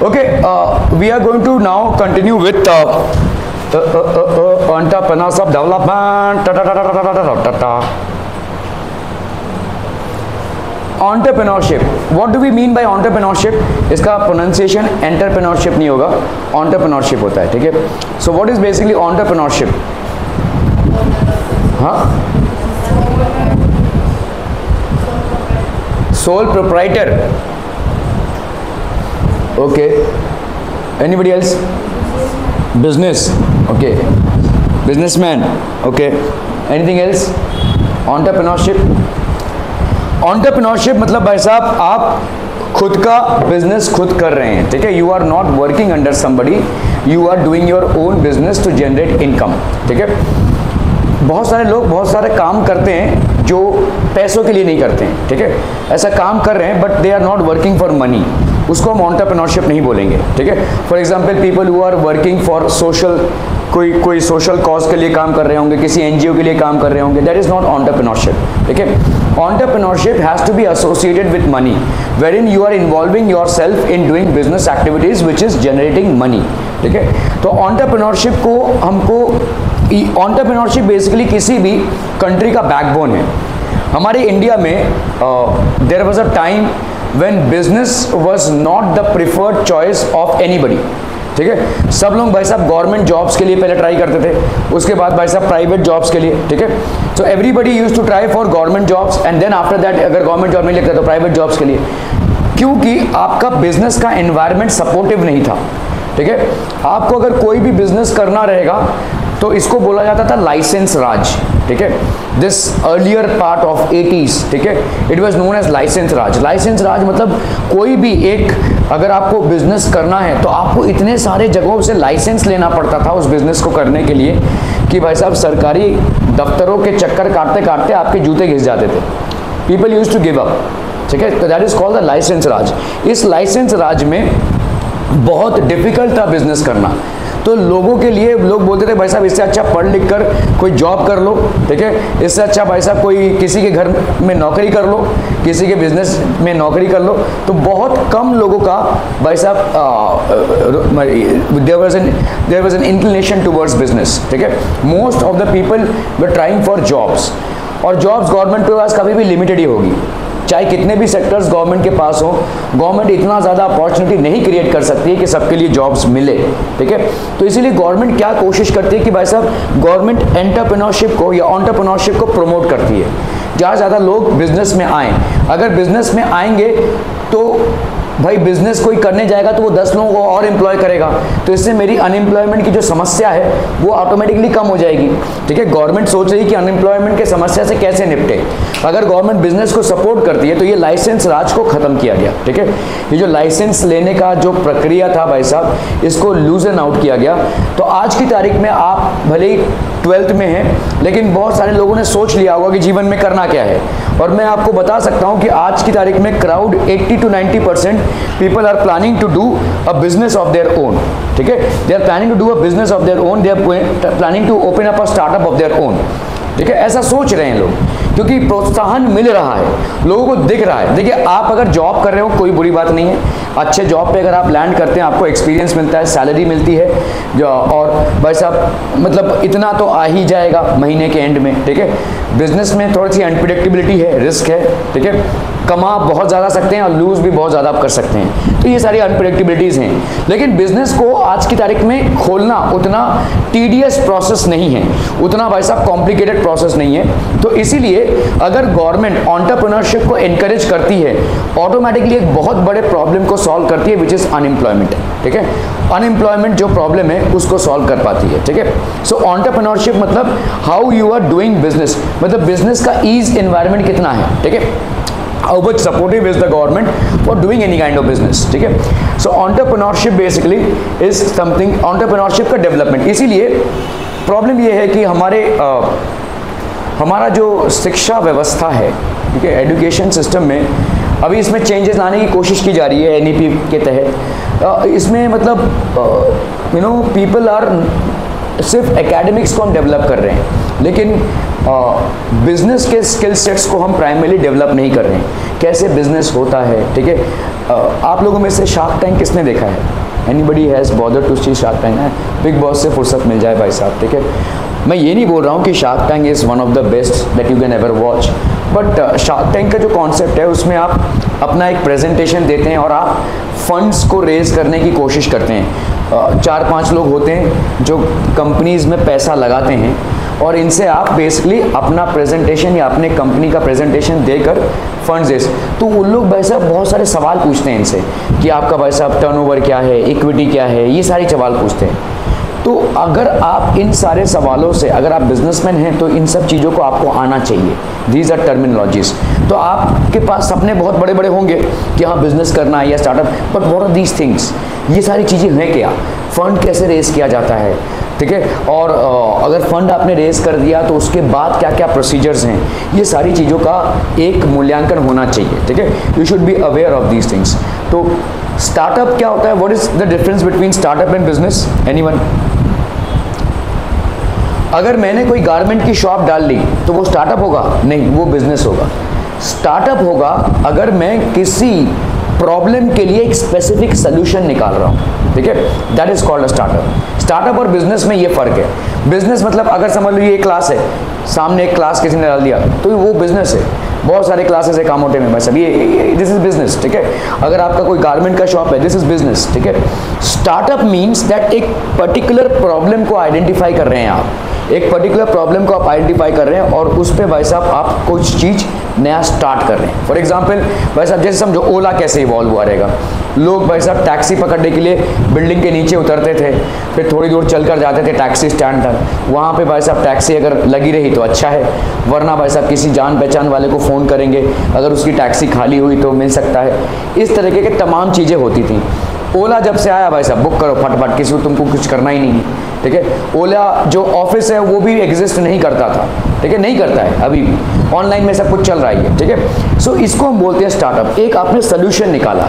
Okay, we are going to now continue with entrepreneurs of development. Entrepreneurship. What do we mean by entrepreneurship? इसका pronunciation entrepreneurship नहीं होगा, entrepreneurship होता है, ठीक है? So what is basically entrepreneurship? हाँ? Sole proprietor. Okay. Anybody else? Business. Okay. Businessman. Okay. Anything else? Entrepreneurship. Entrepreneurship मतलब भाई साहब आप खुद का बिजनेस खुद कर रहे हैं, ठीक है? You are not working under somebody, you are doing your own business to generate income, ठीक है? बहुत सारे लोग बहुत सारे काम करते हैं जो पैसों के लिए नहीं करते हैं, ठीक है? ऐसा काम कर रहे हैं but they are not working for money, उसको हम एंटरप्रेन्योरशिप नहीं बोलेंगे, ठीक है? For example people who are working for social, कोई सोशल कॉज के लिए काम कर रहे होंगे, किसी एनजीओ के लिए काम कर रहे होंगे, दैट इज नॉट एंटरप्रेन्योरशिप, ठीक है? Entrepreneurship has to be associated with money, wherein you are involving yourself in doing business activities which is generating money, ठीक है? तो एंटरप्रेन्योरशिप को हमको एंटरप्रेन्योरशिप बेसिकली किसी भी कंट्री का बैकबोन है। हमारे इंडिया में there was a time when business was not the preferred choice of anybody, ठीक है? सब लोग भाई साहब गवर्नमेंट जॉब्स के लिए पहले ट्राई करते थे, उसके बाद भाई साहब प्राइवेट जॉब्स के लिए, ठीक है? So everybody used to try for government jobs and then after that अगर गवर्नमेंट जॉब नहीं लगता तो प्राइवेट जॉब्स के लिए, क्योंकि आपका बिजनेस का एनवायरनमेंट सपोर्टिव नहीं था, ठीक है? आपको अगर कोई भी बिजनेस करना रहेगा तो इसको बोला जाता था लाइसेंस राज, ठीक है? This earlier part of 80s, ठीक है? It was known as license Raj. License Raj मतलब कोई भी एक, अगर आपको बिजनेस करना है तो आपको इतने सारे जगहों से लाइसेंस लेना पड़ता था उस बिजनेस को करने के लिए कि भाई साहब सरकारी दफ्तरों के चक्कर काटते काटते आपके जूते घिस जाते थे। People use to give up, ठीक है? तो that is called the license Raj. इस लाइसेंस राज में बहुत डिफिकल्ट था बिजनेस करना, तो लोगों के लिए लोग बोलते थे भाई साहब इससे अच्छा पढ़ लिख कर कोई जॉब कर लो, ठीक है? इससे अच्छा भाई साहब कोई किसी के घर में नौकरी कर लो, किसी के बिजनेस में नौकरी कर लो। तो बहुत कम लोगों का भाई साहब there was an inclination towards business, ठीक है? Most of the people were trying for jobs, और जॉब्स गवर्नमेंट के पास कभी भी लिमिटेड ही होगी, चाहे कितने भी सेक्टर्स गवर्नमेंट के पास हो, गवर्नमेंट इतना ज़्यादा अपॉर्चुनिटी नहीं क्रिएट कर सकती है कि सबके लिए जॉब्स मिले, ठीक है? तो इसीलिए गवर्नमेंट क्या कोशिश करती है कि भाई साहब गवर्नमेंट एंटरप्रेन्योरशिप को या एंटरप्रेन्योरशिप को प्रमोट करती है, जहाँ ज़्यादा लोग बिजनेस में आएँ। अगर बिजनेस में आएंगे तो भाई बिजनेस कोई करने जाएगा तो वो 10 लोगों को और एम्प्लॉय करेगा, तो इससे मेरी अनएम्प्लॉयमेंट की जो समस्या है वो ऑटोमेटिकली कम हो जाएगी, ठीक है? गवर्नमेंट सोच रही है कि अनएम्प्लॉयमेंट के समस्या से कैसे निपटे। अगर गवर्नमेंट बिजनेस को सपोर्ट करती है तो ये लाइसेंस राज को खत्म किया गया, ठीक है? ये जो लाइसेंस लेने का जो प्रक्रिया था भाई साहब, इसको लूजन आउट किया गया। तो आज की तारीख में आप भले ही 12th में हैं, लेकिन बहुत सारे लोगों ने सोच लिया होगा कि जीवन में करना क्या है, और मैं आपको बता सकता हूं कि आज की तारीख में crowd 80 to 90% people are planning to do a business of their own, ठीक है? They are planning to do a business of their own, they are planning to open up a startup of their own, ठीक है? ऐसा सोच रहे हैं लोग क्योंकि प्रोत्साहन मिल रहा है, लोगों को दिख रहा है। देखिए आप अगर जॉब कर रहे हो कोई बुरी बात नहीं है, अच्छे जॉब पे अगर आप लैंड करते हैं आपको एक्सपीरियंस मिलता है, सैलरी मिलती है जो, और भाई साहब मतलब इतना तो आ ही जाएगा महीने के एंड में, ठीक है? बिजनेस में थोड़ी सी अनप्रेडिक्टेबिलिटी है, रिस्क है, ठीक है? कमा बहुत ज़्यादा सकते हैं और लूज भी बहुत ज़्यादा आप कर सकते हैं, तो ये सारी अनप्रेडिक्टेबिलिटीज़ हैं। लेकिन बिजनेस को आज की तारीख में खोलना उतना टीडियस प्रोसेस नहीं है, उतना भाई साहब कॉम्प्लिकेटेड प्रोसेस नहीं है। तो इसीलिए अगर गवर्नमेंट एंटरप्रेन्योरशिप को एनकरेज करती है, ऑटोमेटिकली एक बहुत बड़े प्रॉब्लम को सॉल्व करती है, विच इज़ अनएम्प्लॉयमेंट, ठीक है? अनएम्प्लॉयमेंट जो प्रॉब्लम है उसको सॉल्व कर पाती है, ठीक है? सो एंटरप्रेन्योरशिप मतलब how you are doing business, मतलब बिजनेस का ईज एनवायरनमेंट कितना है, ठीक है? How much supportive is the government for doing any kind of business, ठीक है? So entrepreneurship basically is something, entrepreneurship का डेवलपमेंट। इसीलिए प्रॉब्लम ये है कि हमारा जो शिक्षा व्यवस्था है, ठीक है, एजुकेशन सिस्टम में अभी इसमें चेंजेस लाने की कोशिश की जा रही है एनईपी के तहत। इसमें मतलब पीपल आर सिर्फ एकेडमिक्स को हम डेवलप कर रहे हैं, लेकिन बिजनेस के स्किल सेट्स को हम प्राइमरी डेवलप नहीं कर रहे हैं, कैसे बिजनेस होता है, ठीक है। आप लोगों में से शार्क टैंक किसने देखा है? Anybody has bother to see Shark Tank? Bigg Boss से फुर्सत मिल जाए भाई साहब, ठीक है। मैं ये नहीं बोल रहा हूँ कि shark tank is one of the best that you can ever watch, but shark tank का जो कॉन्सेप्ट है उसमें आप अपना एक प्रेजेंटेशन देते हैं और आप फंड्स को रेज करने की कोशिश करते हैं। 4-5 लोग होते हैं जो कंपनीज़ में पैसा लगाते हैं और इनसे आप बेसिकली अपना प्रेजेंटेशन या अपने कंपनी का प्रेजेंटेशन देकर फंड्स दे। तो उन लोग भाई साहब बहुत सारे सवाल पूछते हैं इनसे कि आपका भाई साहब टर्नओवर क्या है, इक्विटी क्या है, ये सारी सवाल पूछते हैं। तो अगर आप इन सारे सवालों से, अगर आप बिजनेसमैन हैं तो इन सब चीज़ों को आपको आना चाहिए। These are terminologies. तो आपके पास सपने बहुत बड़े बड़े होंगे कि हाँ बिजनेस करना है या startup, but what are these things? ये सारी चीज़ें हैं क्या? फंड कैसे रेज किया जाता है, ठीक है, और अगर फंड आपने रेज कर दिया तो उसके बाद क्या क्या प्रोसीजर्स हैं, ये सारी चीज़ों का एक मूल्यांकन होना चाहिए, ठीक है। You should be aware of these things. तो स्टार्टअप क्या होता है? What is the difference between startup and business? Anyone? अगर मैंने कोई गारमेंट की शॉप डाल ली तो वो स्टार्टअप होगा? नहीं, वो बिजनेस होगा। स्टार्टअप होगा अगर मैं किसी प्रॉब्लम के लिए एक स्पेसिफिक सोल्यूशन निकाल रहा हूँ, ठीक है, that is called a startup. Startup और बिजनेस में ये फर्क है। बिजनेस मतलब अगर समझ लो ये क्लास है, सामने एक क्लास किसी ने डाल दिया तो वो बिजनेस है। बहुत सारे क्लासेस है कामोटे में, बस ये दिस इज बिजनेस, ठीक है। अगर आपका कोई गारमेंट का शॉप है, दिस इज बिजनेस, ठीक है। स्टार्टअप मीन्स दैट एक पर्टिकुलर प्रॉब्लम को आइडेंटिफाई कर रहे हैं आप, एक पर्टिकुलर प्रॉब्लम को आप आइडेंटिफाई कर रहे हैं और उस पर भाई साहब आप कुछ चीज़ नया स्टार्ट कर रहे हैं। फॉर एग्जांपल भाई साहब जैसे समझो ओला कैसे इवॉल्व हुआ रहेगा। लोग भाई साहब टैक्सी पकड़ने के लिए बिल्डिंग के नीचे उतरते थे, फिर थोड़ी दूर चलकर जाते थे टैक्सी स्टैंड तक, वहाँ पे भाई साहब टैक्सी अगर लगी रही तो अच्छा है, वरना भाई साहब किसी जान पहचान वाले को फ़ोन करेंगे, अगर उसकी टैक्सी खाली हुई तो मिल सकता है। इस तरीके के तमाम चीज़ें होती थी। ओला जब से आया भाई साहब बुक करो फटाफट, किसी को तुमको कुछ करना ही नहीं है, ठीक है। ओला जो ऑफिस है वो भी एग्जिस्ट नहीं करता था, ठीक है, नहीं करता है, अभी भी ऑनलाइन में सब कुछ चल रहा है, ठीक है। सो इसको हम बोलते हैं स्टार्टअप। एक आपने सोल्यूशन निकाला,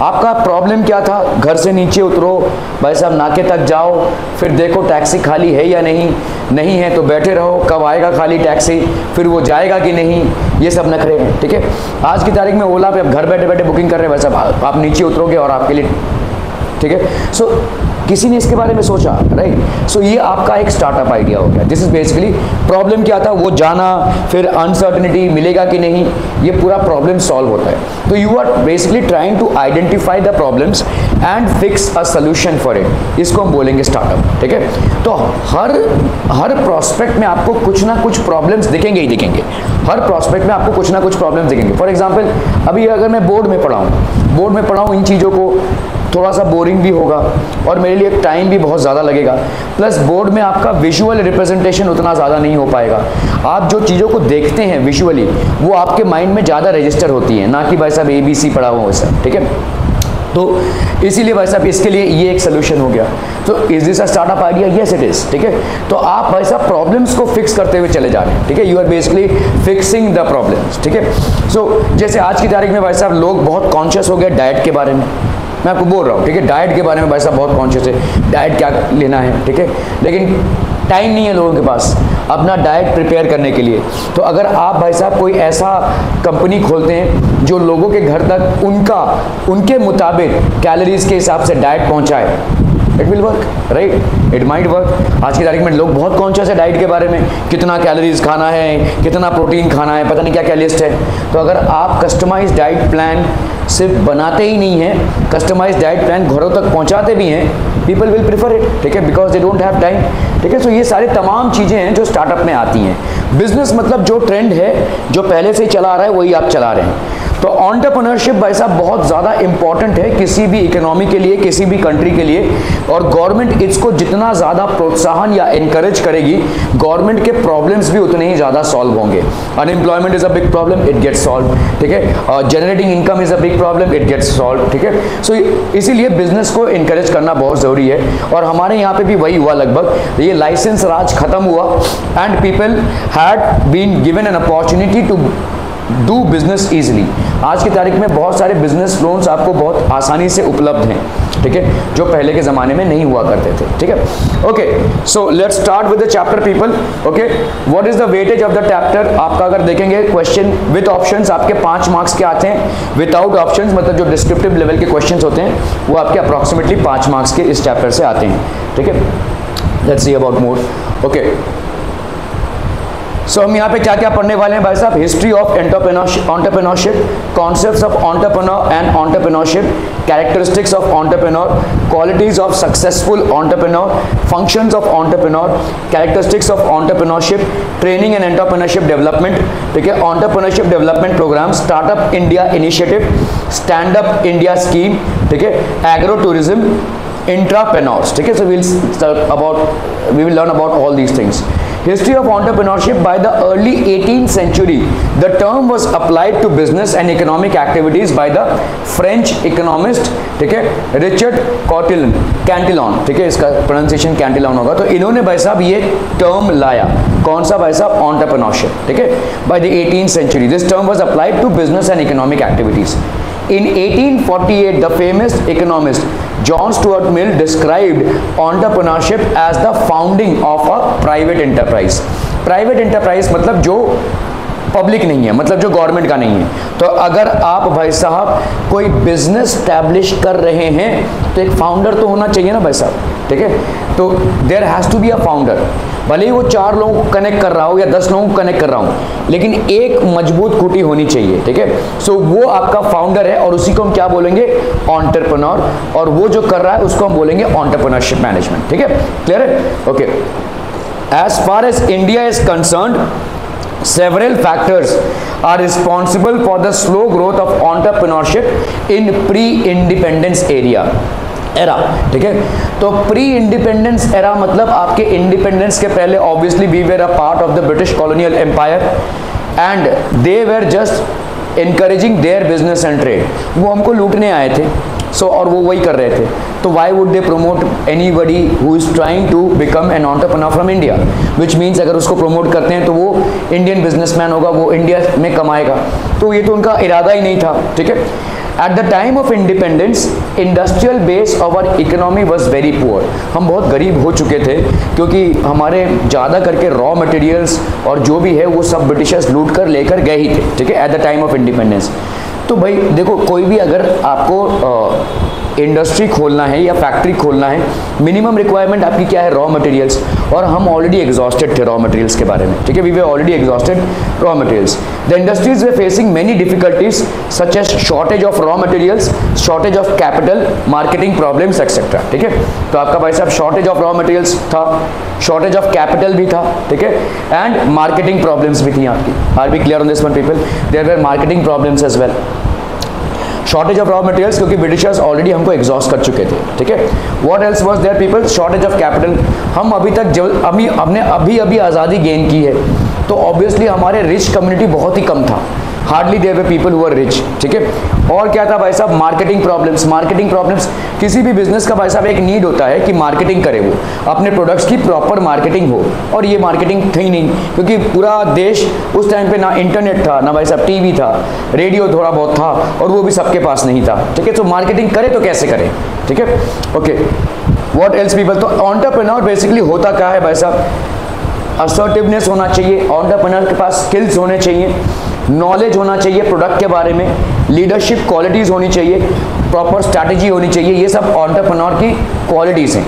आपका प्रॉब्लम क्या था? घर से नीचे उतरो भाई साहब, नाके तक जाओ, फिर देखो टैक्सी खाली है या नहीं, नहीं है तो बैठे रहो, कब आएगा खाली टैक्सी, फिर वो जाएगा कि नहीं, ये सब नखरे हैं, ठीक है। आज की तारीख में ओला पे आप घर बैठे बैठे बुकिंग कर रहे हैं भाई साहब, आप नीचे उतरोगे और आपके लिए, ठीक है। सो किसी ने इसके बारे में सोचा, राइट। सो ये आपका एक स्टार्टअप आइडिया हो गया। दिस इज बेसिकली प्रॉब्लम क्या था वो जाना, फिर अनसर्टेनिटी मिलेगा कि नहीं, ये पूरा प्रॉब्लम सॉल्व होता है। तो you are basically trying to identify the problems and fix a solution for it, इसको हम बोलेंगे स्टार्टअप, ठीक है। तो हर प्रोस्पेक्ट में आपको कुछ ना कुछ प्रॉब्लम्स दिखेंगे ही दिखेंगे, हर प्रोस्पेक्ट में आपको कुछ ना कुछ प्रॉब्लम्स दिखेंगे। फॉर एग्जाम्पल अभी अगर मैं बोर्ड में पढ़ाऊँ इन चीज़ों को, थोड़ा सा बोरिंग भी होगा और मेरे लिए टाइम भी बहुत ज़्यादा लगेगा, प्लस बोर्ड में आपका विजुअल रिप्रेजेंटेशन उतना ज़्यादा नहीं हो पाएगा। आप जो चीज़ों को देखते हैं विजुअली वो आपके माइंड में ज़्यादा रजिस्टर होती है, ना कि भाई साहब ABC पढ़ा हुआ वैसा, ठीक है। तो इसीलिए भाई साहब इसके लिए ये एक सोल्यूशन हो गया। तो is this a startup idea? Yes it is, ठीक है। तो आप भाई साहब प्रॉब्लम्स को फिक्स करते हुए चले जा रहे हैं, ठीक है। You are basically fixing the problems, ठीक है। सो जैसे आज की तारीख में भाई साहब लोग बहुत कॉन्शियस हो गए डाइट के बारे में, मैं आपको बोल रहा हूँ, ठीक है। डाइट के बारे में भाई साहब बहुत कॉन्शियस है, डाइट क्या लेना है, ठीक है। लेकिन टाइम नहीं है लोगों के पास अपना डाइट प्रिपेयर करने के लिए। तो अगर आप भाई साहब कोई ऐसा कंपनी खोलते हैं जो लोगों के घर तक उनके मुताबिक कैलोरीज के हिसाब से डाइट पहुँचाए, it will work, right, it might work. आज की तारीख में लोग बहुत कॉन्शियस है डाइट के बारे में, कितना कैलोरीज खाना है, कितना प्रोटीन खाना है, पता नहीं क्या क्या लिस्ट है। तो अगर आप कस्टमाइज डाइट प्लान सिर्फ बनाते ही नहीं हैं, कस्टमाइज डाइट प्लान घरों तक पहुंचाते भी हैं, पीपल विल प्रीफर इट, ठीक है, because they don't have time, ठीक है। सो ये सारी तमाम चीज़ें हैं जो स्टार्टअप में आती हैं। बिजनेस मतलब जो ट्रेंड है, जो पहले से ही चला आ रहा है वही आप चला रहे हैं। तो एंटरप्रेन्योरशिप भाई साहब बहुत ज़्यादा इंपॉर्टेंट है किसी भी इकोनॉमी के लिए, किसी भी कंट्री के लिए, और गवर्नमेंट इसको जितना ज़्यादा प्रोत्साहन या इनकरेज करेगी, गवर्नमेंट के प्रॉब्लम्स भी उतने ही ज़्यादा सॉल्व होंगे। Unemployment is a big problem, it gets solve, ठीक है। Generating income is a big problem, it gets solve, ठीक है। सो इसीलिए बिजनेस को इनकरेज करना बहुत ज़रूरी है, और हमारे यहाँ पे भी वही हुआ लगभग। ये लाइसेंस राज खत्म हुआ and people had been given an opportunity to do business easily. आज की तारीख में बहुत सारे बिजनेस लोन्स आपको बहुत आसानी से उपलब्ध हैं। ठीक है, जो पहले के ज़माने में नहीं हुआ करते थे, ठीक है। Okay, so let's start with the chapter people. Okay, what is the weightage of the chapter? आपका अगर देखेंगे क्वेश्चन विद ऑप्शंस आपके 5 मार्क्स के आते हैं, विदाउट ऑप्शंस मतलब जो डिस्क्रिप्टिव लेवल के क्वेश्चंस होते हैं वो आपके अप्रॉक्सीमेटली 5 मार्क्स के इस चैप्टर से आते हैं, ठीक है। Let's see about more. Okay, so हम यहाँ पे क्या क्या पढ़ने वाले हैं भाई साहब? History of entrepreneurship, concepts of entrepreneur and entrepreneurship, characteristics of entrepreneur, qualities of successful entrepreneur, functions of entrepreneur, characteristics of entrepreneurship, training and entrepreneurship development, ठीक है, entrepreneurship development program, startup India initiative, stand up India scheme, ठीक है, agro tourism, intrapreneurs, ठीक है। So we will learn about all these things. History of entrepreneurship. By the early 18th century, the term was applied to business and economic activities by the French economist, ठीक है, Richard कैंटिलॉन, ठीक है, इसका pronunciation कैंटिलॉन होगा। तो इन्होंने भाई साहब ये टर्म लाया, कौन सा भाई साहब? एंटरप्रेन्योरशिप, ठीक है। By the 18th century, this term was applied to business and economic activities. In 1848, the famous economist John Stuart Mill described entrepreneurship as the founding of a private enterprise. Private enterprise मतलब जो public नहीं है, मतलब जो government का नहीं है। तो अगर आप भाई साहब कोई बिजनेस स्टैब्लिश कर रहे हैं तो एक फाउंडर तो होना चाहिए ना भाई साहब, ठीक है। तो there has to be a founder, भले ही वो 4 लोगों को कनेक्ट कर रहा हो या 10 लोगों को कनेक्ट कर रहा हूँ, लेकिन एक मजबूत खूंटी होनी चाहिए, ठीक है। सो वो आपका फाउंडर है और उसी को हम क्या बोलेंगे? एंटरप्रेन्योर। और वो जो कर रहा है उसको हम बोलेंगे एंटरप्रेन्योरशिप मैनेजमेंट, ठीक है। क्लियर है? Okay, as far as India is concerned, several factors are responsible for the slow growth of entrepreneurship in pre-independence era, ठीक है। तो प्री इंडिपेंडेंस एरा मतलब आपके इंडिपेंडेंस के पहले obviously we were a part of the British colonial empire and they were just encouraging their business and trade. वो हमको लूटने आए थे, और वो वही कर रहे थे। तो why would they promote anybody who is trying to become an entrepreneur from India, which means अगर उसको प्रमोट करते हैं तो वो इंडियन बिजनेसमैन होगा, वो इंडिया में कमाएगा। तो ये तो उनका इरादा ही नहीं था, ठीक है। At the time of independence industrial base of our economy was very poor. हम बहुत गरीब हो चुके थे क्योंकि हमारे ज़्यादा करके रॉ मटेरियल्स और जो भी है वो सब ब्रिटिशर्स लूट कर लेकर गए ही थे, ठीक है, at the time of independence. तो भाई देखो, कोई भी अगर आपको इंडस्ट्री खोलना है या फैक्ट्री खोलना है, मिनिमम रिक्वायरमेंट आपकी क्या है? Raw materials. और हम ऑलरेडी एग्जॉस्टेड थे रॉ मटेरियल्स के बारे में, ठीक है, we were already exhausted raw materials. The industries were facing many difficulties such as shortage of raw materials, shortage of capital, marketing problems etcetera, ठीक है। तो आपका भाई साहब शॉर्टेज ऑफ रॉ मटेरियल्स था, शॉर्टेज ऑफ कैपिटल भी था, ठीक है, एंड मार्केटिंग प्रॉब्लम्स भी थी आपकी। Are we clear on this one people? There were marketing problems as well. Shortage of raw materials क्योंकि ब्रिटिशर्स ऑलरेडी हमको एग्जॉस्ट कर चुके थे, ठीक है। What else was there people? Shortage of capital. हम अभी तक जब हमने अभी आज़ादी गेन की है तो ऑब्वियसली हमारे रिच कम्युनिटी बहुत ही कम था, hardly there were people who are rich, ठीक है। और क्या था भाई साहब? Marketing problems. मार्केटिंग प्रॉब्लम्स, किसी भी बिजनेस का भाई साहब एक नीड होता है कि मार्केटिंग करे, वो अपने प्रोडक्ट्स की प्रॉपर मार्केटिंग हो, और ये मार्केटिंग थी नहीं क्योंकि पूरा देश उस टाइम पे ना इंटरनेट था, ना भाई साहब टीवी था, रेडियो थोड़ा बहुत था और वो भी सबके पास नहीं था, ठीक है। तो मार्केटिंग करे तो कैसे करें, ठीक है। Okay, what else people? तो एंटरप्रेन्योर बेसिकली होता क्या है भाई साहब? असर्टिवनेस होना चाहिए, एंटरप्रेन्योर के पास स्किल्स होने चाहिए, नॉलेज होना चाहिए प्रोडक्ट के बारे में, लीडरशिप क्वालिटीज़ होनी चाहिए, प्रॉपर स्ट्रैटेजी होनी चाहिए। ये सब एंटरप्रेन्योर की क्वालिटीज़ हैं।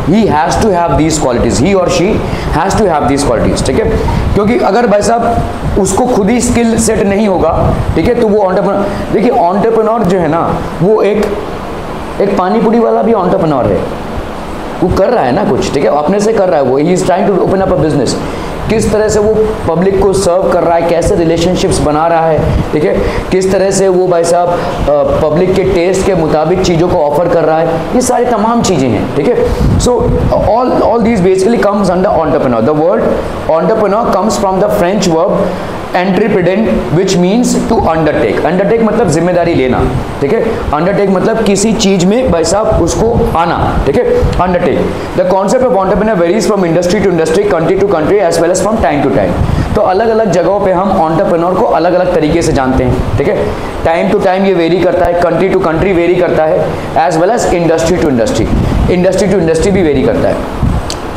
He has to have these qualities, he और she has to have these qualities, ठीक है। क्योंकि अगर भाई साहब उसको खुद ही स्किल सेट नहीं होगा, ठीक है, तो वो एंटरप्रेन्योर, देखिए एंटरप्रेन्योर जो है ना वो एक पानी पूरी वाला भी एंटरप्रेन्योर है, वो कर रहा है ना कुछ, ठीक है, अपने से कर रहा है, वो he is trying to open up a business. किस तरह से वो पब्लिक को सर्व कर रहा है, कैसे रिलेशनशिप्स बना रहा है, ठीक है, किस तरह से वो भाई साहब पब्लिक के टेस्ट के मुताबिक चीज़ों को ऑफर कर रहा है, ये सारी तमाम चीज़ें हैं, ठीक है। So all these basically comes under entrepreneur. The word entrepreneur comes from the French verb entreprendre which means to undertake. Undertake मतलब जिम्मेदारी लेना, ठीक है। अंडरटेक मतलब किसी चीज में भाई साहब उसको आना, ठीक है, undertake. The concept of entrepreneur varies from industry to industry, country to country as well as from time to time. तो अलग अलग जगहों पे हम एंटरप्रेन्योर को अलग अलग तरीके से जानते हैं, ठीक है। टाइम टू टाइम ये वेरी करता है, कंट्री टू कंट्री वेरी करता है, as well as industry to industry भी वेरी करता है।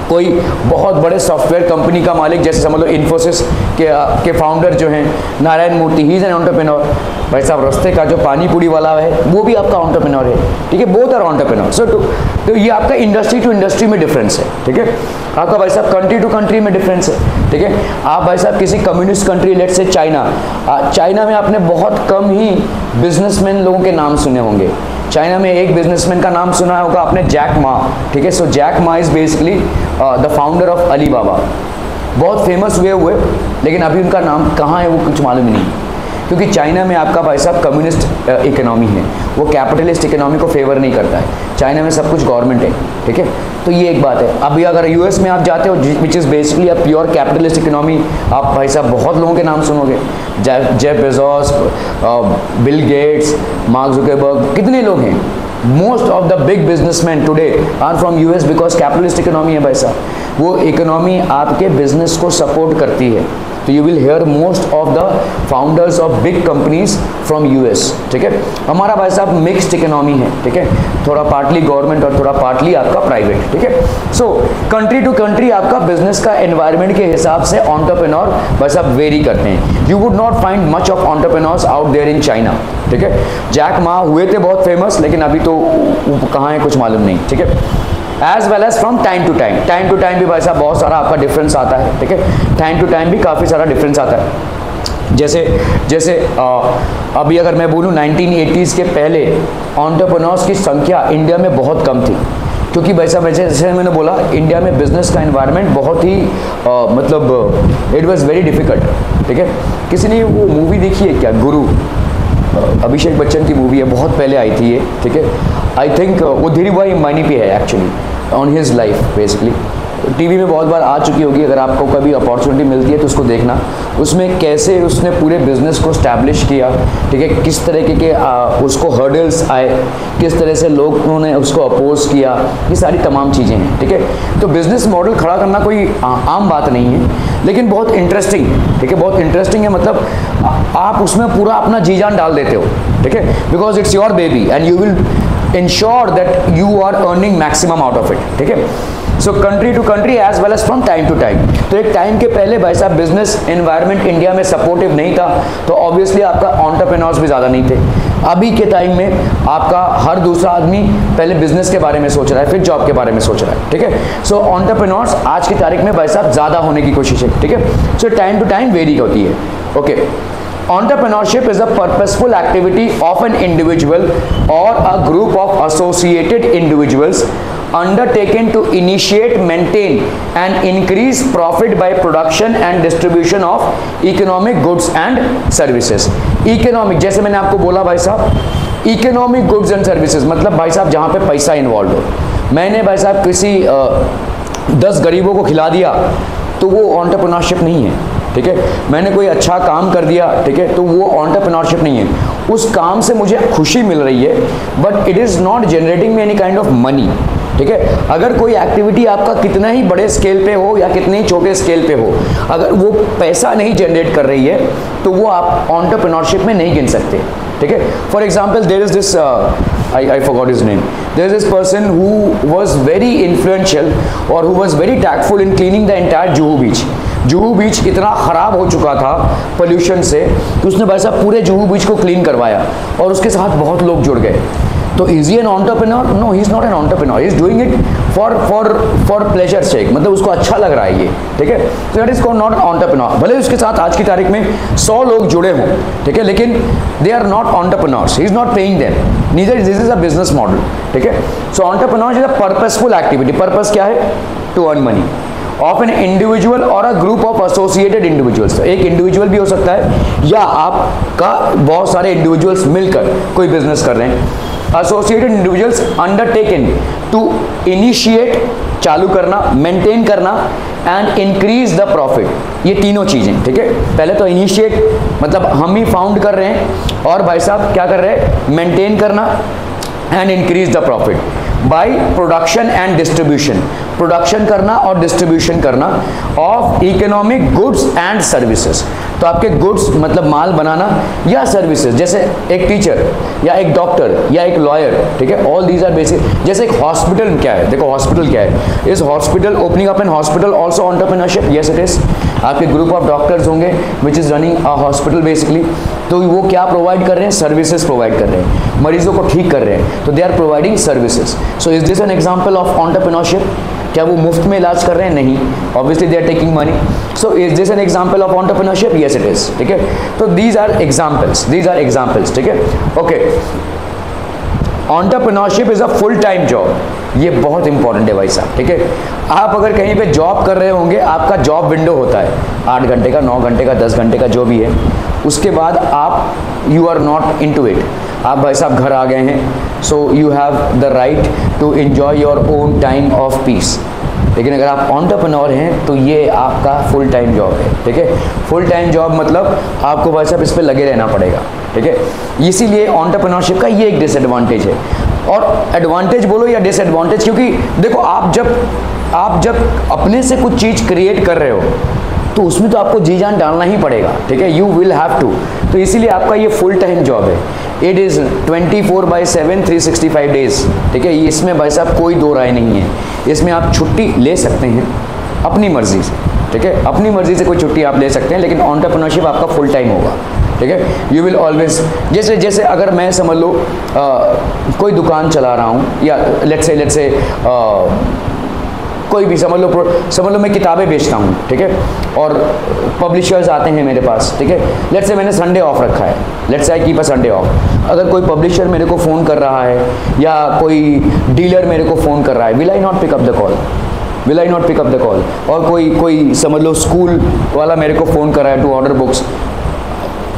कोई बहुत बड़े सॉफ्टवेयर कंपनी का मालिक, जैसे समझ लो इन्फोसिस के फाउंडर जो हैं नारायण मूर्ति, ही इज एन एंटरप्रेन्योर। भाई साहब रास्ते का जो पानी पूरी वाला है वो भी आपका एंटरप्रेन्योर है, ठीक है। Both are entrepreneur. सो तो ये आपका इंडस्ट्री टू इंडस्ट्री में डिफरेंस है, ठीक है। आपका भाई साहब कंट्री टू कंट्री में डिफरेंस है, ठीक है। आप भाई साहब किसी कम्युनिस्ट कंट्री, लेट से चाइना में आपने बहुत कम ही बिजनेसमैन लोगों के नाम सुने होंगे। चाइना में एक बिजनेसमैन का नाम सुना होगा आपने, जैक मा, ठीक है। So Jack Ma is basically the founder of Alibaba. बहुत फेमस हुए लेकिन अभी उनका नाम कहाँ है वो कुछ मालूम ही नहीं, क्योंकि चाइना में आपका भाई साहब कम्युनिस्ट इकोनॉमी है, वो कैपिटलिस्ट इकोनॉमी को फेवर नहीं करता है। चाइना में सब कुछ गवर्नमेंट है, ठीक है। तो ये एक बात है। अभी अगर यूएस में आप जाते हो, which is basically a pure capitalist economy, आप भाई साहब बहुत लोगों के नाम सुनोगे, Jeff Bezos, Bill Gates, Mark Zuckerberg, कितने लोग हैं। Most of the big businessmen today are from US, because capitalist economy है भाई साहब। वो इकोनॉमी आपके बिजनेस को सपोर्ट करती है। तो you will hair most of the founders of big companies from US, ठीक है। हमारा भाई साहब मिक्स्ड इकोनॉमी है, ठीक है। थोड़ा पार्टली गवर्नमेंट और थोड़ा पार्टली आपका प्राइवेट, ठीक है। सो कंट्री टू कंट्री आपका बिजनेस का एनवायरनमेंट के हिसाब से एंटरप्रेन्योर भाई साहब वेरी करते हैं। You would not find much of entrepreneurs out there in China, ठीक है। जैक मा हुए थे बहुत फेमस, लेकिन अभी तो कहाँ है कुछ मालूम नहीं, ठीक है। As well as from time to time भी भाई साहब बहुत सारा आपका डिफरेंस आता है, ठीक है। टाइम टू टाइम भी काफ़ी सारा डिफरेंस आता है। जैसे अभी अगर मैं बोलूँ 1980s के पहले एंटरप्रेन्योर्स की संख्या इंडिया में बहुत कम थी, क्योंकि भाई साहब जैसे मैंने बोला इंडिया में बिजनेस का एनवायरनमेंट बहुत ही मतलब इट वाज वेरी डिफिकल्ट, ठीक है। किसी ने वो मूवी देखी है क्या, गुरु? अभिषेक बच्चन की मूवी है, बहुत पहले आई थी ये, ठीक है। आई थिंक वो धीरूभाई अंबानी पे है actually, on his life basically. TV में बहुत बार आ चुकी होगी, अगर आपको कभी अपॉर्चुनिटी मिलती है तो उसको देखना। उसमें कैसे उसने पूरे बिजनेस को स्टैब्लिश किया, ठीक है, किस तरीके के उसको हर्डल्स आए, किस तरह से लोगों ने उसको अपोज किया, ये सारी तमाम चीज़ें हैं, ठीक है। तो बिजनेस मॉडल खड़ा करना कोई आम बात नहीं है, लेकिन बहुत इंटरेस्टिंग, ठीक है, बहुत इंटरेस्टिंग है। मतलब आप उसमें पूरा अपना जी जान डाल देते हो, ठीक है, because it's your baby and you will ensure that you are earning maximum out of it, ठीक है। So country to country as well as from time to time. तो एक टाइम के पहले भाई साहब बिजनेस एनवायरनमेंट इंडिया में supportive नहीं था, तो ऑब्वियसली आपका एंटरप्रेन्योर्स भी ज़्यादा नहीं थे। अभी के टाइम में आपका हर दूसरा आदमी पहले बिजनेस के बारे में सोच रहा है, फिर जॉब के बारे में सोच रहा है, ठीक है। सो एंटरप्रेन्योर्स आज की तारीख में भाई साहब ज़्यादा होने की कोशिश है, ठीक है। So time to time vary होती है, okay. Entrepreneurship is a purposeful activity of an individual or a group of associated individuals undertaken to initiate, maintain and increase profit by production and distribution of economic goods and services. Economic, जैसे मैंने आपको बोला भाई साहब, economic goods and services मतलब भाई साहब जहाँ पे पैसा इन्वॉल्व हो। मैंने भाई साहब किसी 10 गरीबों को खिला दिया तो वो एंटरप्रेन्योरशिप नहीं है, ठीक है। मैंने कोई अच्छा काम कर दिया, ठीक है, तो वो एंटरप्रेन्योरशिप नहीं है। उस काम से मुझे खुशी मिल रही है, but it is not generating me any kind of money, ठीक है। अगर कोई एक्टिविटी आपका कितना ही बड़े स्केल पे हो या कितने ही छोटे स्केल पे हो, अगर वो पैसा नहीं जनरेट कर रही है तो वो आप एंटरप्रेन्योरशिप में नहीं गिन सकते, ठीक है। For example there is this I forgot his name. There is this person who was very influential or who was very tactful in cleaning the entire Juhu beach. Juhu beach इतना ख़राब हो चुका था पोल्यूशन से कि उसने भाई साहब पूरे जुहू बीच को क्लीन करवाया और उसके साथ बहुत लोग जुड़ गए। तो is he an entrepreneur? No, he is not an entrepreneur, he is doing it for pleasure sake, मतलब उसको अच्छा लग रहा है ये, ठीक है। तो that is called not entrepreneur. भले उसके साथ आज की तारीख में 100 लोग जुड़े हों, ठीक है, लेकिन they are not entrepreneurs, he is not paying them, neither this is a business model, ठीक है। So entrepreneur is a purposeful activity. Purpose क्या है? To earn money of an individual और a group of associated individuals. एक individual भी हो सकता है या आपका बहुत सारे इंडिविजुअल्स मिलकर कोई बिजनेस कर रहे हैं। Associated individuals undertaken to initiate, चालू करना, मेंटेन करना एंड इंक्रीज द प्रॉफिट। ये तीनों चीज़ें, ठीक है। पहले तो इनिशिएट मतलब हम ही फाउंड कर रहे हैं, और भाई साहब क्या कर रहे हैं? मेंटेन करना, and increase the profit by production and distribution, production करना और डिस्ट्रीब्यूशन करना of economic goods and services. तो आपके गुड्स मतलब माल बनाना या सर्विसेज, जैसे एक टीचर या एक डॉक्टर या एक लॉयर, ठीक है, ऑल दीज आर बेसिक। जैसे एक हॉस्पिटल क्या है, देखो हॉस्पिटल क्या है, इस hospital opening up an hospital also entrepreneurship, yes it is. आपके ग्रुप ऑफ डॉक्टर्स होंगे which is running a hospital basically, तो वो क्या प्रोवाइड कर रहे हैं, सर्विसेज प्रोवाइड कर रहे हैं, मरीजों को ठीक कर रहे हैं, तो they are providing services. So is this an example of entrepreneurship? क्या वो मुफ्त में इलाज कर रहे हैं? नहीं, obviously they are taking money. So is this an example of entrepreneurship? Yes it is, ठीक है। तो दीज आर एग्जांपल्स, ठीक है, okay. Entrepreneurship is a full time job, ये बहुत इंपॉर्टेंट है भाई साहब, ठीक है। आप अगर कहीं पे जॉब कर रहे होंगे, आपका जॉब विंडो होता है 8 घंटे का, 9 घंटे का, 10 घंटे का, जो भी है, उसके बाद आप you are not into it, आप भाई साहब घर आ गए हैं, so you have the right to enjoy your own time of peace. लेकिन अगर आप एंटरप्रेन्योर हैं तो ये आपका फुल टाइम जॉब है, ठीक है। फुल टाइम जॉब मतलब आपको भाई साहब इस पर लगे रहना पड़ेगा, ठीक है। इसीलिए एंटरप्रेन्योरशिप का ये एक डिसएडवांटेज है। और एडवांटेज बोलो या डिसएडवांटेज, क्योंकि देखो आप जब अपने से कुछ चीज़ क्रिएट कर रहे हो तो उसमें तो आपको जी जान डालना ही पड़ेगा, ठीक है, यू विल हैव टू। तो इसीलिए आपका ये फुल टाइम जॉब है। इट इज़ 24/7 365 डेज, ठीक है। इसमें भाई साहब कोई दो राय नहीं है, इसमें आप छुट्टी ले सकते हैं अपनी मर्जी से, ठीक है, अपनी मर्जी से कोई छुट्टी आप ले सकते हैं, लेकिन एंटरप्रेन्योरशिप आपका फुल टाइम होगा, ठीक है। यू विल ऑलवेज, जैसे अगर मैं समझ लो कोई दुकान चला रहा हूँ, या लेट्स से कोई भी समझ लो मैं किताबें बेचता हूँ, ठीक है, और पब्लिशर्स आते हैं मेरे पास, ठीक है। लेट्स से मैंने संडे ऑफ रखा है, let's say I keep a Sunday off. अगर कोई पब्लिशर मेरे को फ़ोन कर रहा है या कोई डीलर मेरे को फ़ोन कर रहा है, will I not pick up the call? और कोई समझ लो स्कूल वाला मेरे को फ़ोन कर रहा है to order books,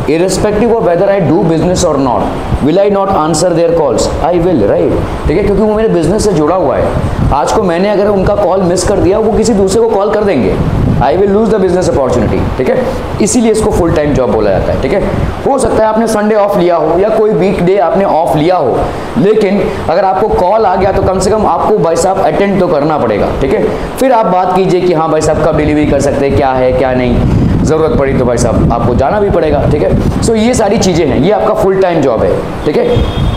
irrespective of whether I do business or not, will I not answer their calls? I will, right? ठीक है, क्योंकि वो मेरे बिजनेस से जुड़ा हुआ है। आज को मैंने अगर उनका कॉल मिस कर दिया, वो किसी दूसरे को कॉल कर देंगे, I will lose the business opportunity, ठीक है। इसीलिए इसको फुल टाइम जॉब बोला जाता है, ठीक है। हो सकता है आपने संडे ऑफ लिया हो या कोई वीक डे आपने ऑफ लिया हो, लेकिन अगर आपको कॉल आ गया तो कम से कम आपको भाई साहब अटेंड तो करना पड़ेगा, ठीक है। फिर आप बात कीजिए कि हाँ भाई साहब कब डिलीवरी कर सकते हैं, क्या है क्या नहीं, ज़रूरत पड़ी तो भाई साहब आपको जाना भी पड़ेगा, ठीक है। सो ये सारी चीज़ें हैं, ये आपका फुल टाइम जॉब है, ठीक है,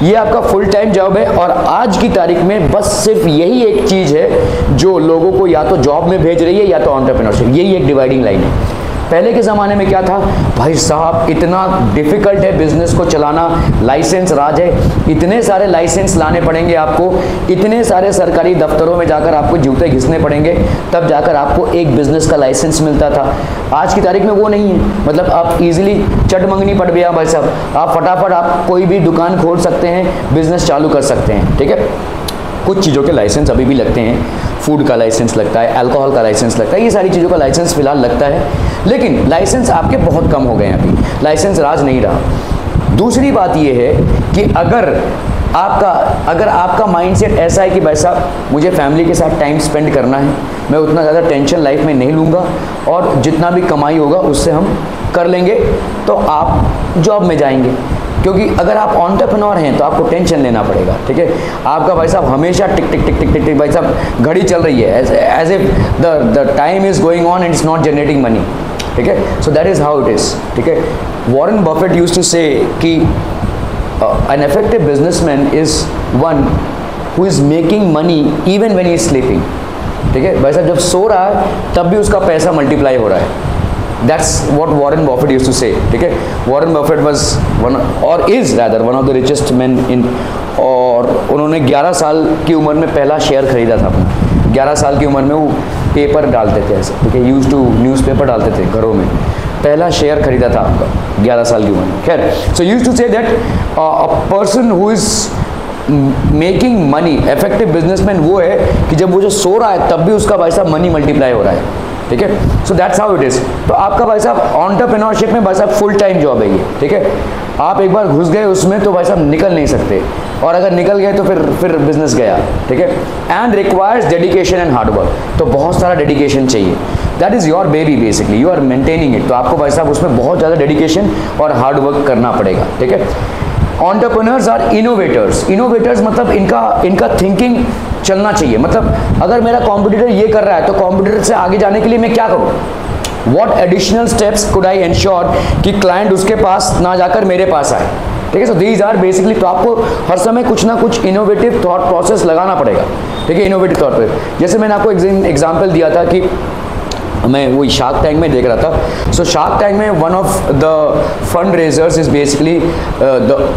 ये आपका फुल टाइम जॉब है। और आज की तारीख में बस सिर्फ यही एक चीज़ है जो लोगों को या तो जॉब में भेज रही है या तो एंटरप्रेन्योरशिप, यही एक डिवाइडिंग लाइन है। पहले के ज़माने में क्या था भाई साहब, इतना डिफ़िकल्ट है बिज़नेस को चलाना, लाइसेंस राज है, इतने सारे लाइसेंस लाने पड़ेंगे आपको, इतने सारे सरकारी दफ्तरों में जाकर आपको जूते घिसने पड़ेंगे, तब जाकर आपको एक बिज़नेस का लाइसेंस मिलता था। आज की तारीख में वो नहीं है, मतलब आप इजीली चट मंगनी पड़ गया भाई साहब, आप फटाफट आप कोई भी दुकान खोल सकते हैं, बिज़नेस चालू कर सकते हैं, ठीक है। कुछ चीज़ों के लाइसेंस अभी भी लगते हैं, फूड का लाइसेंस लगता है, अल्कोहल का लाइसेंस लगता है, ये सारी चीज़ों का लाइसेंस फिलहाल लगता है, लेकिन लाइसेंस आपके बहुत कम हो गए हैं, अभी लाइसेंस राज नहीं रहा। दूसरी बात ये है कि अगर आपका माइंडसेट ऐसा है कि भाई साहब मुझे फैमिली के साथ टाइम स्पेंड करना है, मैं उतना ज़्यादा टेंशन लाइफ में नहीं लूँगा और जितना भी कमाई होगा उससे हम कर लेंगे, तो आप जॉब में जाएंगे। क्योंकि अगर आप एंटरप्रेन्योर हैं तो आपको टेंशन लेना पड़ेगा, ठीक है। आपका भाई साहब हमेशा टिक टिक टिक टिक टिक टिक भाई साहब घड़ी चल रही है, as if the time is going on and it's not generating money, ठीक है। So that is how it is, ठीक है। वॉरेन बफेट यूज्ड टू से कि an effective businessman is one who is making money even when he is sleeping, ठीक है। भाई साहब जब सो रहा है तब भी उसका पैसा मल्टीप्लाई हो रहा है। That's what Warren Buffett used to say, ठीक है। Warren Buffett was one or is rather one of the richest men in, और उन्होंने 11 साल की उम्र में पहला शेयर खरीदा था अपना। 11 साल की उम्र में वो पेपर डालते थे ऐसे, ठीक है, यूज टू न्यूज़पेपर डालते थे घरों में, पहला शेयर खरीदा था आपका 11 साल की उम्र में। खैर, so use to say that a person who is making money, effective businessman वो है कि जब वो जो सो रहा है तब भी उसका भाई साहब मनी मल्टीप्लाई हो रहा है, ठीक है। So that's how it is. तो आपका भाई साहब एंटरप्रेन्योरशिप में भाई साहब फुल टाइम जॉब है ये, ठीक है। आप एक बार घुस गए उसमें तो भाई साहब निकल नहीं सकते, और अगर निकल गए तो फिर बिजनेस गया, ठीक है। And requires dedication and hard work, तो बहुत सारा डेडिकेशन चाहिए। That is your baby basically, you are maintaining it, तो आपको भाई साहब उसमें बहुत ज़्यादा डेडिकेशन और हार्डवर्क करना पड़ेगा, ठीक है। Entrepreneurs are innovators. इनोवेटर्स मतलब इनका थिंकिंग चलना चाहिए। मतलब अगर मेरा कॉम्पिटिटर ये कर रहा है तो कॉम्पिटिटर से आगे जाने के लिए मैं क्या करूँ, what additional steps could I ensure कि क्लाइंट उसके पास ना जाकर मेरे पास आए। ठीक है, सो दीज आर बेसिकली, तो आपको हर समय कुछ ना कुछ इनोवेटिव थॉट प्रोसेस लगाना पड़ेगा। ठीक है, इनोवेटिव थॉट पे, जैसे मैंने आपको एग्जांपल दिया था कि मैं वही शार्क टैंक में देख रहा था। सो शार्क टैंक में one of the fund raisers is basically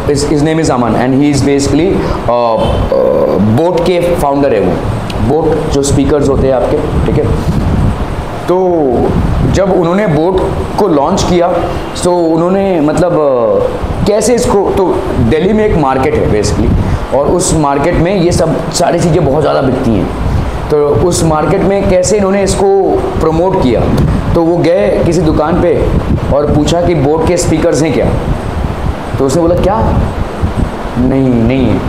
his name is Aman and he is basically boAt के फाउंडर है। वो बोट जो स्पीकर्स होते हैं आपके, ठीक है, तो जब उन्होंने बोट को लॉन्च किया तो उन्होंने मतलब कैसे इसको, तो दिल्ली में एक मार्केट है बेसिकली, और उस मार्केट में ये सब सारी चीज़ें बहुत ज़्यादा बिकती हैं। तो उस मार्केट में कैसे इन्होंने इसको प्रमोट किया, तो वो गए किसी दुकान पे और पूछा कि बोट के स्पीकर्स हैं क्या, तो उसने बोला क्या, नहीं है,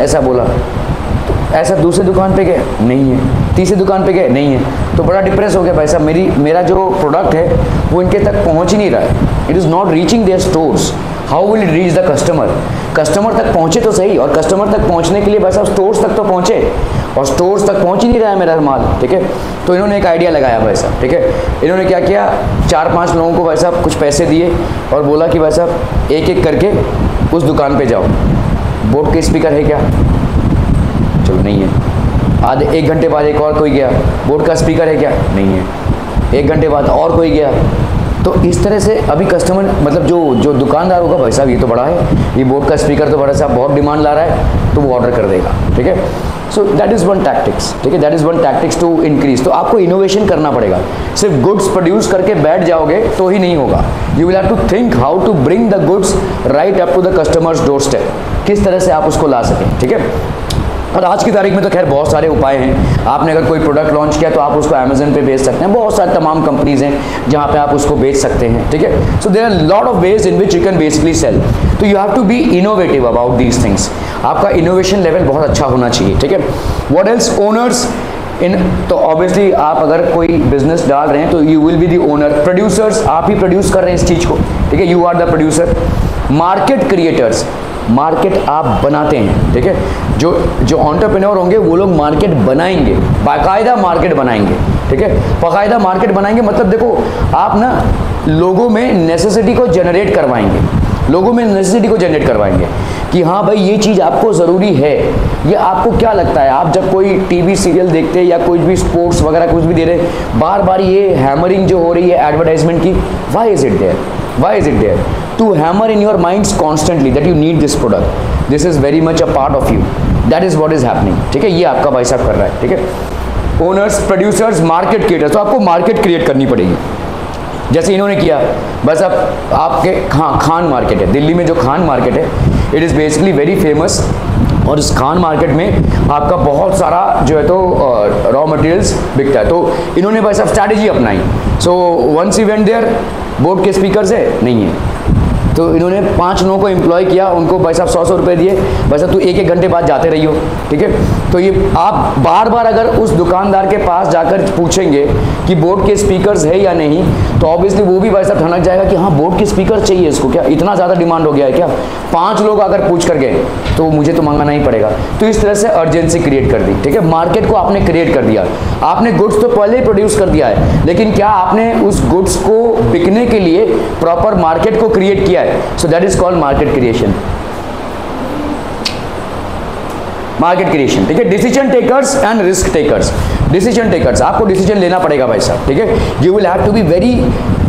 ऐसा बोला। तो ऐसा दूसरी दुकान पे गए, नहीं है, तीसरी दुकान पे गए, नहीं है, तो बड़ा डिप्रेस हो गया भाई साहब, मेरा जो प्रोडक्ट है वो इनके तक पहुंच ही नहीं रहा है, it is not reaching their stores, how will it reach the customer. Customer तक पहुंचे तो सही, और कस्टमर तक पहुंचने के लिए भाई साहब स्टोर्स तक तो पहुंचे, और स्टोर्स तक पहुंच ही नहीं रहा है मेरा माल। ठीक है, तो इन्होंने एक आइडिया लगाया भाई साहब। ठीक है, इन्होंने क्या किया, 4-5 लोगों को भाई साहब कुछ पैसे दिए और बोला कि भाई साहब एक एक करके उस दुकान पे जाओ, बोट के स्पीकर है क्या, चलो नहीं है। आधे 1 घंटे बाद एक और कोई गया, बोट का स्पीकर है क्या, नहीं है। 1 घंटे बाद और कोई गया। तो इस तरह से अभी कस्टमर मतलब जो दुकानदार होगा, भाई साहब ये तो बड़ा है, ये बोट का स्पीकर तो बड़ा साहब बहुत डिमांड ला रहा है, तो वो ऑर्डर कर देगा। ठीक है, so that is one tactics. ठीक है, that is one tactics to increase. तो आपको इनोवेशन करना पड़ेगा, सिर्फ गुड्स प्रोड्यूस करके बैठ जाओगे तो ही नहीं होगा। You will have to think how to bring the goods right up to the customers doorstep, किस तरह से आप उसको ला सकें। ठीक है, और आज की तारीख में तो खैर बहुत सारे उपाय हैं। आपने अगर कोई प्रोडक्ट लॉन्च किया तो आप उसको अमेजन पे बेच सकते हैं, बहुत सारे तमाम कंपनीज हैं जहाँ पे आप उसको बेच सकते हैं। ठीक है, so there are lot of ways in which you can basically sell. तो you have to be innovative about these things, आपका इनोवेशन लेवल बहुत अच्छा होना चाहिए। ठीक है, व्हाट एल्स, ओनर्स इन, तो ऑब्वियसली आप अगर कोई बिजनेस डाल रहे हैं तो you will be the owner. Producers, आप ही प्रोड्यूस कर रहे हैं इस चीज़ को। ठीक है, you are the producer. Market creators, market आप बनाते हैं। ठीक है, जो एंटरप्रेन्योर होंगे वो लोग मार्केट बनाएंगे, बाकायदा मार्केट बनाएंगे। ठीक है, बाकायदा मार्केट बनाएंगे मतलब देखो आप ना लोगों में नेसेसिटी को जनरेट करवाएंगे, लोगों में नेसेसिटी को जनरेट करवाएंगे कि हाँ भाई ये चीज़ आपको ज़रूरी है। ये आपको क्या लगता है, आप जब कोई टीवी सीरियल देखते हैं या कोई भी स्पोर्ट्स वगैरह कुछ भी दे रहे, बार बार ये हैमरिंग जो हो रही है एडवर्टाइजमेंट की, why is it there, why is it there, to hammer in your minds constantly that you need this product, this is very much a part of you, that is what is happening. ठीक है, ये आपका भाई साहब कर रहा है। ठीक है, ओनर्स, प्रोड्यूसर्स, मार्केट क्रिएटर्स, तो आपको मार्केट क्रिएट करनी पड़ेगी जैसे इन्होंने किया। बस अब आपके खान मार्केट है दिल्ली में, जो खान मार्केट है it is basically very famous, और इस खान मार्केट में आपका बहुत सारा जो है तो रॉ मटेरियल्स बिकता है। तो इन्होंने बस अब स्ट्रैटेजी अपनाई। So once you went there, boAt के स्पीकर्स है नहीं है, तो इन्होंने 5 लोगों को एम्प्लॉय किया, उनको भाई साहब 100 रुपये दिए, भाई साहब तू 1-1 घंटे बाद जाते रहियो। ठीक है, तो ये आप बार बार अगर उस दुकानदार के पास जाकर पूछेंगे कि बोट के स्पीकर्स है या नहीं, तो ऑब्वियसली वो भी भाई साहब ठनक जाएगा कि हाँ बोट के स्पीकर चाहिए इसको, क्या इतना ज़्यादा डिमांड हो गया है क्या, 5 लोग अगर पूछ कर गए तो मुझे तो मंगाना ही पड़ेगा। तो इस तरह से अर्जेंसी क्रिएट कर दी। ठीक है, मार्केट को आपने क्रिएट कर दिया, आपने गुड्स तो पहले ही प्रोड्यूस कर दिया है, लेकिन क्या आपने उस गुड्स को बिकने के लिए प्रॉपर मार्केट को क्रिएट किया है। So that is called market creation, market creation. ठीक है, decision takers and risk takers. Decision takers, आपको डिसीजन लेना पड़ेगा भाई साहब। ठीक है, you will have to be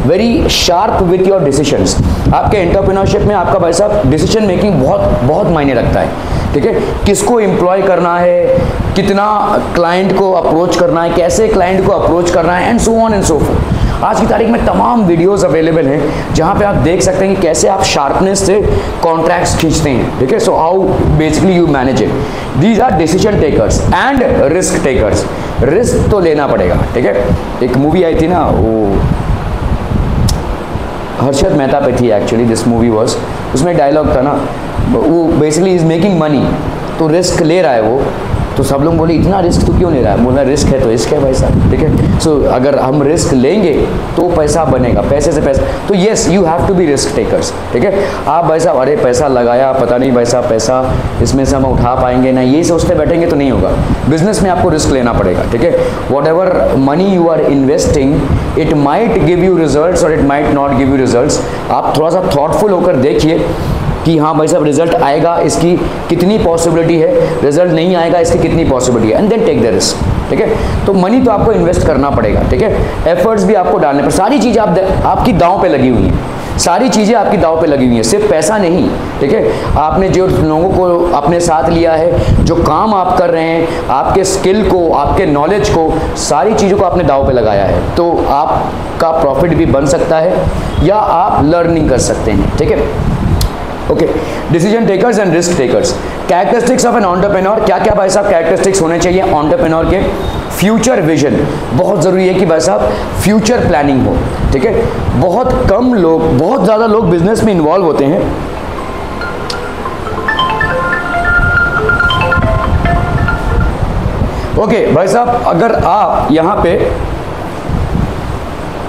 very sharp with your decisions. आपके एंटरप्रेन्योरशिप में आपका भाई साहब डिसीजन मेकिंग बहुत मायने रखता है। ठीक है, किसको एम्प्लॉय करना है, कितना क्लाइंट को अप्रोच करना है, कैसे क्लाइंट को अप्रोच करना है, and so on and so fourth. आज की तारीख में तमाम वीडियोस अवेलेबल हैं जहां पे आप देख सकते हैं कि कैसे आप शार्पनेस से कॉन्ट्रैक्ट्स खींचते हैं। ठीक है, so how basically you manage it. These are decision takers and risk takers. Risk तो लेना पड़ेगा। ठीक है, एक मूवी आई थी ना, वो हर्षद मेहता पे थी एक्चुअली, दिस मूवी वॉज, उसमें डायलॉग था ना, वो बेसिकली इज मेकिंग मनी, तो रिस्क ले रहा है वो, तो सब लोग बोले इतना रिस्क तो क्यों ले रहा है? बोला रिस्क है तो रिस्क है भाई साहब, ठीक है। सो अगर हम रिस्क लेंगे तो पैसा बनेगा, पैसे से पैसा। तो yes, you have to be risk takers, ठीक है। आप भाई साहब अरे पैसा लगाया, पता नहीं भाई साहब पैसा इसमें से हम उठा पाएंगे ना, ये सोचते बैठेंगे तो नहीं होगा। बिजनेस में आपको रिस्क लेना पड़ेगा, ठीक है। Whatever money you are investing, it might give you results और it might not give you results. आप थोड़ा सा थॉटफुल होकर देखिए कि हाँ भाई साहब रिजल्ट आएगा, इसकी कितनी पॉसिबिलिटी है, रिजल्ट नहीं आएगा, इसकी कितनी पॉसिबिलिटी है, and then take the risk, ठीक है। तो मनी तो आपको इन्वेस्ट करना पड़ेगा, ठीक है। एफर्ट्स भी आपको डालने पर, सारी चीज़ें आपकी दांव पे लगी हुई हैं, सारी चीज़ें आपकी दांव पे लगी हुई हैं, सिर्फ पैसा नहीं, ठीक है। आपने जो लोगों को अपने साथ लिया है, जो काम आप कर रहे हैं, आपके स्किल को, आपके नॉलेज को, सारी चीज़ों को आपने दांव पे लगाया है, तो आपका प्रॉफिट भी बन सकता है या आप लर्निंग कर सकते हैं, ठीक है। Okay, decision takers and risk takers. Characteristics of an entrepreneur, क्या क्या भाई साहब कैरेक्टरिस्टिक्स होने चाहिए एंटरप्रेन्योर के? फ्यूचर विजन, बहुत ज़रूरी है कि भाई साहब फ्यूचर प्लानिंग हो, ठीक है। बहुत कम लोग, बहुत ज़्यादा लोग बिजनेस में इन्वॉल्व होते हैं, ओके भाई साहब अगर आप यहाँ पे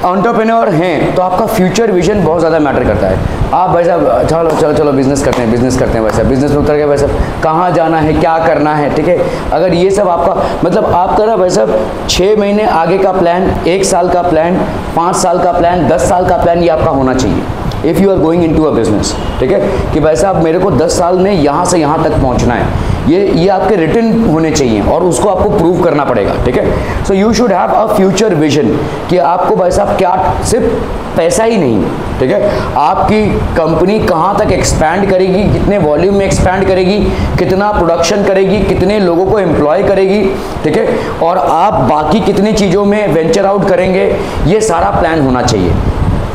एंटरप्रेन्योर हैं तो आपका फ्यूचर विजन बहुत ज़्यादा मैटर करता है। आप भाई साहब चलो चलो चलो बिजनेस करते हैं भाई साहब, बिजनेस में उतर गए भाई साहब, कहाँ जाना है, क्या करना है, ठीक है। अगर ये सब आपका मतलब आपका ना भाई साहब 6 महीने आगे का प्लान, 1 साल का प्लान, 5 साल का प्लान, 10 साल का प्लान, ये आपका होना चाहिए if you are going into a business, ठीक है। कि भाई साहब मेरे को 10 साल में यहाँ से यहाँ तक पहुँचना है, ये आपके रिटर्न होने चाहिए और उसको आपको प्रूव करना पड़ेगा, ठीक है। So you should have a future vision कि आपको भाई साहब क्या, सिर्फ पैसा ही नहीं, ठीक है, आपकी कंपनी कहाँ तक एक्सपैंड करेगी, कितने वॉल्यूम में एक्सपैंड करेगी, कितना प्रोडक्शन करेगी, कितने लोगों को एम्प्लॉय करेगी, ठीक है, और आप बाकी कितनी चीज़ों में वेंचर आउट करेंगे, ये सारा प्लान होना चाहिए।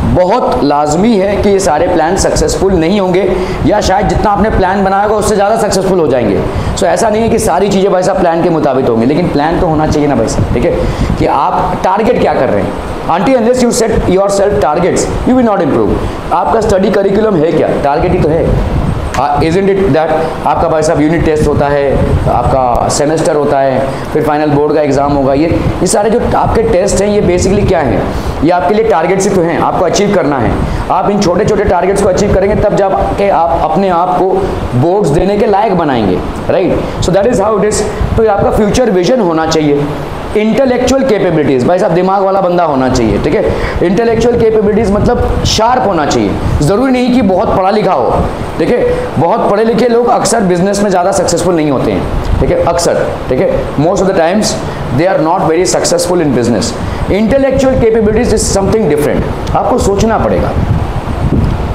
बहुत लाजमी है कि ये सारे प्लान सक्सेसफुल नहीं होंगे या शायद जितना आपने प्लान बनाया होगा उससे ज़्यादा सक्सेसफुल हो जाएंगे। सो ऐसा नहीं है कि सारी चीज़ें भाई साहब प्लान के मुताबिक होंगी, लेकिन प्लान तो होना चाहिए ना भाई साहब, ठीक है, कि आप टारगेट क्या कर रहे हैं। Until unless you set yourself targets, you will not improve. आपका स्टडी करिकुलम है क्या? टारगेट ही तो है। Isn't it that आपका भाई साहब यूनिट टेस्ट होता है, आपका सेमेस्टर होता है, फिर फाइनल बोर्ड का एग्जाम होगा, ये सारे जो आपके टेस्ट हैं ये बेसिकली क्या हैं? ये आपके लिए टारगेट्स ही तो हैं, आपको अचीव करना है। आप इन छोटे छोटे टारगेट्स को अचीव करेंगे तब जब के आप अपने आप को बोर्ड्स देने के लायक बनाएंगे, right. So that is how it is. तो ये आपका फ्यूचर विजन होना चाहिए। इंटेलेक्चुअल कैपेबिलिटीज, भाई साहब दिमाग वाला बंदा होना चाहिए, ठीक है। इंटेलेक्चुअल कैपेबिलिटीज मतलब शार्प होना चाहिए, जरूरी नहीं कि बहुत पढ़ा लिखा हो, ठीक है। बहुत पढ़े लिखे लोग अक्सर बिजनेस में ज़्यादा सक्सेसफुल नहीं होते हैं, ठीक है, अक्सर, ठीक है। Most of the times they are not very successful in business. Intellectual capabilities is something different, आपको सोचना पड़ेगा।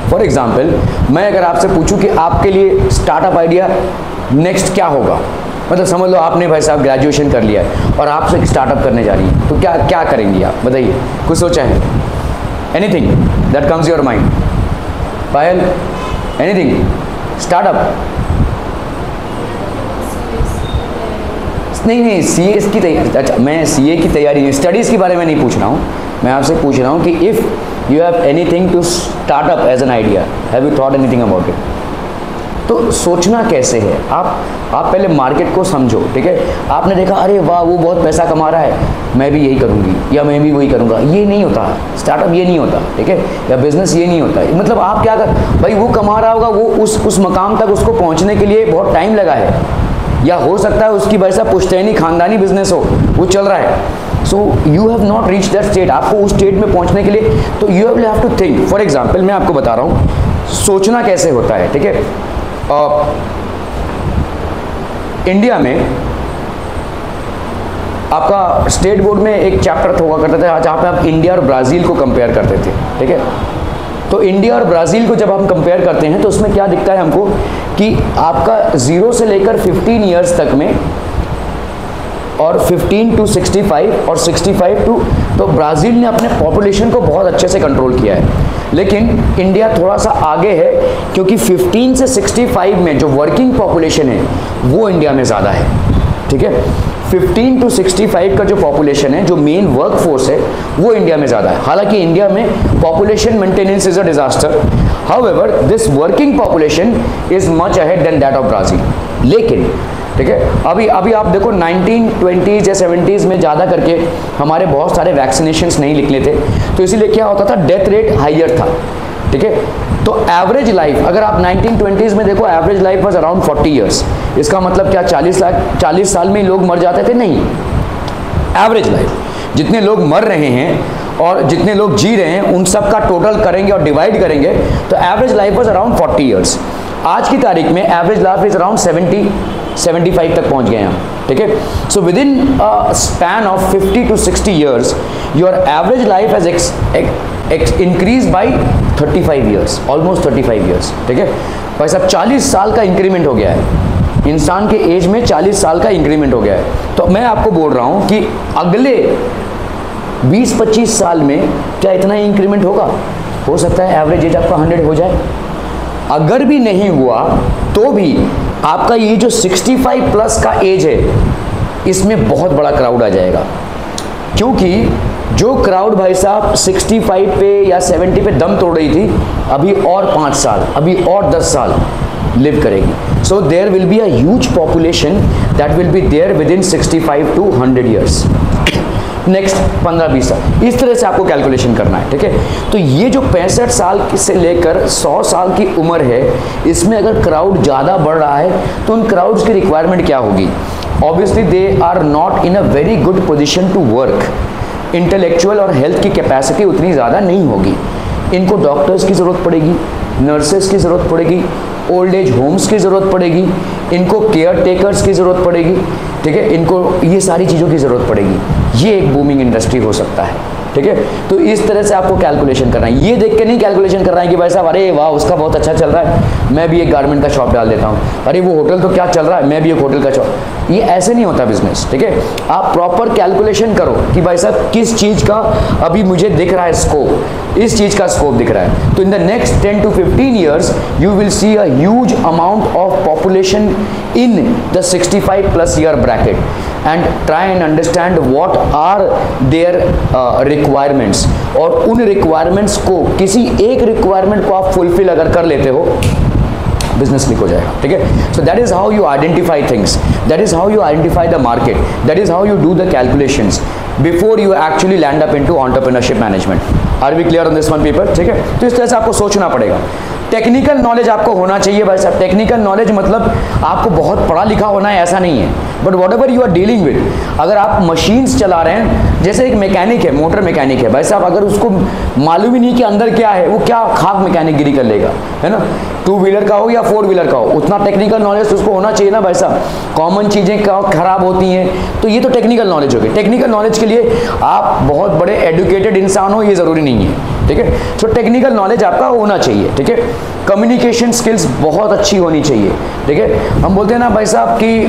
फॉर एग्जाम्पल मैं अगर आपसे पूछूं कि आपके लिए स्टार्टअप आइडिया नेक्स्ट क्या होगा, मतलब समझ लो आपने भाई साहब ग्रेजुएशन कर लिया है और आप से स्टार्टअप करने जा रही हैं, तो क्या क्या करेंगी आप, बताइए, कुछ सोचा है? Anything that comes your mind? Payal, anything? Startup? नहीं, सीए की तैयारी। अच्छा, मैं सीए की तैयारी नहीं, स्टडीज़ के बारे में नहीं पूछ रहा हूँ, मैं आपसे पूछ रहा हूँ कि if you have anything to startup as an idea, have you thought anything about it? तो सोचना कैसे है, आप पहले मार्केट को समझो, ठीक है। आपने देखा अरे वाह वो बहुत पैसा कमा रहा है, मैं भी यही करूँगी या मैं भी वही करूँगा, ये नहीं होता स्टार्टअप, ये नहीं होता, ठीक है, या बिजनेस ये नहीं होता। मतलब आप क्या कर, भाई वो कमा रहा होगा, वो उस मकाम तक उसको पहुँचने के लिए बहुत टाइम लगा है, या हो सकता है उसकी भाई साहब पुश्तैनी खानदानी बिजनेस हो, वो चल रहा है। So you have not reach that state, आपको उस स्टेट में पहुँचने के लिए तो you have to think. For example मैं आपको बता रहा हूँ सोचना कैसे होता है, ठीक है। इंडिया में आपका स्टेट बोर्ड में एक चैप्टर हुआ करता था जहाँ पे आप इंडिया और ब्राज़ील को कंपेयर करते थे, ठीक है। तो इंडिया और ब्राज़ील को जब हम कंपेयर करते हैं तो उसमें क्या दिखता है हमको कि आपका 0 से लेकर 15 ईयर्स तक में, और 15 to 65 और 65 टू, तो ब्राज़ील ने अपने पॉपुलेशन को बहुत अच्छे से कंट्रोल किया है। लेकिन इंडिया थोड़ा सा आगे है क्योंकि 15 से 65 में जो वर्किंग पॉपुलेशन है वो इंडिया में ज़्यादा है, ठीक है। 15 to 65 का जो पॉपुलेशन है, जो मेन वर्क फोर्स है, वो इंडिया में ज़्यादा है। हालांकि इंडिया में population maintenance is a disaster, however this working population is much ahead than that of Brazil. लेकिन ठीक है। अभी अभी आप देखो 1920s या 70s में ज़्यादा करके हमारे बहुत सारे वैक्सीनेशंस नहीं निकले थे, तो इसीलिए क्या होता था, डेथ रेट हाइयर था, ठीक है। तो एवरेज लाइफ अगर आप 1920s में देखो, average life was around 40 years. इसका मतलब क्या 40 साल में ही लोग मर जाते थे? नहीं, एवरेज लाइफ जितने लोग मर रहे हैं और जितने लोग जी रहे हैं उन सब का टोटल करेंगे और डिवाइड करेंगे तो average life was around 40 years. आज की तारीख में एवरेज लाइफ इज अराउंड 75 तक पहुंच गए हैं, ठीक है। So with in span of 50 to 60 years your average life has increase by 35 years, almost 35 years, ठीक है भाई साहब। 40 साल का इंक्रीमेंट हो गया है, इंसान के एज में 40 साल का इंक्रीमेंट हो गया है। तो मैं आपको बोल रहा हूं कि अगले 20-25 साल में क्या इतना ही इंक्रीमेंट होगा? हो सकता है एवरेज एज आपका 100 हो जाए। अगर भी नहीं हुआ तो भी आपका ये जो 65 प्लस का एज है इसमें बहुत बड़ा क्राउड आ जाएगा, क्योंकि जो क्राउड भाई साहब 65 पे या 70 पे दम तोड़ रही थी, अभी और 5 साल, अभी और 10 साल लिव करेगी। So there will be a huge population that will be there within 65 to 100 years. Next 15-20 साल, इस तरह से आपको कैलकुलेशन करना है, ठीक है। तो ये जो 65 साल से लेकर 100 साल की उम्र है, इसमें अगर क्राउड ज़्यादा बढ़ रहा है तो उन क्राउड्स की रिक्वायरमेंट क्या होगी? Obviously they are not in a very good position to work, intellectual और हेल्थ की कैपेसिटी उतनी ज़्यादा नहीं होगी। इनको डॉक्टर्स की ज़रूरत पड़ेगी, नर्सेस की ज़रूरत पड़ेगी, ओल्ड एज होम्स की ज़रूरत पड़ेगी, इनको केयर टेकर्स की ज़रूरत पड़ेगी, ठीक है। इनको ये सारी चीज़ों की ज़रूरत पड़ेगी। ये एक बूमिंग इंडस्ट्री हो सकता है, ठीक है। तो इस तरह से आपको कैलकुलेशन करना है। ये देख के नहीं कैलकुलेशन करना है कि भाई साहब अरे वाह उसका बहुत अच्छा चल रहा है, मैं भी एक गारमेंट का शॉप डाल देता हूँ, अरे वो होटल तो क्या चल रहा है, मैं भी एक होटल का शॉप। ये ऐसे नहीं होता बिजनेस, ठीक है। आप प्रॉपर कैलकुलेशन करो कि भाई साहब किस चीज़ का अभी मुझे दिख रहा है स्कोप, इस चीज़ का स्कोप दिख रहा है। तो in the next 10 to 15 years you will see a huge amount of population in the 65 plus year bracket and try and understand what are their requirements, और उन requirements को किसी एक requirement को आप fulfill अगर कर लेते हो, बिजनेस क्लिक हो जाएगा, ठीक है। So that is how you identify things, that is how you identify the market, that is how you do the calculations before you actually land up into entrepreneurship management. Are we clear on this one people, ठीक है। तो इस तरह से आपको सोचना पड़ेगा। Technical knowledge आपको होना चाहिए भाई साहब। टेक्निकल नॉलेज मतलब आपको बहुत पढ़ा लिखा होना है ऐसा नहीं है, but whatever you are dealing with, अगर आप मशीन्स चला रहे हैं, जैसे एक मैकेनिक है, मोटर मैकेनिक है भाई साहब, अगर उसको मालूम ही नहीं कि अंदर क्या है, वो क्या खाक मैकेनिक गिरी कर लेगा, है ना। 2 व्हीलर का हो या 4 व्हीलर का हो, उतना टेक्निकल नॉलेज तो उसको होना चाहिए ना भाई साहब। कॉमन चीज़ें खराब होती हैं, तो ये तो टेक्निकल नॉलेज होगी। टेक्निकल नॉलेज के लिए आप बहुत बड़े एडुकेटेड इंसान हो ये ज़रूरी नहीं है, ठीक है। सो टेक्निकल नॉलेज आपका होना चाहिए, ठीक है। कम्युनिकेशन स्किल्स बहुत अच्छी होनी चाहिए, ठीक है। हम बोलते हैं ना भाई साहब कि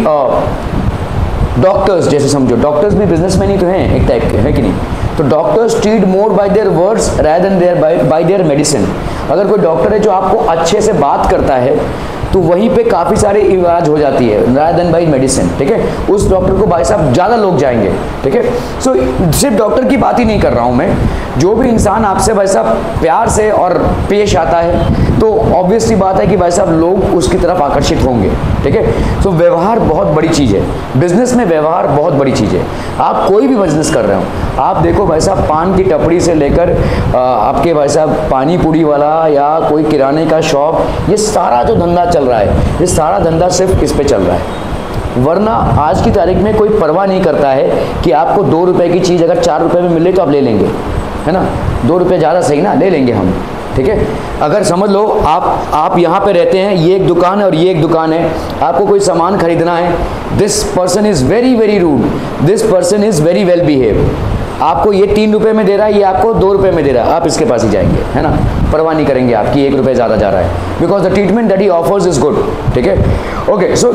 डॉक्टर्स जैसे समझो, डॉक्टर्स भी बिजनेसमैन ही तो हैं एक टाइप के, है कि नहीं। तो doctors treat more by their words rather than their by their medicine. अगर कोई डॉक्टर है जो आपको अच्छे से बात करता है तो वहीं पे काफ़ी सारे इलाज हो जाती है रादर देन बाय मेडिसिन, ठीक है। उस डॉक्टर को भाई साहब ज़्यादा लोग जाएंगे, ठीक है। सो सिर्फ डॉक्टर की बात ही नहीं कर रहा हूँ मैं, जो भी इंसान आपसे भाई साहब प्यार से और पेश आता है तो ऑब्वियसली बात है कि भाई साहब लोग उसकी तरफ आकर्षित होंगे, ठीक है। सो व्यवहार बहुत बड़ी चीज़ है, बिजनेस में व्यवहार बहुत बड़ी चीज़ है। आप कोई भी बिजनेस कर रहे हो, आप देखो भाई साहब पान की टपड़ी से लेकर आपके भाई साहब पानी पूरी वाला या कोई किराने का शॉप, ये सारा जो धंधा चल रहा है, ये सारा धंधा सिर्फ इस पे चल रहा है। वरना आज की तारीख में कोई परवाह नहीं करता है कि आपको 2 रुपए की चीज़ अगर 4 रुपए में मिले तो आप ले लेंगे, है ना। 2 रुपए ज़्यादा सही ना, ले लेंगे हम, ठीक है। अगर समझ लो आप यहाँ पे रहते हैं, ये एक दुकान है और ये एक दुकान है, आपको कोई सामान खरीदना है, this person is very very rude, this person is very well behave, आपको ये 3 रुपए में दे रहा है, ये आपको 2 रुपए में दे रहा है, आप इसके पास ही जाएंगे, है ना। परवाह नहीं करेंगे आपकी 1 रुपए ज़्यादा जा रहा है, because the treatment that he offers is good, ठीक है। Okay, so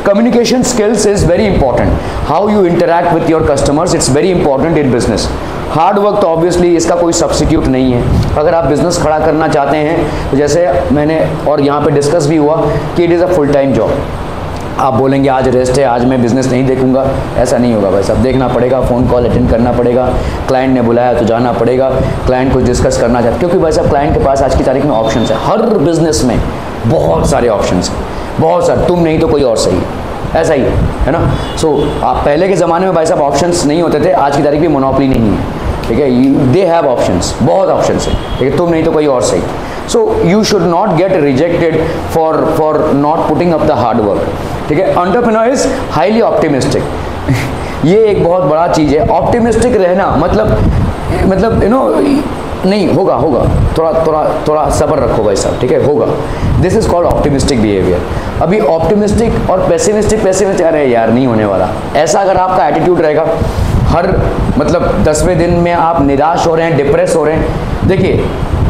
communication skills is very important, how you interact with your customers, it's very important in business. Hard work तो ऑब्वियसली इसका कोई सब्स्टिट्यूट नहीं है। अगर आप बिजनेस खड़ा करना चाहते हैं तो जैसे मैंने और यहाँ पे डिस्कस भी हुआ कि it is a full time job. आप बोलेंगे आज रेस्ट है, आज मैं बिजनेस नहीं देखूंगा, ऐसा नहीं होगा भाई साहब। देखना पड़ेगा, फ़ोन कॉल अटेंड करना पड़ेगा, क्लाइंट ने बुलाया तो जाना पड़ेगा, क्लाइंट कुछ डिस्कस करना चाहते, क्योंकि भाई साहब क्लाइंट के पास आज की तारीख में ऑप्शंस है, हर बिजनेस में बहुत सारे ऑप्शंस हैं, बहुत सारे, तुम नहीं तो कोई और सही ऐसा ही है ना। सो आप पहले के ज़माने में भाई साहब ऑप्शंस नहीं होते थे, आज की तारीख में मोनोपोली नहीं है, ठीक है। दे हैव ऑप्शंस, बहुत ऑप्शंस है, ठीक है। तुम नहीं तो कोई और सही। So you should not get rejected for not putting up the hard work, ठीक है। Entrepreneur is highly optimistic. ये एक बहुत बड़ा चीज़ है, ऑप्टिमिस्टिक रहना, मतलब यू नो नहीं होगा, थोड़ा सब्र रखो भाई साहब, ठीक है, होगा। This is called optimistic behaviour. अभी ऑप्टिमिस्टिक और पेसिमिस्टिक अरे यार नहीं होने वाला, ऐसा अगर आपका एटीट्यूड रहेगा, हर मतलब 10वें दिन में आप निराश हो रहे हैं, डिप्रेस हो रहे हैं। देखिए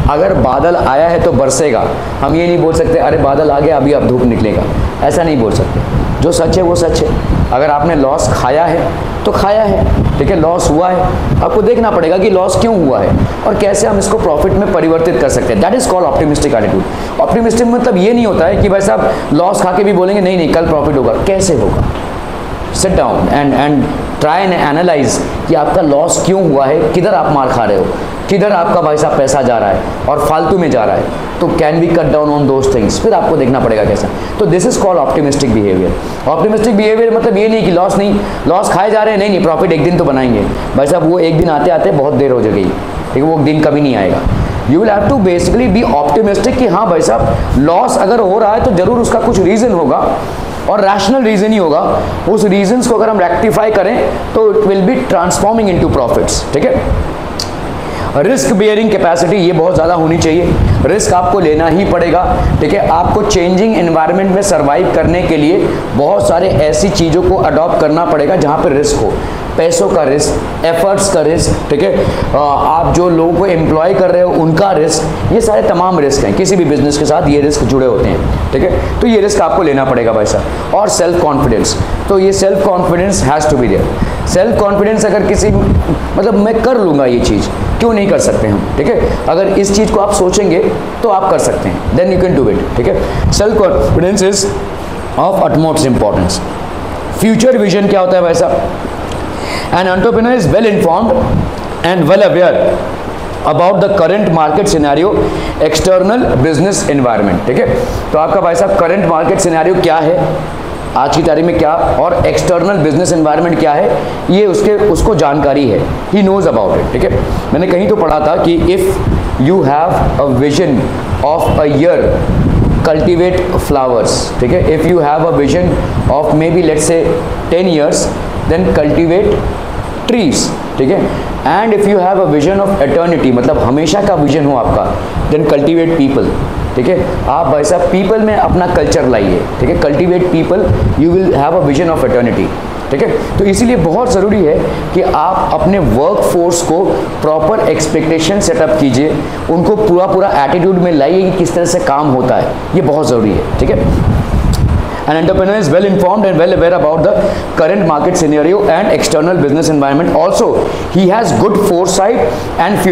अगर बादल आया है तो बरसेगा, हम ये नहीं बोल सकते अरे बादल आ गया अभी अब धूप निकलेगा, ऐसा नहीं बोल सकते। जो सच है वो सच है। अगर आपने लॉस खाया है तो खाया है, ठीक है, लॉस हुआ है, आपको देखना पड़ेगा कि लॉस क्यों हुआ है और कैसे हम इसको प्रॉफिट में परिवर्तित कर सकते हैं। That is called optimistic attitude. Optimistic मतलब ये नहीं होता है कि भाई साहब लॉस खा के भी बोलेंगे नहीं नहीं कल प्रॉफिट होगा, कैसे होगा। Sit down and try and analyse कि आपका लॉस क्यों हुआ है, किधर आप मार खा रहे हो, किधर आपका भाई साहब पैसा जा रहा है और फालतू में जा रहा है, तो can we cut down on those things, फिर आपको देखना पड़ेगा कैसा। तो this is called optimistic behaviour. Optimistic behaviour मतलब ये नहीं कि लॉस खाए जा रहे हैं, नहीं प्रॉफिट एक दिन तो बनाएंगे भाई साहब, वो एक दिन आते आते बहुत देर हो जाएगी, ठीक है, वो दिन कभी नहीं आएगा। You will have to basically be optimistic कि हाँ भाई साहब लॉस अगर हो रहा है तो जरूर उसका कुछ रीजन होगा और रैशनल रीजन ही होगा। उस रीजंस को अगर हम रेक्टिफाई करें तो it will be transforming into profits, ठीक है। रिस्क बियरिंग कैपेसिटी ये बहुत ज़्यादा होनी चाहिए। रिस्क आपको लेना ही पड़ेगा, ठीक है। आपको चेंजिंग एनवायरनमेंट में सर्वाइव करने के लिए बहुत सारे ऐसी चीज़ों को अडॉप्ट करना पड़ेगा जहाँ पर रिस्क हो, पैसों का रिस्क, एफर्ट्स का रिस्क, ठीक है। आप जो लोगों को एम्प्लॉय कर रहे हो उनका रिस्क, ये सारे तमाम रिस्क हैं, किसी भी बिजनेस के साथ ये रिस्क जुड़े होते हैं, ठीक है। तो ये रिस्क आपको लेना पड़ेगा भाई साहब। और सेल्फ कॉन्फिडेंस, तो ये self confidence has to be there. Self confidence अगर किसी मतलब मैं कर लूँगा ये चीज़, क्यों नहीं कर सकते हम, ठीक है। अगर इस चीज़ को आप सोचेंगे तो आप कर सकते हैं, then you can do it, ठीक है। Self confidence is of utmost importance. Future vision क्या होता है भाई साहब? An entrepreneur is well informed and well aware about the current market scenario, external business environment, ठीक है। तो आपका भाई साहब करंट मार्केट सिनेरियो क्या है आज की तारीख में, क्या और एक्सटर्नल बिजनेस एनवायरनमेंट क्या है, ये उसको जानकारी है, ही नोज अबाउट इट, ठीक है। मैंने कहीं तो पढ़ा था कि if you have a vision of a year cultivate flowers, ठीक है। If you have a vision of maybe let's say 10 years then cultivate trees, ठीक है। And if you have a vision of eternity, मतलब हमेशा का vision हो आपका, then cultivate people, ठीक है। आप भाई साहब पीपल में अपना कल्चर लाइए, ठीक है। Cultivate people, you will have a vision of eternity, ठीक है। तो इसीलिए बहुत ज़रूरी है कि आप अपने वर्क फोर्स को प्रॉपर एक्सपेक्टेशन सेटअप कीजिए, उनको पूरा एटीट्यूड में लाइए कि किस तरह से काम होता है, ये बहुत ज़रूरी है, ठीक है। An entrepreneur is well informed and well aware about the current market scenario and external business environment. Also, he has good foresight and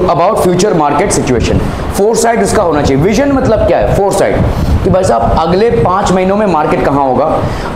about future market situation. Foresight इसका होना चाहिए। विजन मतलब क्या है? Foresight कि भाई साहब अगले 5 महीनों में मार्केट कहाँ होगा,